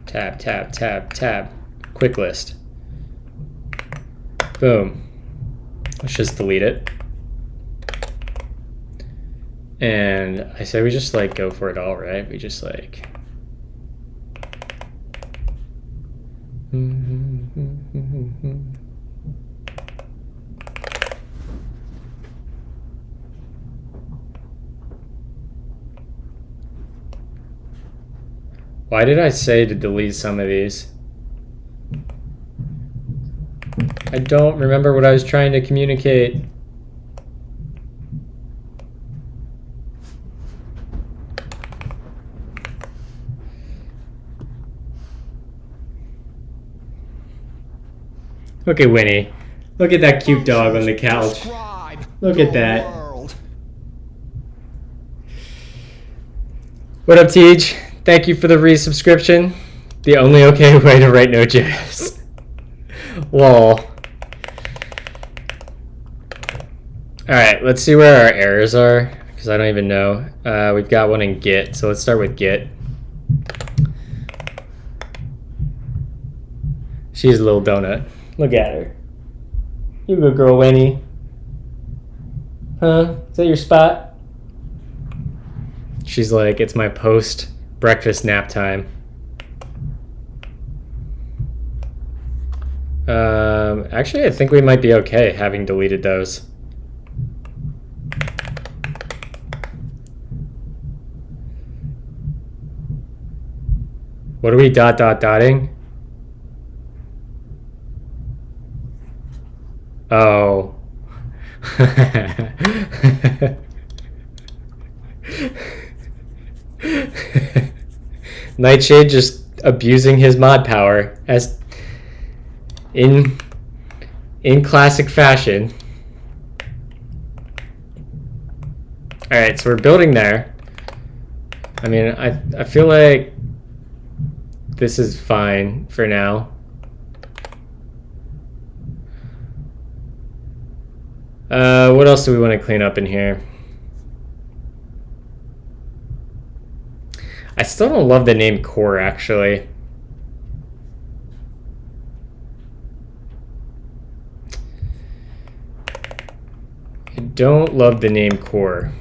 Tab, tab, tab, tab. Quick list. Boom. Let's just delete it. And I say we just like go for it all, right? We just like. Why did I say to delete some of these? I don't remember what I was trying to communicate. Look at Winnie. Look at that cute dog on the couch. Look at that. What up, Tej? Thank you for the resubscription. The only okay way to write Node.js. Lol. Alright, let's see where our errors are, because I don't even know. We've got one in Git, so let's start with Git. She's a little donut. Look at her. You good girl, Winnie. Huh? Is that your spot? She's like, it's my post-breakfast nap time. Actually, I think we might be okay having deleted those. What are we dotting? Oh. Nightshade just abusing his mod power as in classic fashion. Alright, so we're building there. I mean, I feel like this is fine for now. What else do we want to clean up in here? I still don't love the name core, actually. I don't love the name core.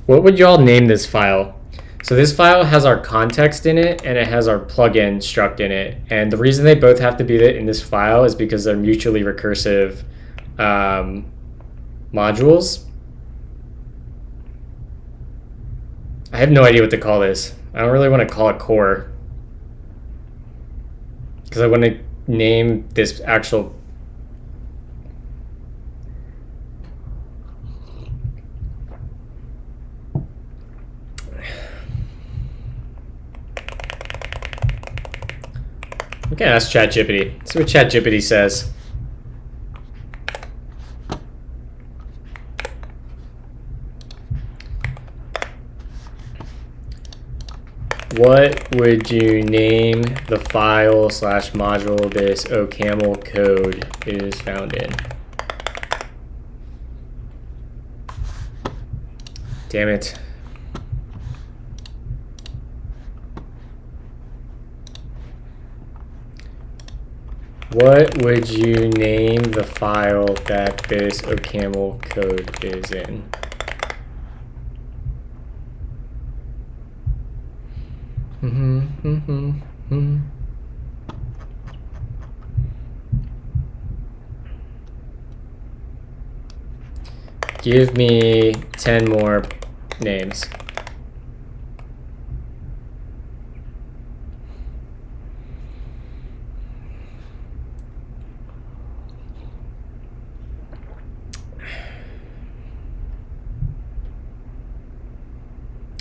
What would y'all name this file? So this file has our context in it and it has our plugin struct in it. And the reason they both have to be in this file is because they're mutually recursive modules. I have no idea what to call this. I don't really want to call it core because I want to name this actual. Okay, ask ChatGPT. See what ChatGPT says. What would you name the file / module this OCaml code is found in? Damn it. What would you name the file that this OCaml code is in? Give me 10 more names.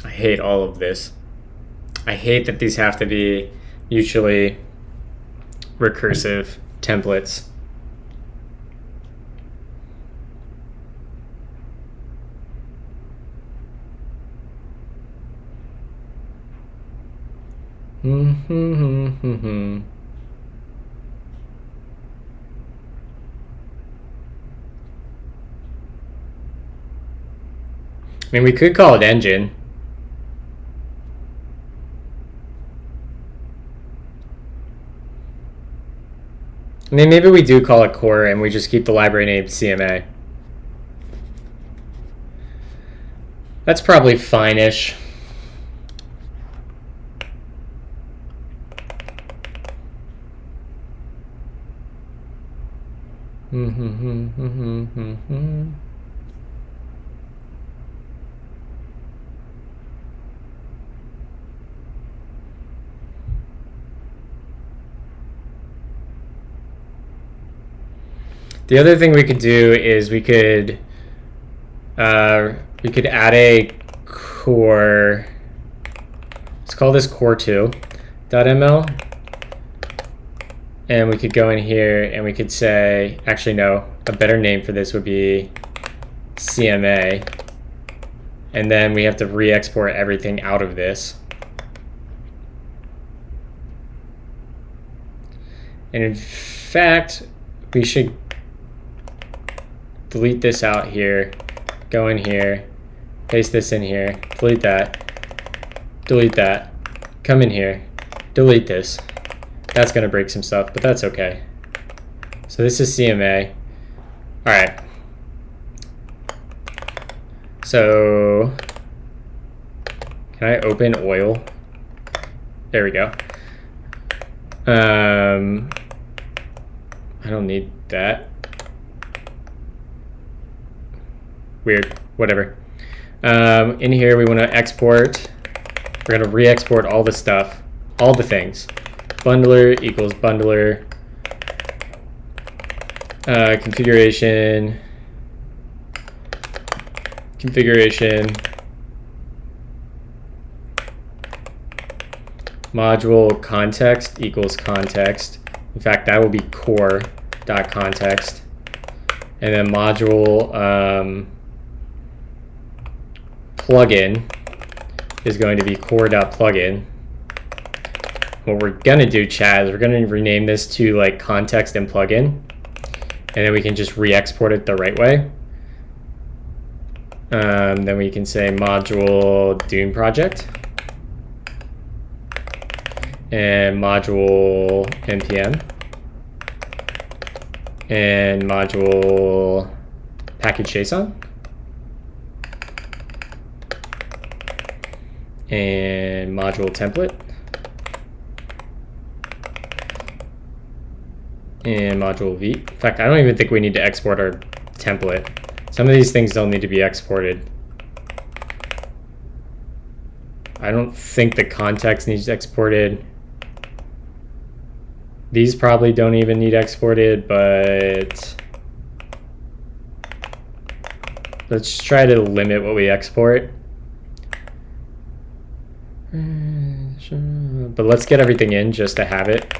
I hate all of this. I hate that these have to be mutually recursive templates. I mean, we could call it engine. I mean, maybe we do call it core and we just keep the library name CMA. That's probably fine-ish. The other thing we could do is we could add a core. Let's call this core2.ml, and we could go in here and we could say, actually no, a better name for this would be CMA, and then we have to re-export everything out of this. And in fact, we should delete this out here, go in here, paste this in here, delete that, come in here, delete this. That's gonna break some stuff, but that's okay. So this is CMA. All right. So can I open oil? There we go. I don't need that. Weird, whatever. In here we want to export. We're going to re-export all the stuff, all the things. Bundler equals bundler. Configuration. module context equals context. In fact, that will be core.context. And then module plugin is going to be core.plugin. What we're going to do, Chad, is we're going to rename this to like context and plugin. And then we can just re-export it the right way. Then we can say module Dune project and module npm and module package JSON and module template and module v. In fact, I don't even think we need to export our template. Some of these things don't need to be exported. I don't think the context needs exported. These probably don't even need exported, but let's try to limit what we export. But let's get everything in just to have it.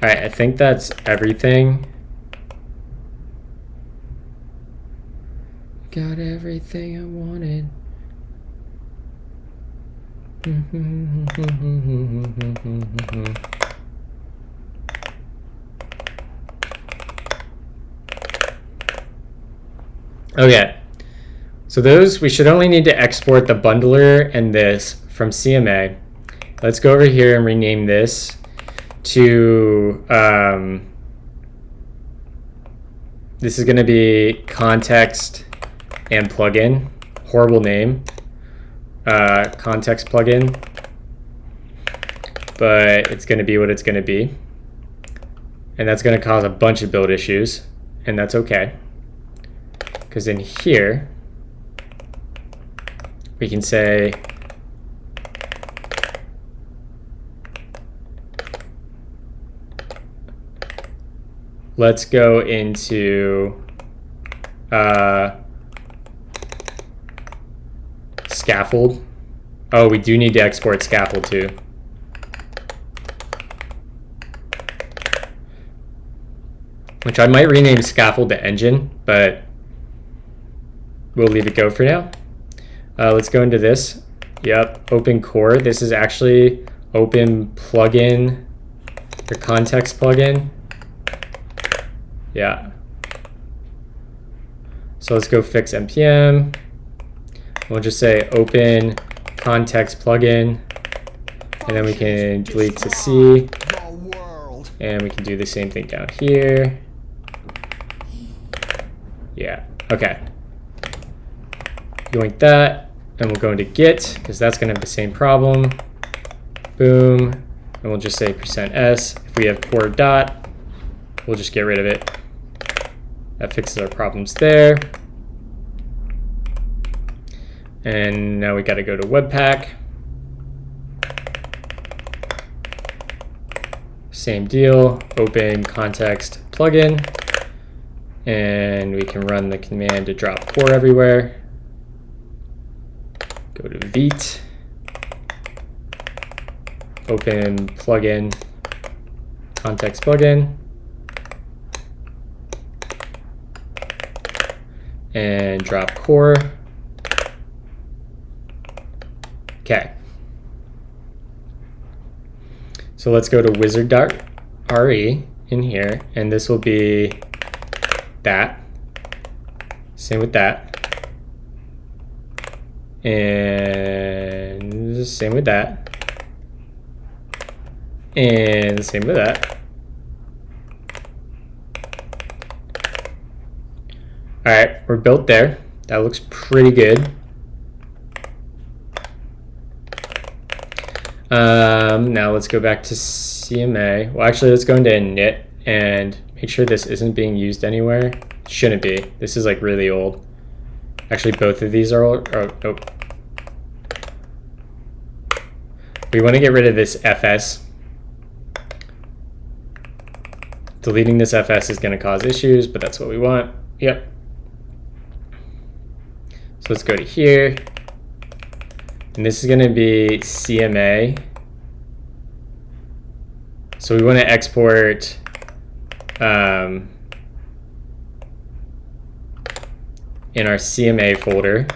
Alright, I think that's everything. Got everything I wanted. Okay, so those, we should only need to export the bundler and this from CMA. Let's go over here and rename this to, this is going to be context and plugin. Horrible name. Context plugin. But it's going to be what it's going to be. And that's going to cause a bunch of build issues. And that's okay. Because in here, we can say let's go into scaffold. Oh, we do need to export scaffold too. Which I might rename scaffold to engine, but we'll leave it go for now. Let's go into this. Yep, open core. This is actually open plugin or context plugin. Yeah. So let's go fix npm. We'll just say open context plugin, and then we can delete to C, and we can do the same thing down here. Yeah, okay. Yoink that, and we'll go into git, because that's going to have the same problem. Boom, and we'll just say %s. If we have core dot, we'll just get rid of it. That fixes our problems there. And now we got to go to Webpack. Same deal, open context plugin. And we can run the command to drop core everywhere. Go to Vite. Open plugin, context plugin. And drop core. Okay. So let's go to wizard.re in here, and this will be that. Same with that. And same with that. And same with that. All right, we're built there. That looks pretty good. Now let's go back to CMA. Well, actually, let's go into init and make sure this isn't being used anywhere. It shouldn't be. This is like really old. Actually, both of these are old. Oh, nope. We want to get rid of this FS. Deleting this FS is going to cause issues, but that's what we want. Yep. So let's go to here. And this is going to be CMA. So we want to export in our CMA folder.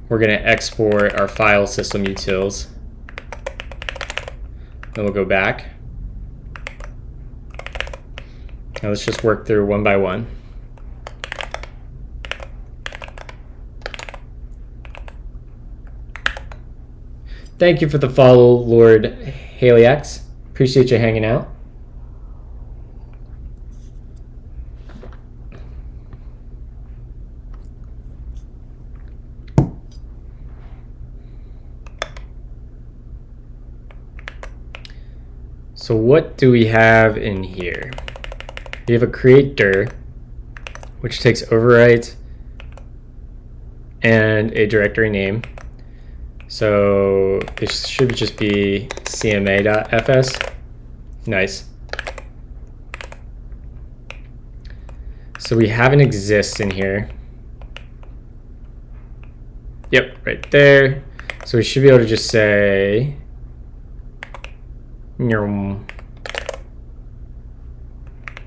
We're going to export our file system utils. Then we'll go back. Now let's just work through one by one. Thank you for the follow, Lord Haley X. Appreciate you hanging out. So what do we have in here? We have a create dir, which takes overwrite and a directory name. So this should just be cma.fs. Nice. So we have an exist in here. Yep, right there. So we should be able to just say are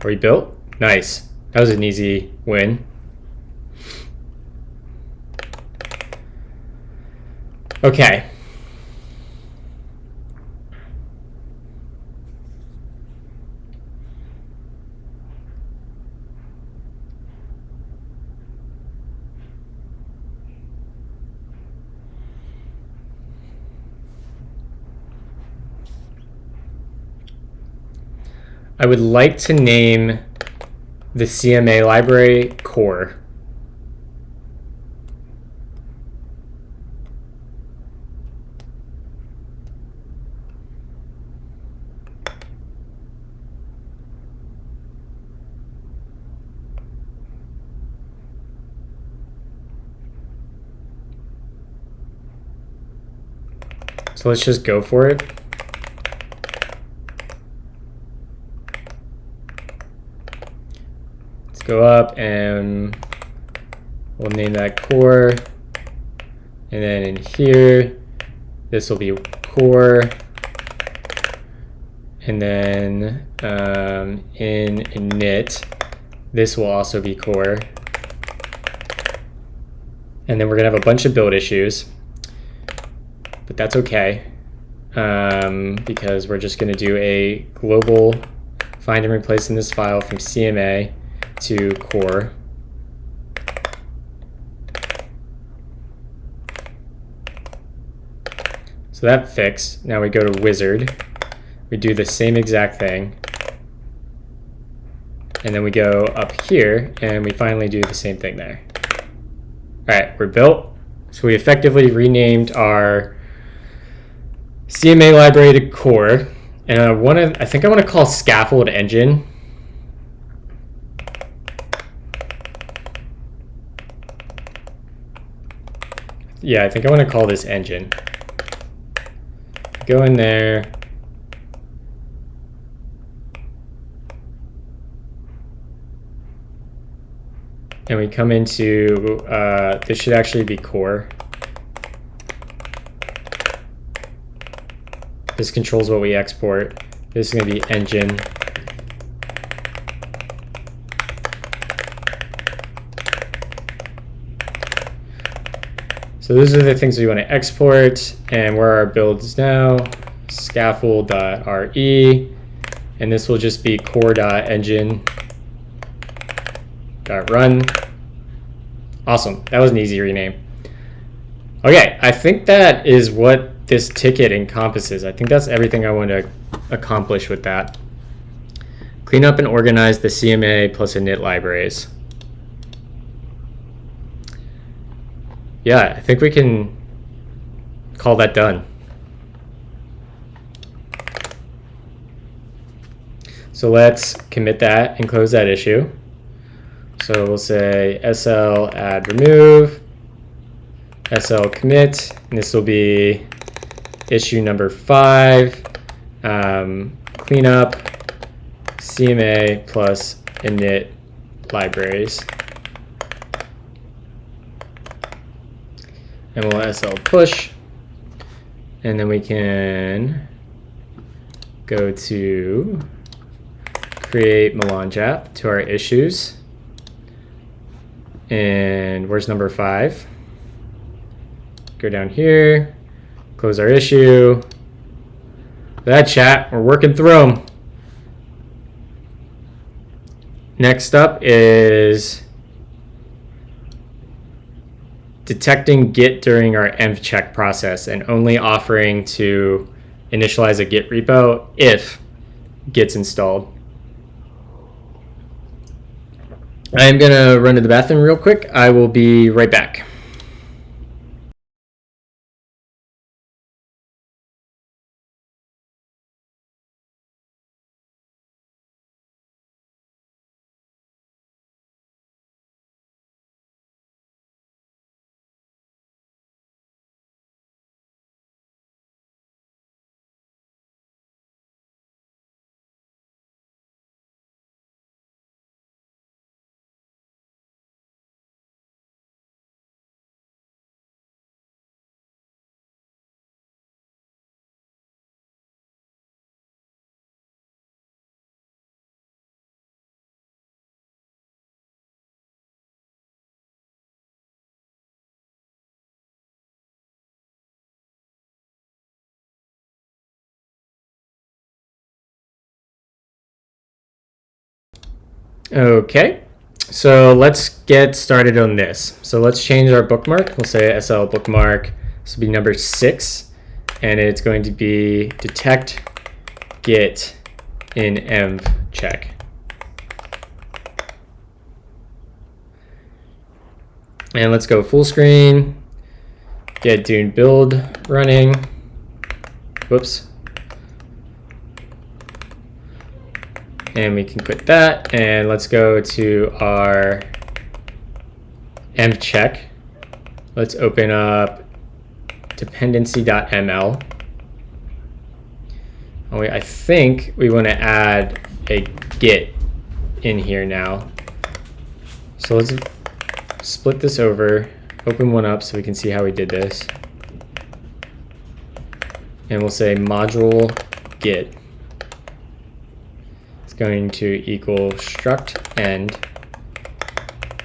we built? Nice. That was an easy win. Okay. I would like to name the CMA library core. So let's just go for it. Let's go up and we'll name that core. And then in here, this will be core. And then in init, this will also be core. And then we're gonna have a bunch of build issues. But that's okay, because we're just going to do a global find and replace in this file from CMA to core. So that fixed. Now we go to wizard. We do the same exact thing. And then we go up here and we finally do the same thing there. All right, we're built. So we effectively renamed our CMA library to core, and I think I want to call scaffold engine. Yeah, I think I want to call this engine. Go in there. And we come into, this should actually be core. This controls what we export. This is going to be engine. So those are the things we want to export, and where our build is now, scaffold.re, and this will just be core.engine.run. Awesome, that was an easy rename. Okay, I think that is what this ticket encompasses. I think that's everything I want to accomplish with that. Clean up and organize the CMA plus init libraries. Yeah, I think we can call that done. So let's commit that and close that issue. So we'll say SL add remove, SL commit, and this will be issue number 5, cleanup CMA plus init libraries. and we'll SL push, and then we can go to create melange app to our issues. And where's number 5? Go down here, close our issue. That chat, we're working through them. Next up is detecting Git during our env check process and only offering to initialize a Git repo if Git's installed. I'm gonna run to the bathroom real quick. I will be right back. Okay, so let's get started on this. So let's change our bookmark. We'll say SL bookmark. This will be number 6, and it's going to be detect Git in env check. And let's go full screen. Get Dune build running. Whoops. And we can quit that, and let's go to our env check. Let's open up dependency.ml. I think we want to add a Git in here now. So let's split this over, open one up so we can see how we did this. And we'll say module Git. Going to equal struct end.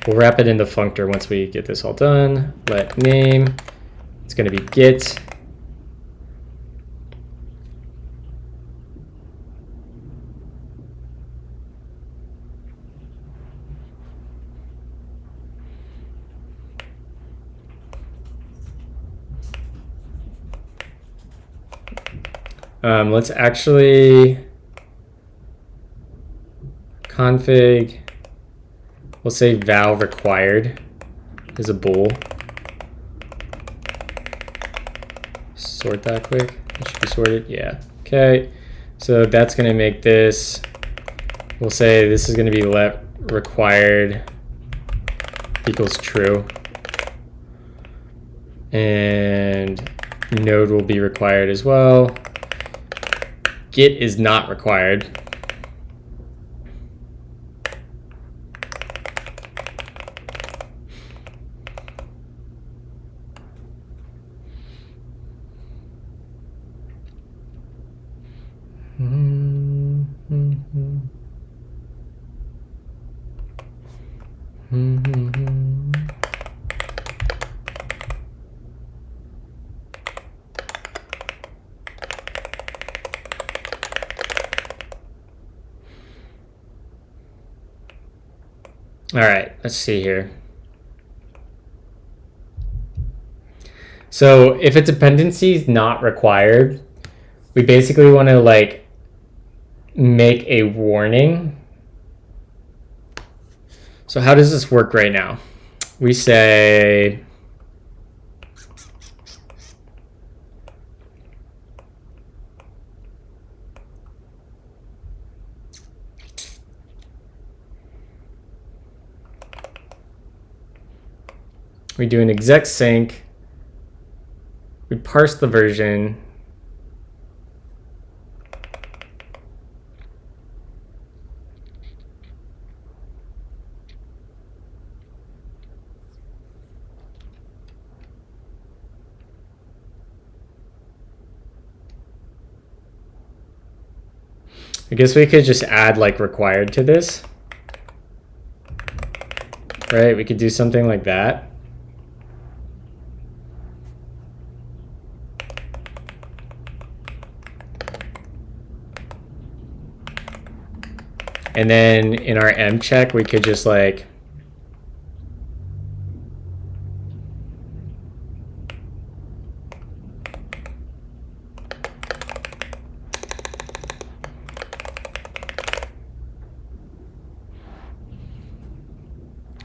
We'll wrap it in the functor once we get this all done. Let name, it's going to be Git. Let's actually config, we'll say val required is a bool. Sort that quick. It should be sorted. Yeah. Okay. So that's going to make this, we'll say this is going to be let required equals true. And node will be required as well. Git is not required. All right, let's see here. So if a dependency is not required, we basically want to like make a warning. So how does this work right now? We say we do an exec sync, we parse the version, I guess we could just add like required to this. Right, we could do something like that. And then in our M check, we could just like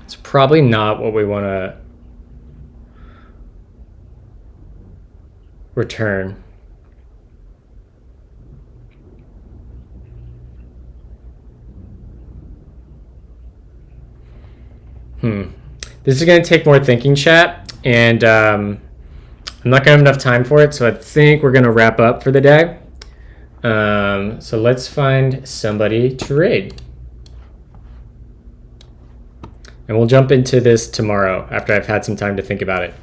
it's probably not what we want to return. This is going to take more thinking, chat, and I'm not going to have enough time for it, so I think we're going to wrap up for the day. So let's find somebody to raid. And we'll jump into this tomorrow after I've had some time to think about it.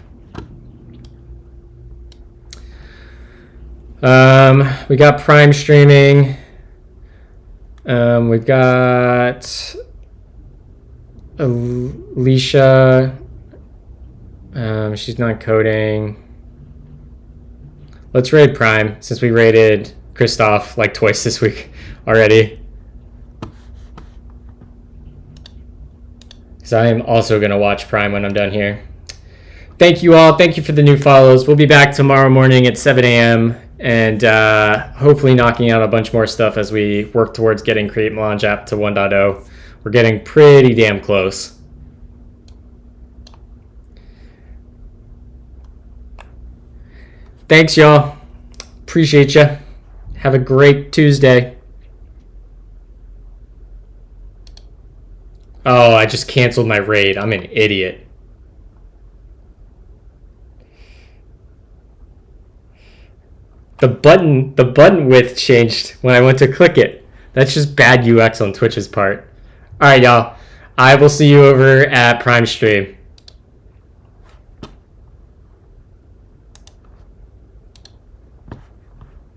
We got Prime streaming. We've got Alicia. She's not coding. Let's raid Prime since we raided Christoph like twice this week already. Because I am also going to watch Prime when I'm done here. Thank you all. Thank you for the new follows. We'll be back tomorrow morning at 7 a.m. and hopefully knocking out a bunch more stuff as we work towards getting Create Melange app to 1.0. We're getting pretty damn close. Thanks, y'all. Appreciate you. Have a great Tuesday. Oh, I just canceled my raid. I'm an idiot. The button width changed when I went to click it. That's just bad UX on Twitch's part. All right, y'all. I will see you over at Prime Stream.